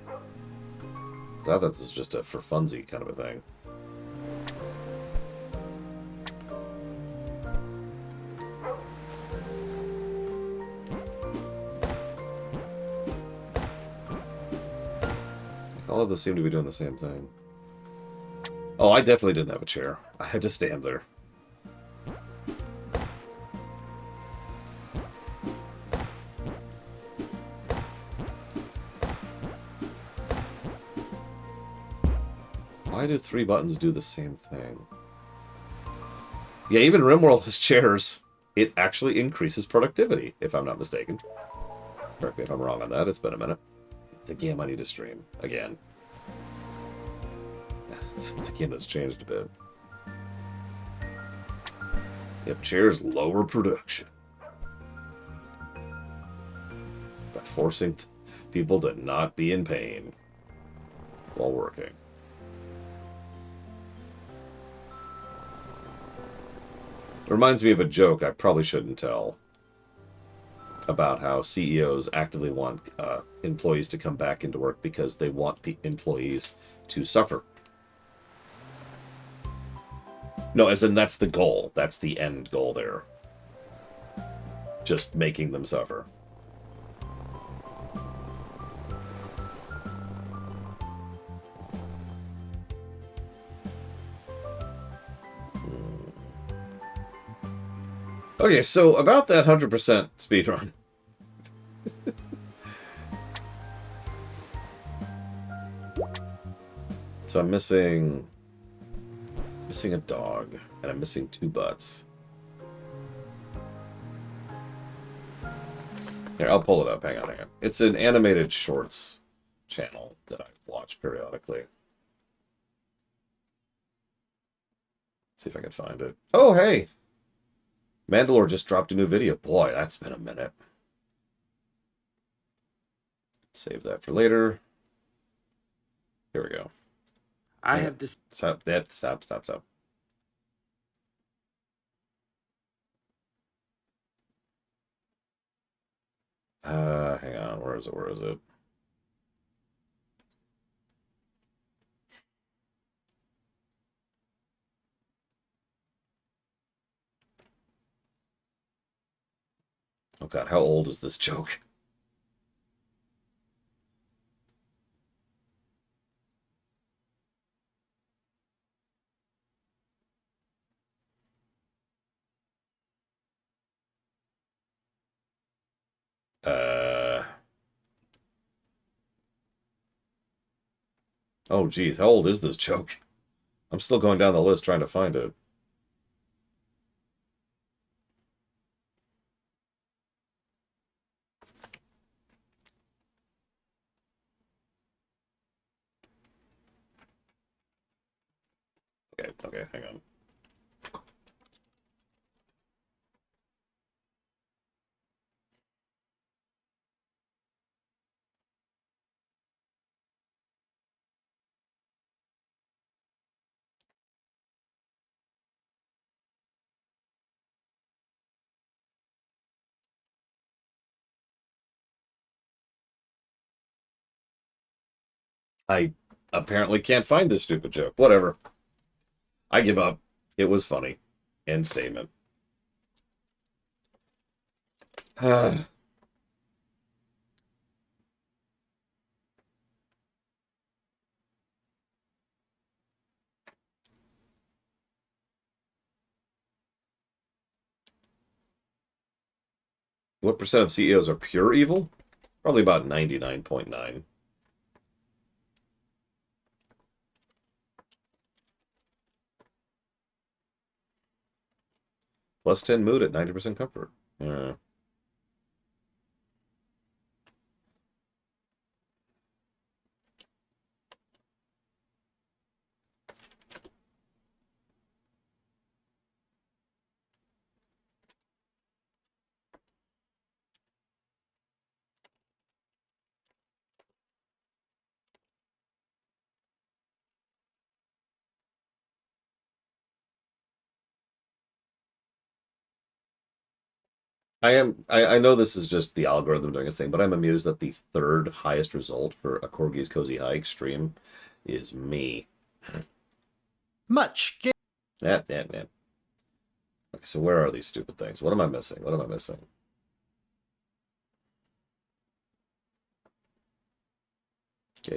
I thought this was just a for funsy kind of a thing. All of those seem to be doing the same thing. Oh, I definitely didn't have a chair. I had to stand there. Why do 3 buttons do the same thing? Yeah, even RimWorld has chairs. It actually increases productivity, if I'm not mistaken. Correct me if I'm wrong on that. It's been a minute. It's a game I need to stream. Again. It's a game that's changed a bit. Yep, chairs lower production. By forcing People to not be in pain while working. It reminds me of a joke I probably shouldn't tell about how CEOs actively want employees to come back into work because they want employees to suffer. No, as in that's the goal. That's the end goal there. Just making them suffer. Okay, so about that 100% speedrun. So I'm missing a dog, and I'm missing 2 butts. Here, I'll pull it up. Hang on. It's an animated shorts channel that I watch periodically. See if I can find it. Oh, hey! Mandalore just dropped a new video. Boy, that's been a minute. Save that for later. Here we go. I have this. Stop. Stop. Hang on. Where is it? Oh god, how old is this joke? Oh geez, how old is this joke? I'm still going down the list trying to find it. Okay, hang on. I apparently can't find this stupid joke. Whatever. I give up. It was funny. End statement. What percent of CEOs are pure evil? Probably about 99.9. Plus 10 mood at 90% comfort. Yeah. I know this is just the algorithm doing its thing, but I'm amused that the 3rd highest result for a Corgi's Cozy Hike stream is me. Much. That. Okay, so where are these stupid things? What am I missing? Okay,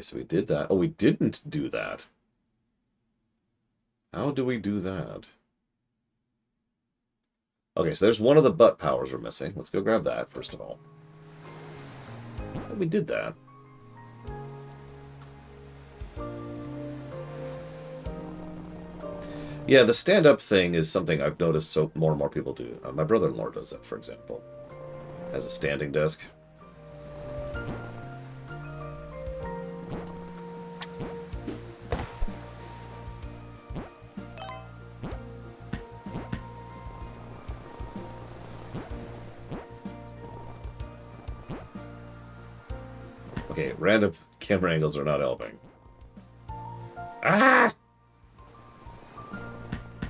so we did that. Oh, we didn't do that. How do we do that? Okay, so there's one of the butt powers we're missing. Let's go grab that, first of all. Oh, we did that. Yeah, the stand-up thing is something I've noticed so more and more people do. My brother-in-law does that, for example. Has a standing desk. Okay, random camera angles are not helping. Ah!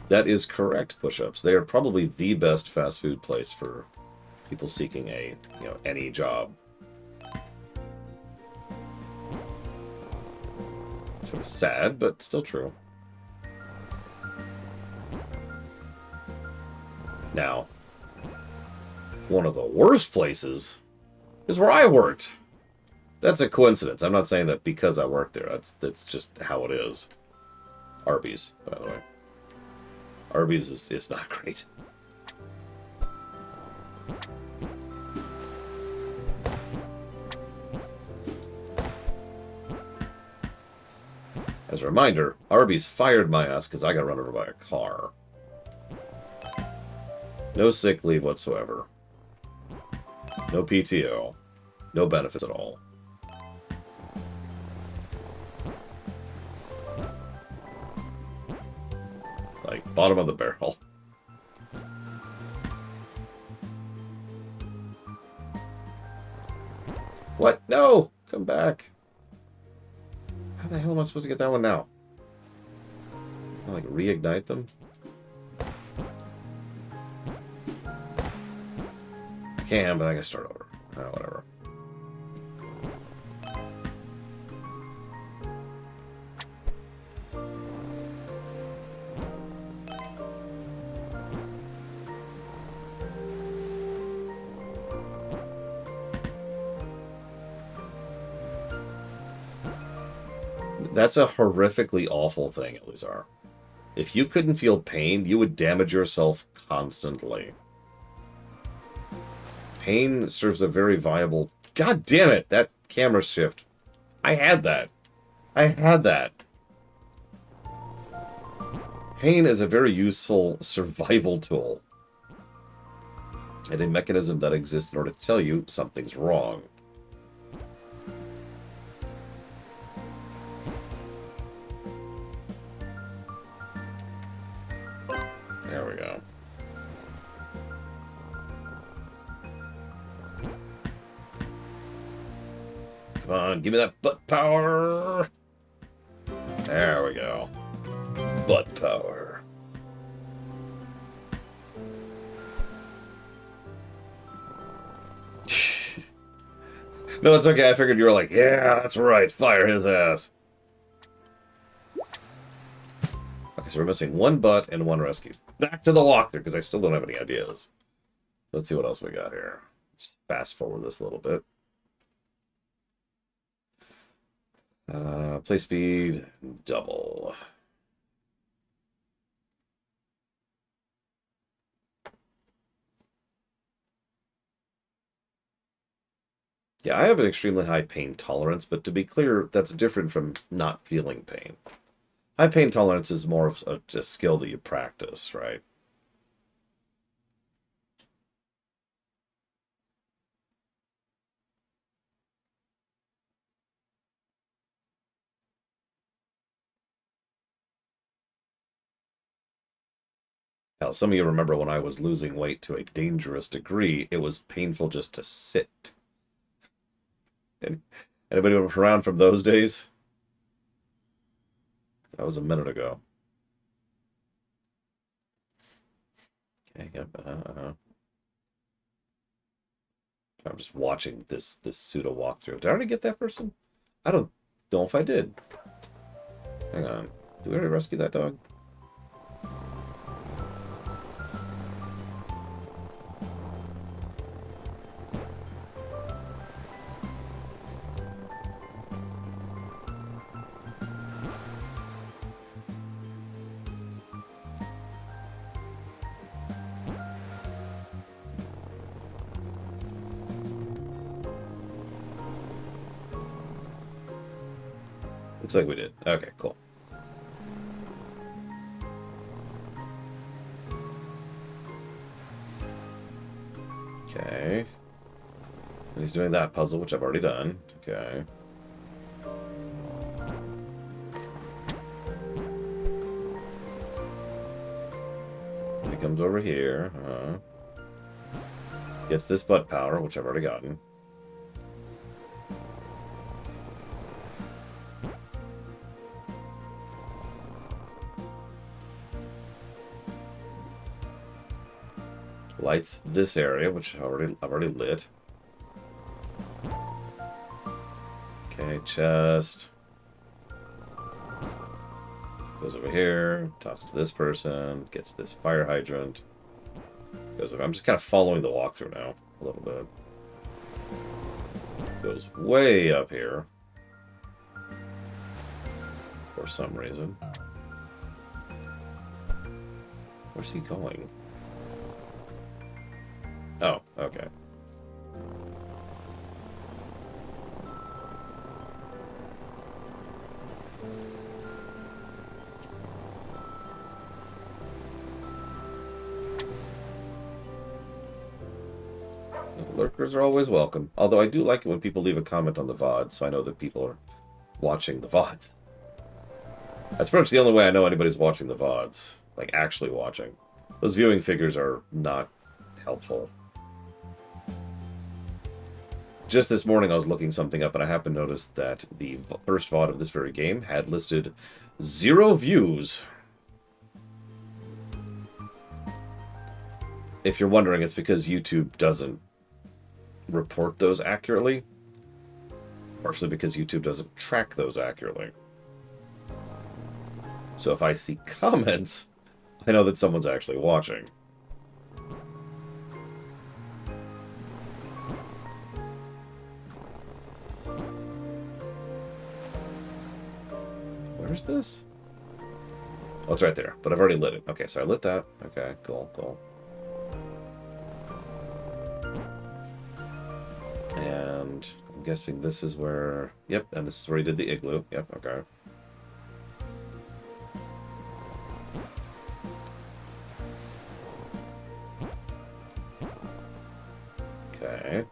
That is correct, push-ups. They are probably the best fast food place for people seeking a, any job. Sort of sad, but still true. Now, one of the worst places is where I worked. That's a coincidence. I'm not saying that because I worked there. That's just how it is. Arby's, by the way. Arby's is not great. As a reminder, Arby's fired my ass because I got run over by a car. No sick leave whatsoever. No PTO. No benefits at all. Like, bottom of the barrel. What? No! Come back. How the hell am I supposed to get that one now? Can I, like, reignite them? I can, but I gotta start over. Oh, whatever. That's a horrifically awful thing, Elizar. If you couldn't feel pain, you would damage yourself constantly. Pain serves a very viable... God damn it! That camera shift. I had that. I had that. Pain is a very useful survival tool. And a mechanism that exists in order to tell you something's wrong. There we go. Come on, give me that butt power. There we go. Butt power. No, it's okay. I figured you were like, yeah, that's right. Fire his ass. Okay, so we're missing one butt and one rescue. Back to the walkthrough, because I still don't have any ideas. Let's see what else we got here. Let's fast forward this a little bit. Play speed, double. Yeah, I have an extremely high pain tolerance, but to be clear, that's different from not feeling pain. High pain tolerance is more of a skill that you practice, right? Now, some of you remember when I was losing weight to a dangerous degree, it was painful just to sit. Anybody around from those days? That was a minute ago. Okay, yep. I'm just watching this pseudo walkthrough. Did I already get that person? I don't know if I did. Hang on. Did we already rescue that dog? Looks like we did. Okay, cool. Okay. And he's doing that puzzle, which I've already done. Okay. And he comes over here. Gets this butt power, which I've already gotten. Lights this area, which I've already lit. Okay, chest. Goes over here, talks to this person, gets this fire hydrant. Goes over. I'm just kind of following the walkthrough now, a little bit. Goes way up here. For some reason. Where's he going? Oh, okay. Lurkers are always welcome. Although I do like it when people leave a comment on the VOD, so I know that people are watching the VODs. That's pretty much the only way I know anybody's watching the VODs. Like, actually watching. Those viewing figures are not helpful. Just this morning I was looking something up, and I happened to notice that the first VOD of this very game had listed 0 views. If you're wondering, it's because YouTube doesn't report those accurately. Partially because YouTube doesn't track those accurately. So if I see comments, I know that someone's actually watching. Where's this? Oh, it's right there, but I've already lit it. Okay, so I lit that. Okay, cool, cool. And I'm guessing this is where... Yep, and this is where he did the igloo. Yep, okay. Okay.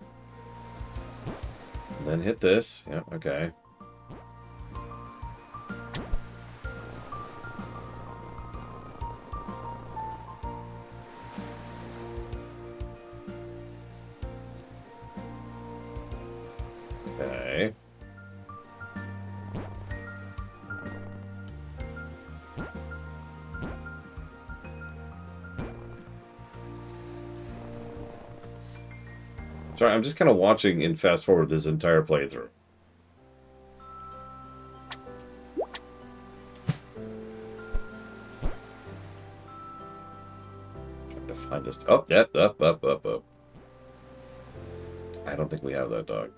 And then hit this. Yep, okay. Okay. Sorry, I'm just kind of watching in fast forward this entire playthrough. Trying to find this. Oh, yep, up. I don't think we have that dog.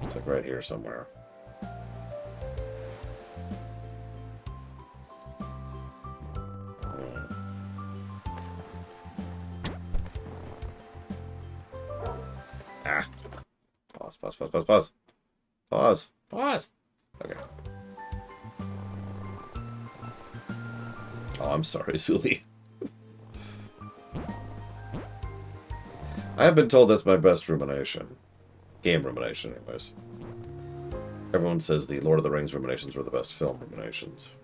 It's like right here somewhere. Ah. Pause. Okay. Oh, I'm sorry, Zuli. I have been told that's my best rumination. Game rumination, anyways. Everyone says the Lord of the Rings ruminations were the best film ruminations.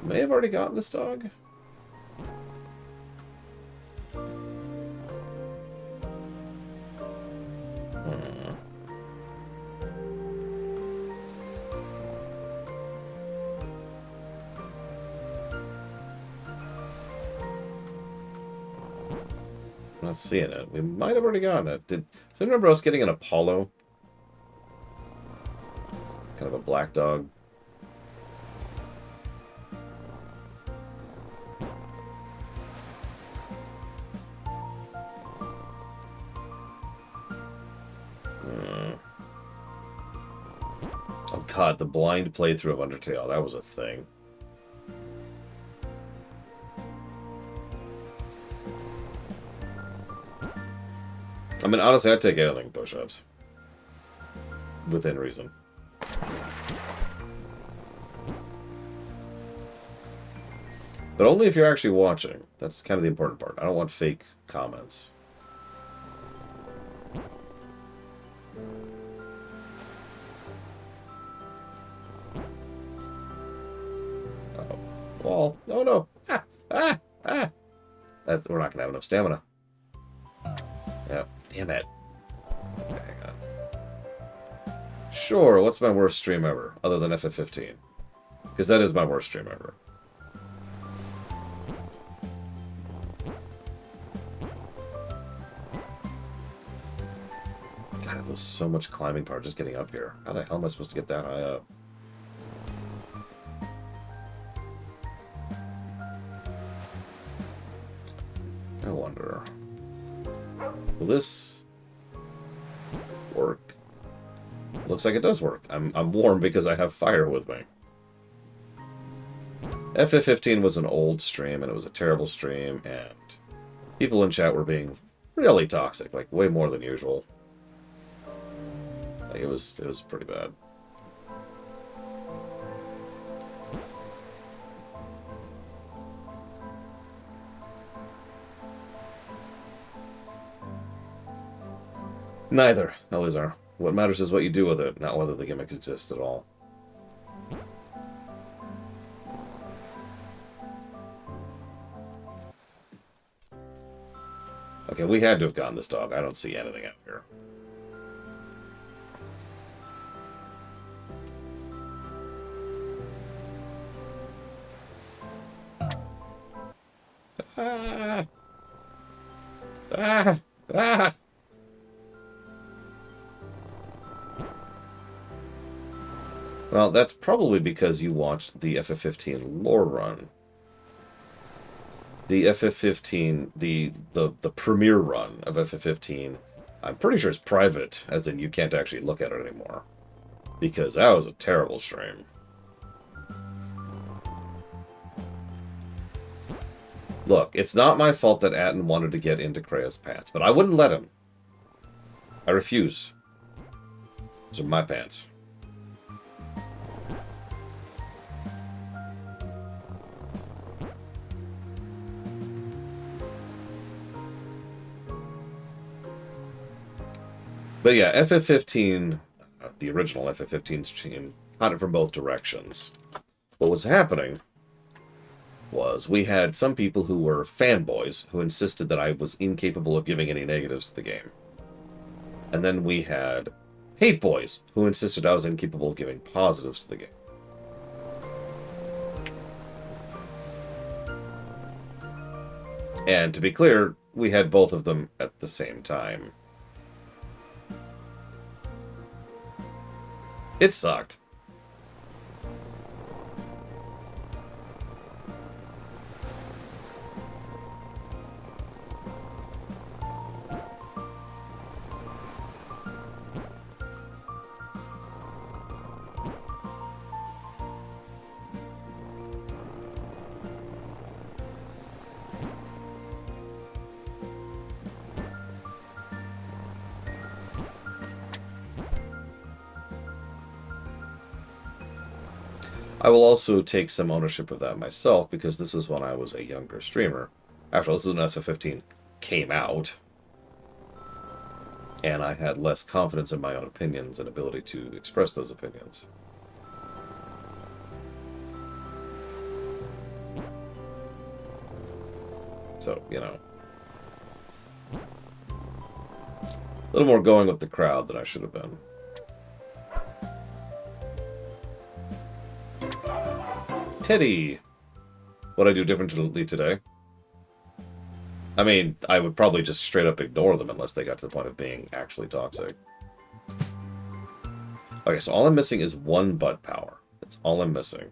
May have already gotten this dog. Not seeing it. We might have already gotten it. Does anyone remember us getting an Apollo? Kind of a black dog. Oh god, the blind playthrough of Undertale. That was a thing. I mean, honestly, I'd take anything push-ups. Within reason. But only if you're actually watching. That's kind of the important part. I don't want fake comments. Uh-oh. Wall. Oh, no. Ah! We're not going to have enough stamina. Yep. Damn it. Okay, hang on. Sure, what's my worst stream ever, other than FF15? Because that is my worst stream ever. God, it was so much climbing power just getting up here. How the hell am I supposed to get that high up? I wonder. Will this work? Looks like it does work. I'm warm because I have fire with me. FF15 was an old stream, and it was a terrible stream, and people in chat were being really toxic, like way more than usual. Like it was pretty bad. Neither, Elizar. What matters is what you do with it, not whether the gimmick exists at all. Okay, we had to have gotten this dog. I don't see anything out here. Ah! Ah! Ah! Well, that's probably because you watched the FF15 lore run. The FF15, the premiere run of FF15, I'm pretty sure it's private, as in you can't actually look at it anymore. Because that was a terrible stream. Look, it's not my fault that Atten wanted to get into Krea's pants, but I wouldn't let him. I refuse. Those are my pants. But yeah, FF15, the original FF15 stream, caught it from both directions. What was happening was we had some people who were fanboys who insisted that I was incapable of giving any negatives to the game. And then we had hate boys who insisted I was incapable of giving positives to the game. And to be clear, we had both of them at the same time. It sucked. I will also take some ownership of that myself, because this was when I was a younger streamer. After all, this is when SF15 came out, and I had less confidence in my own opinions and ability to express those opinions. So, you know, a little more going with the crowd than I should have been. Teddy! What'd I do differently today? I mean, I would probably just straight up ignore them unless they got to the point of being actually toxic. Okay, so all I'm missing is one butt power. That's all I'm missing.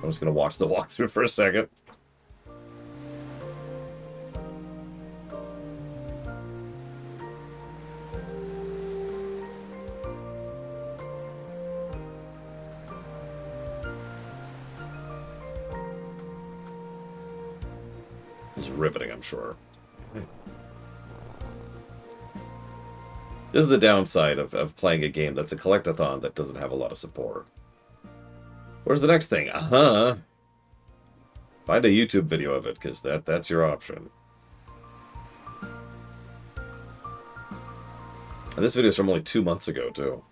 I'm just going to watch the walkthrough for a second. It's riveting, I'm sure. This is the downside of playing a game that's a collectathon that doesn't have a lot of support. Where's the next thing? Uh-huh. Find a YouTube video of it, because that's your option. And this video is from only 2 months ago, too.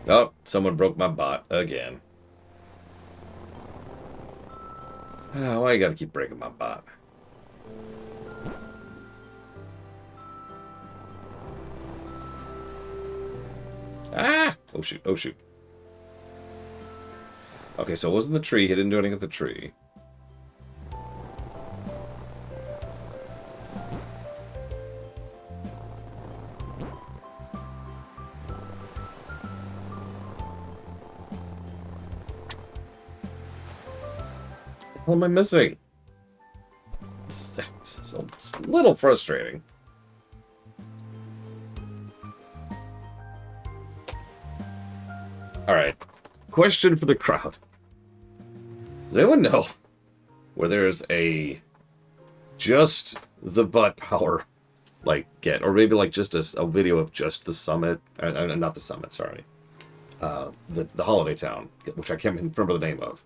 Oh, someone broke my bot again. Why you gotta keep breaking my bot? Ah! Oh shoot, oh shoot. Okay, so it wasn't the tree. He didn't do anything with the tree. What am I missing? It's a little frustrating. Alright. Question for the crowd. Does anyone know where there's a just the butt power like get, or maybe like just a video of just the summit, not the summit, sorry. The holiday town, which I can't remember the name of.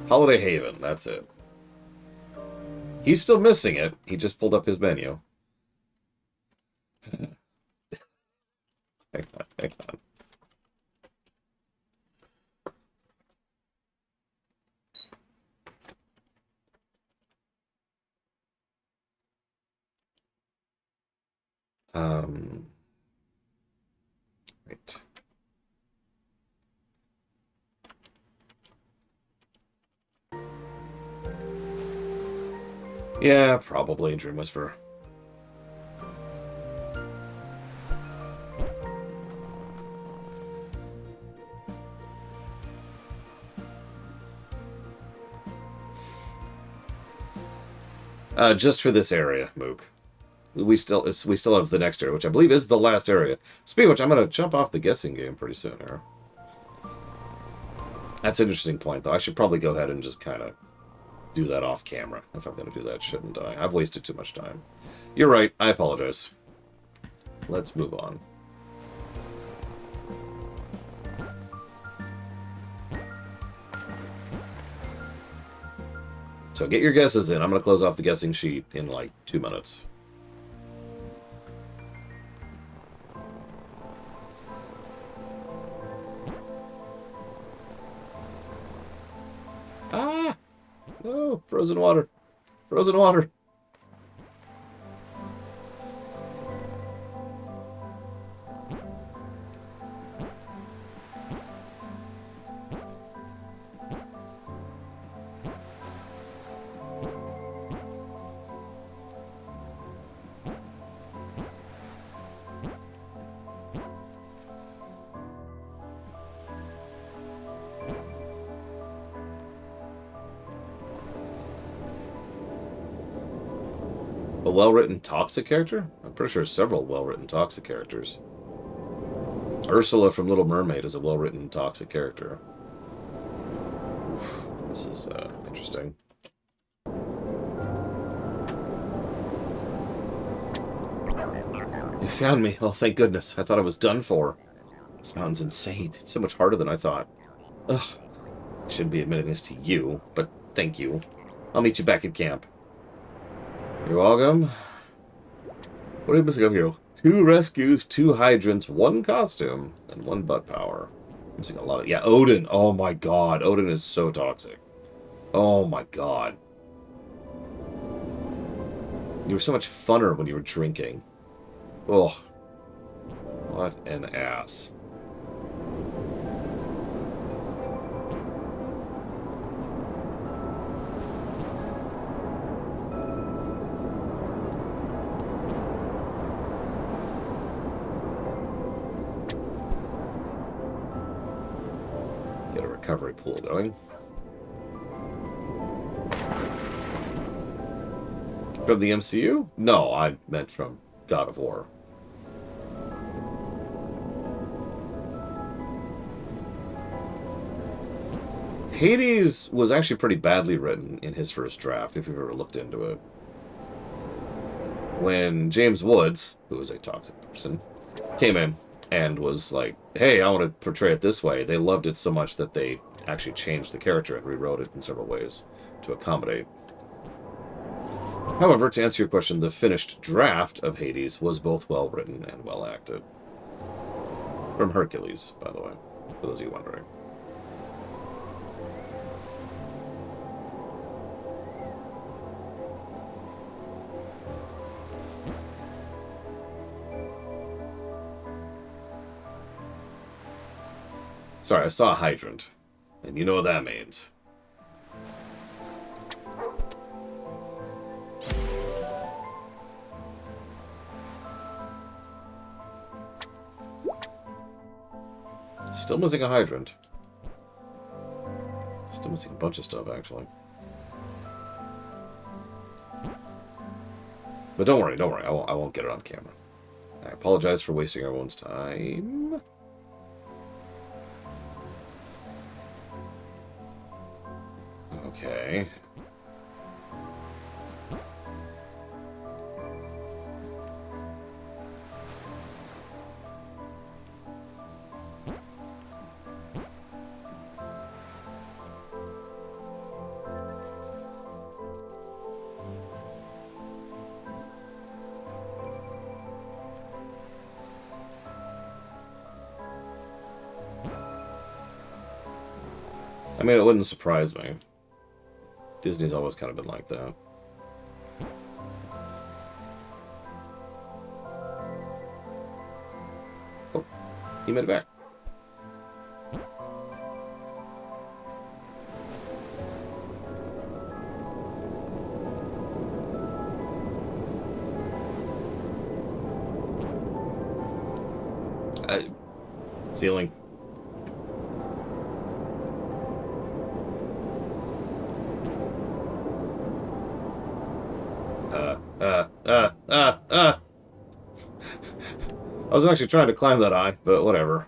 Holiday Haven, that's it. He's still missing it. He just pulled up his menu. Hang on, hang on. Right. Yeah, probably Dream Whisperer. Just for this area, Mook. We still have the next area, which I believe is the last area. Speaking of which, I'm gonna jump off the guessing game pretty soon here. That's an interesting point, though. I should probably go ahead and just kind of do that off camera if I'm going to do that, shouldn't I? I've wasted too much time. You're right. I apologize. Let's move on. So get your guesses in. I'm going to close off the guessing sheet in like 2 minutes. Ah! No, frozen water. Frozen water. A well-written toxic character? I'm pretty sure several well-written toxic characters. Ursula from Little Mermaid is a well-written toxic character. Oof, this is interesting. You found me. Oh, thank goodness. I thought I was done for. This mountain's insane. It's so much harder than I thought. Ugh. I shouldn't be admitting this to you, but thank you. I'll meet you back at camp. You're welcome. What are you missing up here? 2 rescues, 2 hydrants, 1 costume, and 1 butt power. I'm missing a lot of... Yeah, Odin. Oh my god. Odin is so toxic. Oh my god. You were so much funner when you were drinking. Ugh. What an ass. Get a recovery pool going. From the MCU? No, I meant from God of War. Hades was actually pretty badly written in his first draft, if you've ever looked into it. when James Woods, who is a toxic person, came in and was like, hey, I want to portray it this way, they loved it so much that they actually changed the character and rewrote it in several ways to accommodate. However, to answer your question, the finished draft of Hades was both well written and well acted. From Hercules, by the way, for those of you wondering. Sorry, I saw a hydrant. And you know what that means. Still missing a hydrant. Still missing a bunch of stuff, actually. But don't worry, don't worry. I won't get it on camera. I apologize for wasting everyone's time. Okay. I mean, it wouldn't surprise me. Disney's always kind of been like that. Oh, he made it back. Ceiling. I was actually trying to climb that eye, but whatever.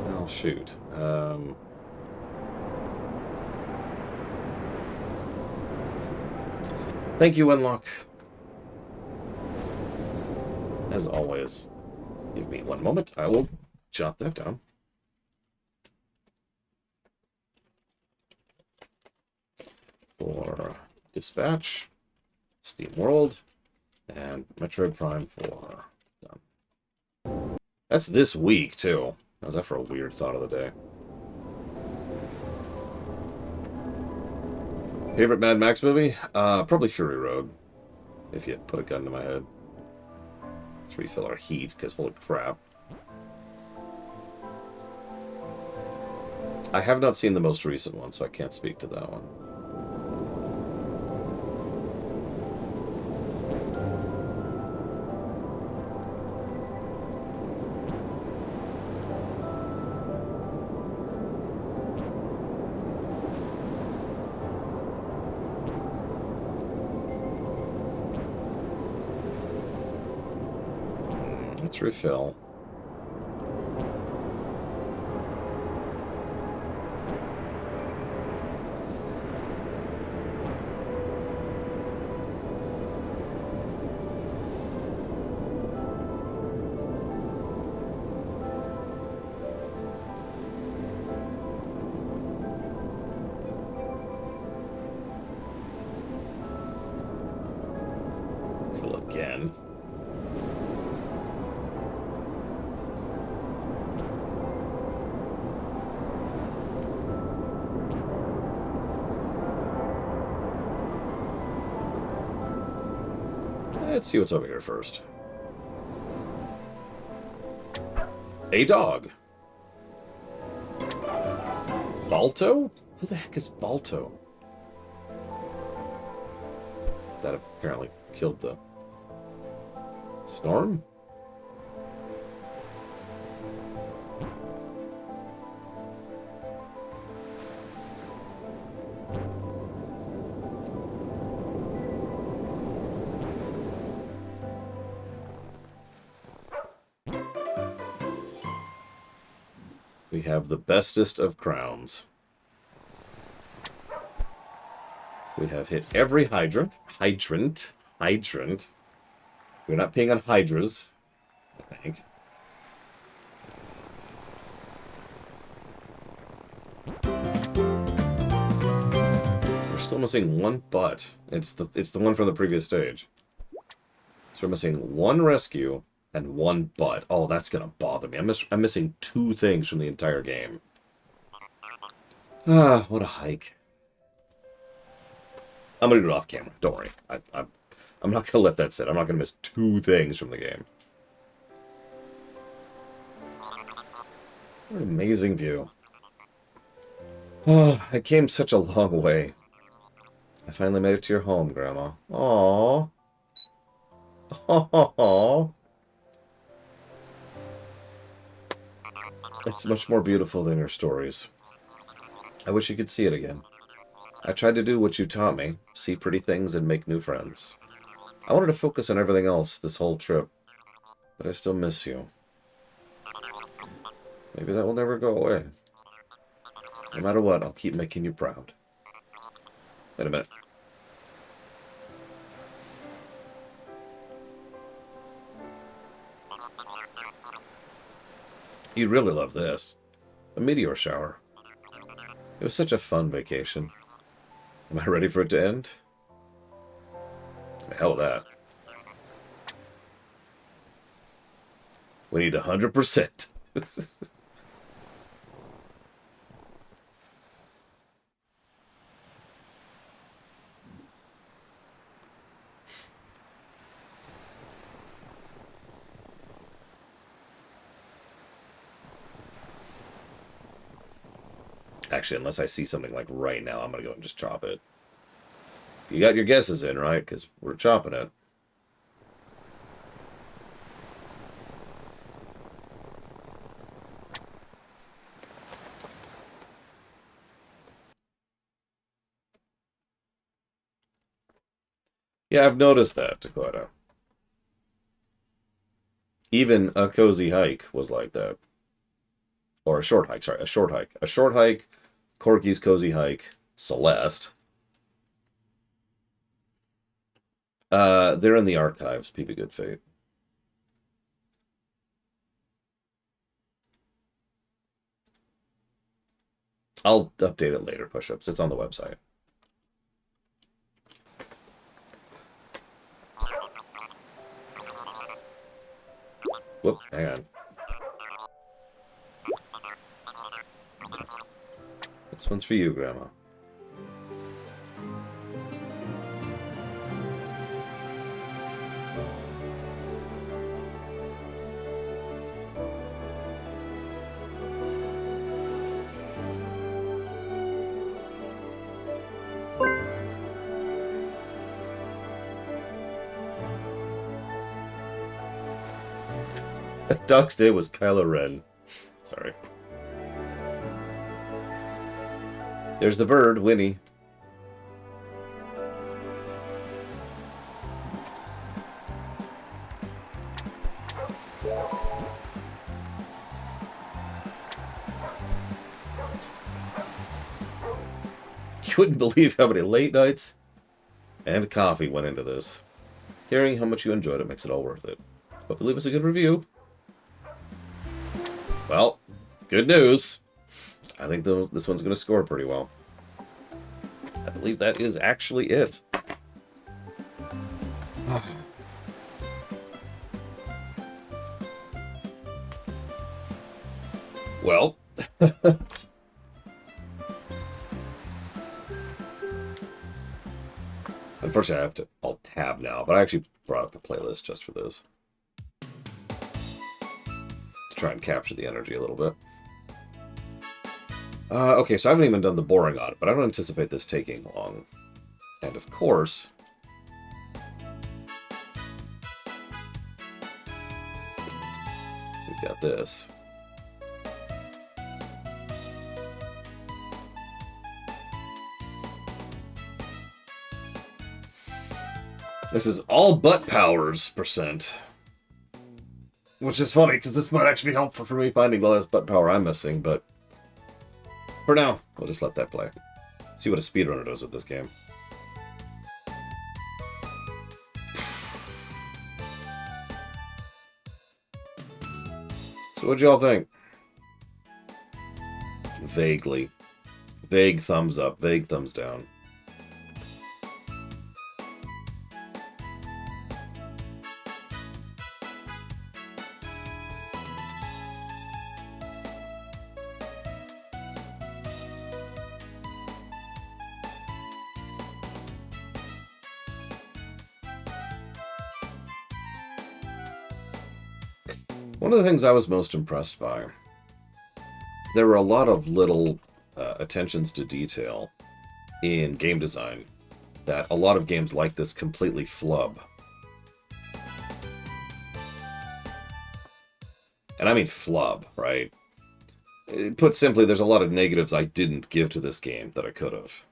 Oh, shoot. Thank you, Wenlock. As always. Give me one moment. I will jot that down. For Dispatch, Steam World, and Metroid Prime 4. Done. That's this week, too. How's that for a weird thought of the day? Favorite Mad Max movie? Probably Fury Road. If you put a gun to my head. Let's refill our heat, because holy crap. I have not seen the most recent one, so I can't speak to that one. Let's refill. Fill again. Let's see what's over here first. A dog. Balto? Who the heck is Balto? That apparently killed the Storm? We have the bestest of crowns. We have hit every hydrant. hydrant. We're not peeing on hydras, I think. We're still missing one butt. It's the one from the previous stage. So we're missing one rescue and one butt. Oh, that's gonna bother me. I'm missing 2 things from the entire game. Ah, what a hike. I'm gonna do it off camera. Don't worry. I'm not gonna let that sit. I'm not gonna miss 2 things from the game. What an amazing view. Oh, I came such a long way. I finally made it to your home, Grandma. Aww. Aww. It's much more beautiful than your stories. I wish you could see it again. I tried to do what you taught me, see pretty things and make new friends. I wanted to focus on everything else this whole trip, but I still miss you. Maybe that will never go away. No matter what, I'll keep making you proud. Wait a minute. You really love this. A meteor shower. It was such a fun vacation. Am I ready for it to end? The hell with that. We need 100%. Actually, unless I see something like right now, I'm going to go and just chop it. You got your guesses in, right? Because we're chopping it. Yeah, I've noticed that, Dakota. Even a cozy hike was like that. Or a short hike, sorry, a short hike. A short hike, Corky's cozy hike, Celeste. They're in the archives, Peep a Good Fate. I'll update it later, Push-Ups. It's on the website. Whoop, hang on. This one's for you, Grandma. Duck's Day was Kylo Ren. Sorry. There's the bird, Winnie. You wouldn't believe how many late nights and coffee went into this. Hearing how much you enjoyed it makes it all worth it. Hope you leave us a good review. Well, good news. I think this one's going to score pretty well. I believe that is actually it. Well. Unfortunately, I have to alt-tab now, but I actually brought up a playlist just for this. To try and capture the energy a little bit. Okay, so I haven't even done the boring on it, but I don't anticipate this taking long. And of course... we've got this. This is all butt powers %. Which is funny, because this might actually be helpful for me finding the last butt power I'm missing, but... for now, we'll just let that play. See what a speedrunner does with this game. So what'd y'all think? Vaguely. Vague thumbs up, vague thumbs down. One of the things I was most impressed by, there were a lot of little attentions to detail in game design that a lot of games like this completely flub. And I mean flub, right? Put simply, there's a lot of negatives I didn't give to this game that I could have.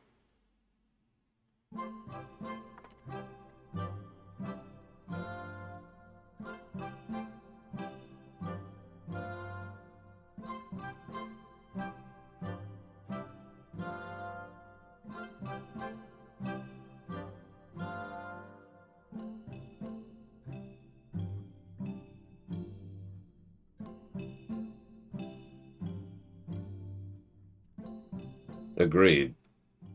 Agreed.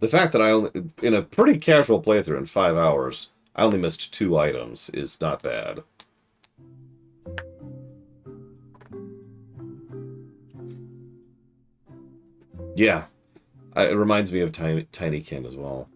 The fact that I only, in a pretty casual playthrough in 5 hours, I only missed 2 items is not bad. Yeah, it reminds me of Tinykin as well.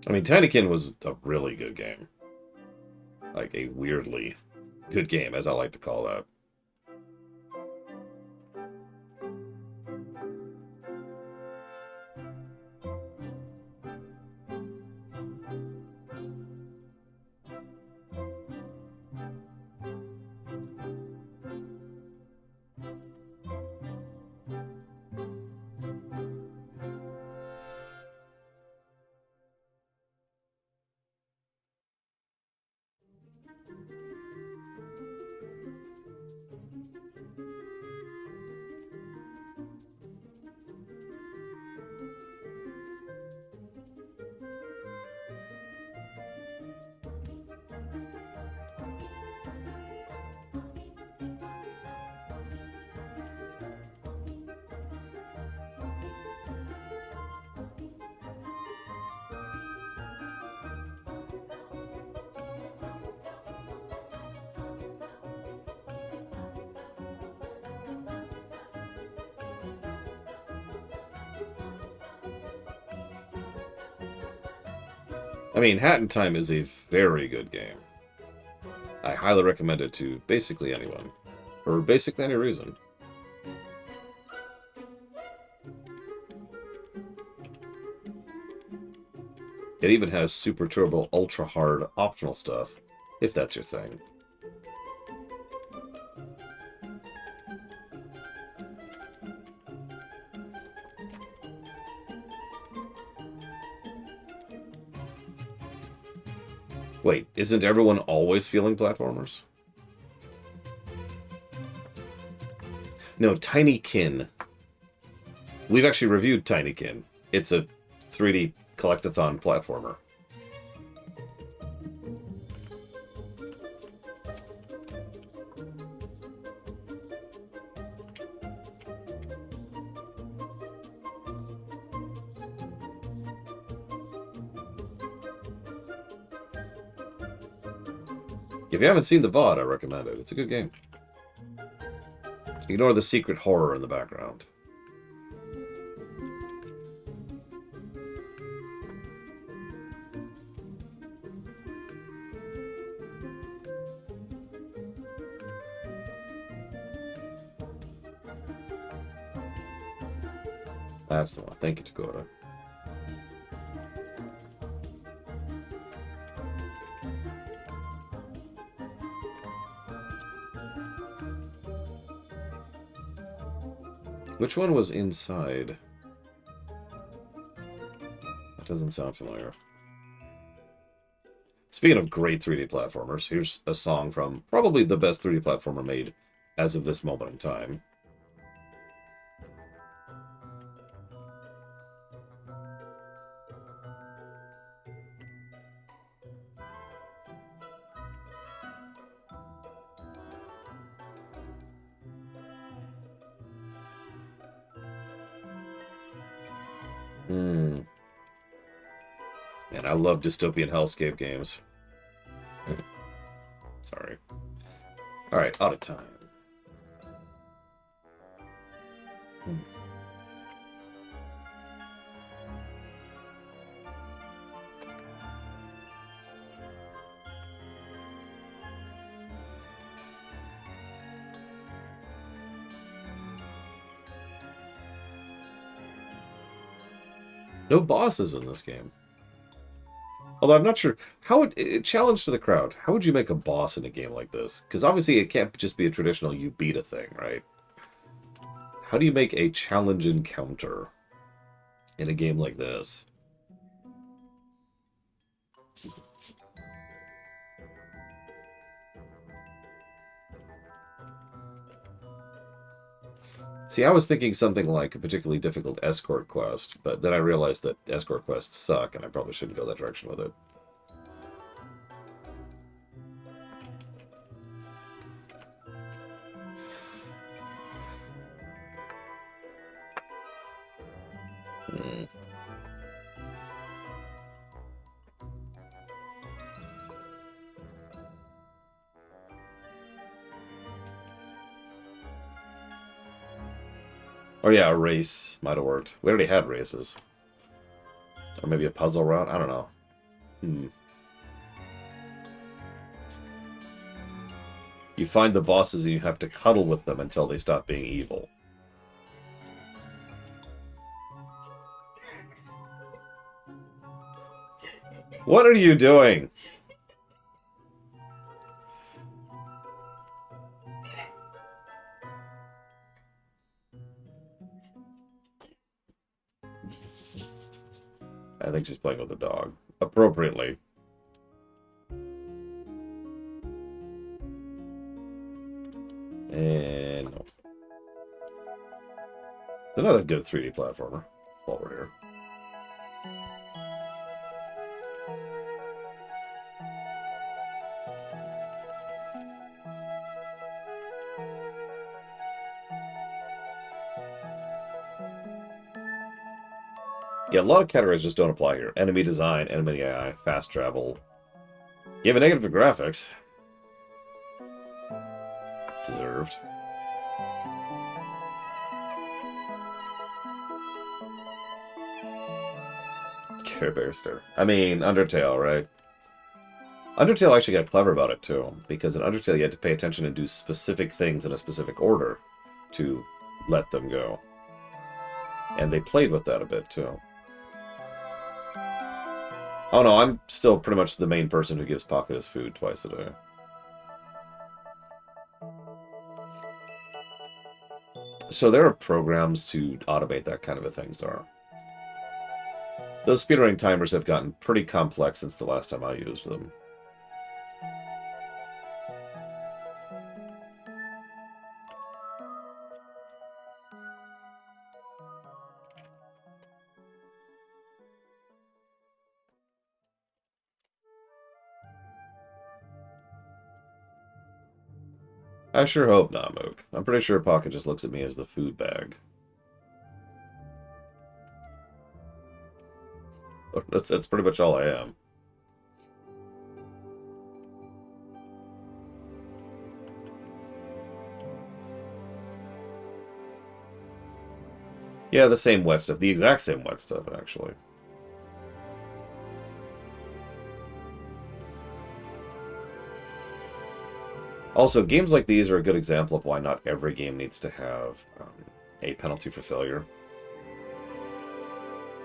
I mean, Tinykin was a really good game. Like, a weirdly good game, as I like to call that. I mean, Hat in Time is a very good game. I highly recommend it to basically anyone. For basically any reason. It even has Super Turbo Ultra Hard optional stuff, if that's your thing. Wait, isn't everyone always feeling platformers? No, Tinykin. We've actually reviewed Tinykin. It's a 3D collectathon platformer. If you haven't seen the VOD, I recommend it. It's a good game. Ignore the secret horror in the background. That's the one. Thank you, Dakota. Which one was inside? Doesn't sound familiar. Speaking of great 3D platformers, here's a song from probably the best 3D platformer made as of this moment in time. Man, I love dystopian hellscape games. Sorry. Alright, out of time. No bosses in this game. Although I'm not sure how would challenge to the crowd. How would you make a boss in a game like this? Because obviously it can't just be a traditional you beat a thing, right? How do you make a challenge encounter in a game like this? See, I was thinking something like a particularly difficult escort quest, but then I realized that escort quests suck, and I probably shouldn't go that direction with it. Oh yeah, a race might have worked. We already had races. Or maybe a puzzle route? I don't know. You find the bosses and you have to cuddle with them until they stop being evil. What are you doing? I think she's playing with the dog. Appropriately. And no. It's another good 3D platformer while we're here. Yeah, a lot of categories just don't apply here. Enemy design, enemy AI, fast travel. You have a negative for graphics. Deserved. Care Bear Star. I mean, Undertale, right? Undertale actually got clever about it, too. Because in Undertale, you had to pay attention and do specific things in a specific order to let them go. And they played with that a bit, too. Oh no, I'm still pretty much the main person who gives Pocket his food twice a day. So there are programs to automate that kind of a thing, Zara. Those speedrunning timers have gotten pretty complex since the last time I used them. I sure hope not, Mook. I'm pretty sure Pocket just looks at me as the food bag. That's pretty much all I am. Yeah, the same wet stuff. The exact same wet stuff, actually. Also, games like these are a good example of why not every game needs to have a penalty for failure.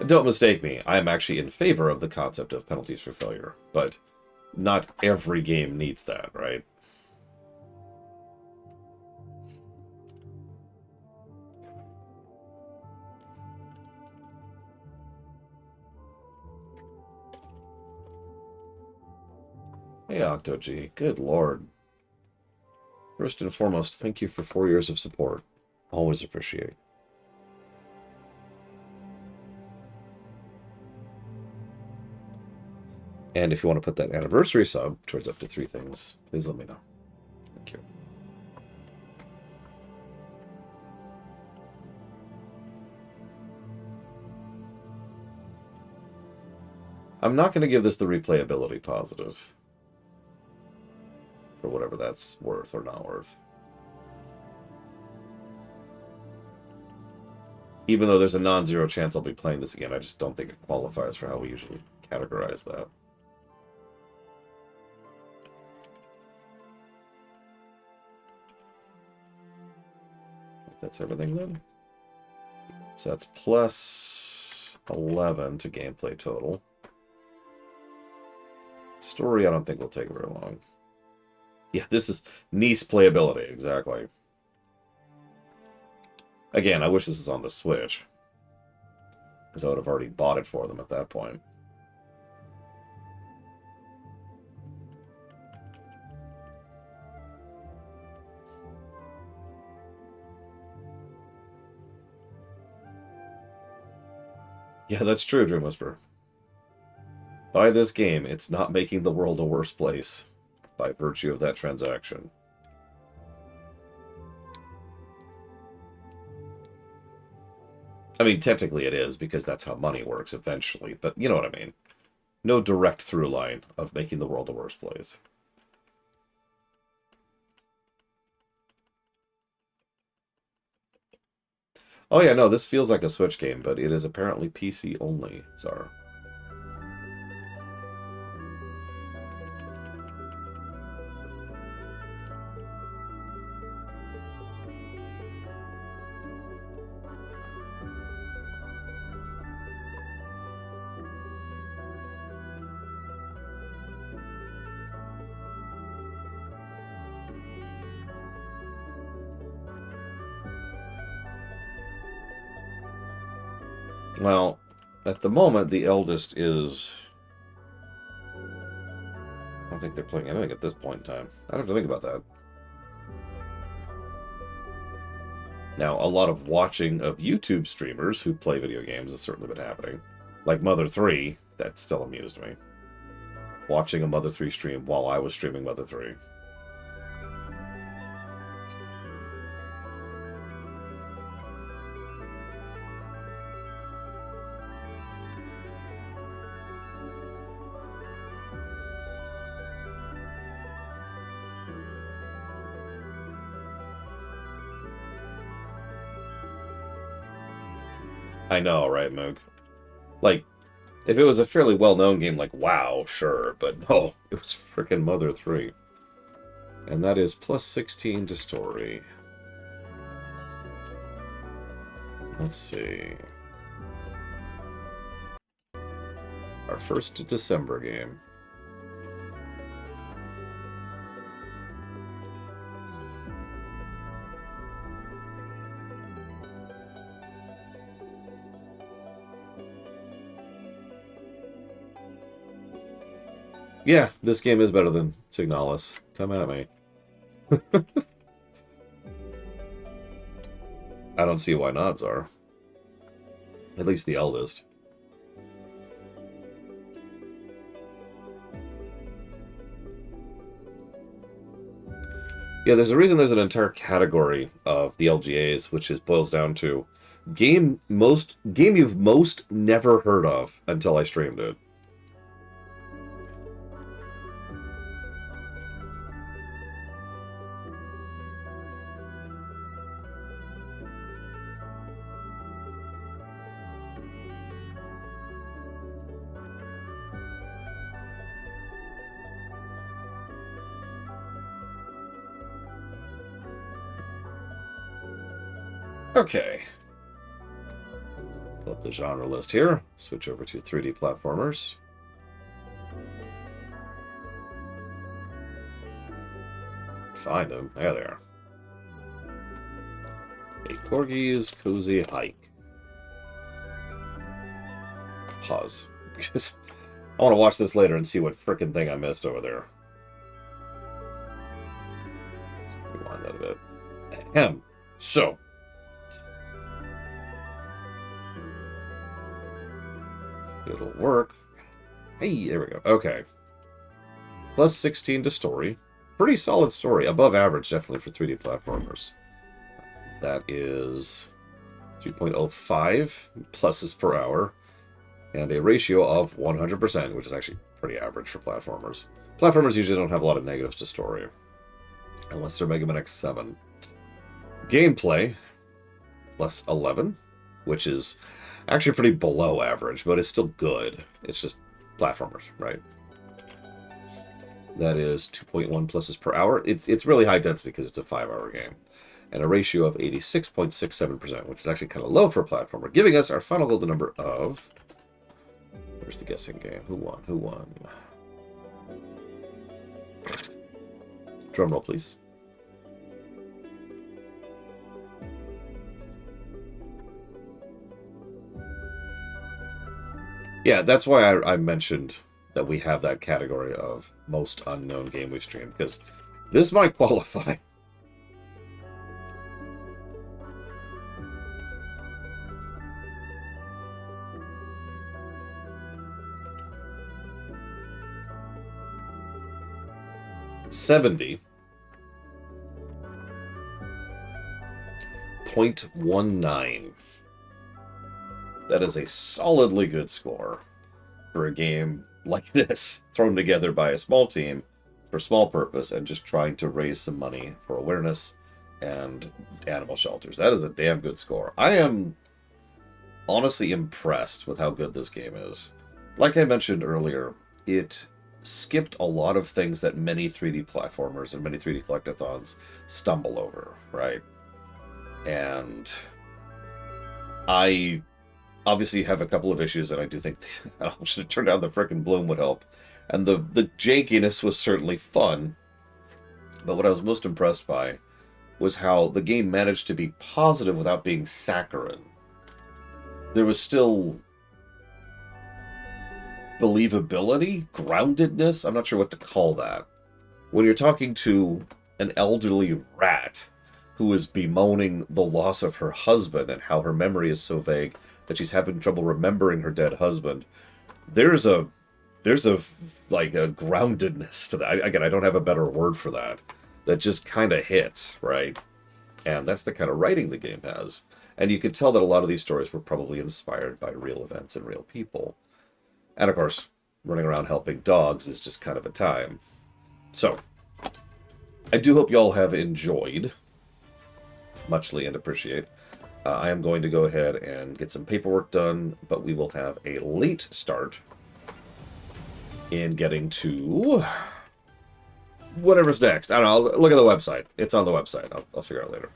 Don't mistake me, I am actually in favor of the concept of penalties for failure, but not every game needs that, right? Hey, OctoG. Good lord. First and foremost, thank you for 4 years of support. Always appreciate. And if you want to put that anniversary sub towards up to 3 things, please let me know. Thank you. I'm not going to give this the replayability positive. For whatever that's worth or not worth. Even though there's a non-zero chance I'll be playing this again, I just don't think it qualifies for how we usually categorize that. That's everything then. So that's plus 11 to gameplay total. Story, I don't think will take very long. Yeah, this is niece playability, exactly. Again, I wish this was on the Switch, because I would have already bought it for them at that point. Yeah, that's true, Dream Whisperer. By this game, it's not making the world a worse place by virtue of that transaction. I mean, technically it is, because that's how money works eventually, but you know what I mean. No direct through line of making the world a worse place. Oh yeah, no, this feels like a Switch game, but it is apparently PC only, Zara. Well, at the moment, the eldest is... I don't think they're playing anything at this point in time. I'd have to think about that. Now, a lot of watching of YouTube streamers who play video games has certainly been happening. Like Mother 3, that still amused me. Watching a Mother 3 stream while I was streaming Mother 3. I know, right, Moog? Like, if it was a fairly well-known game like WoW, sure, but no, it was frickin' Mother 3. And that is plus 16 to story. Let's see. Our first December game. Yeah, this game is better than Signalis. Come at me. I don't see why not, Czar. At least the eldest. Yeah, there's a reason there's an entire category of the LGAs, which boils down to game you've most never heard of until I streamed it. Okay. Pull up the genre list here. Switch over to 3D platformers. Find them. There they are. A Corgi's Cozy Hike. Pause. Because I want to watch this later and see what frickin' thing I missed over there. Ahem. So, it'll work. Hey, there we go. Okay. Plus 16 to story. Pretty solid story. Above average, definitely, for 3D platformers. That is 3.05 pluses per hour. And a ratio of 100%, which is actually pretty average for platformers. Platformers usually don't have a lot of negatives to story. Unless they're Mega Man X7. Gameplay, plus 11, which is actually pretty below average, but it's still good. It's just platformers, right? That is 2.1 pluses per hour. It's really high density because it's a 5-hour game. And a ratio of 86.67%, which is actually kind of low for a platformer, giving us our final golden number of... Where's the guessing game? Who won? Who won? Drum roll, please. Yeah, that's why I mentioned that we have that category of most unknown game we've streamed, because this might qualify. .19. That is a solidly good score for a game like this, thrown together by a small team for small purpose and just trying to raise some money for awareness and animal shelters. That is a damn good score. I am honestly impressed with how good this game is. Like I mentioned earlier, it skipped a lot of things that many 3D platformers and many 3D collectathons stumble over, right? And I obviously have a couple of issues, and I do think that I should have turned down the frickin' bloom would help. And the jankiness was certainly fun, but what I was most impressed by was how the game managed to be positive without being saccharine. There was still believability, groundedness, I'm not sure what to call that. When you're talking to an elderly rat who is bemoaning the loss of her husband and how her memory is so vague that she's having trouble remembering her dead husband, there's a like a groundedness to that. Again, I don't have a better word for that. That just kind of hits, right? And that's the kind of writing the game has. And you could tell that a lot of these stories were probably inspired by real events and real people. And of course, running around helping dogs is just kind of a time. So, I do hope y'all have enjoyed. Muchly and appreciate. I am going to go ahead and get some paperwork done, but we will have a late start in getting to whatever's next. I don't know. I'll look at the website. It's on the website. I'll figure out later.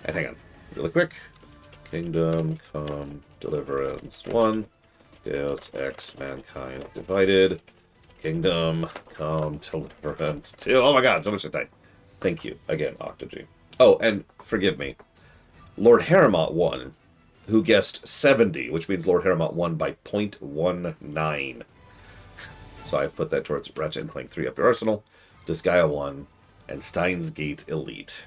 And hang on. Really quick. Kingdom Come Deliverance 1. It's X Mankind Divided. Kingdom Come Deliverance 2. Oh my god, so much to type. Thank you. Again, Octogy. Oh, and forgive me. Lord Harrimont won, who guessed 70, which means Lord Harrimont won by .19. So I've put that towards Ratchet & Clank 3 Up to Arsenal, Disgaea 1, and Steins Gate Elite.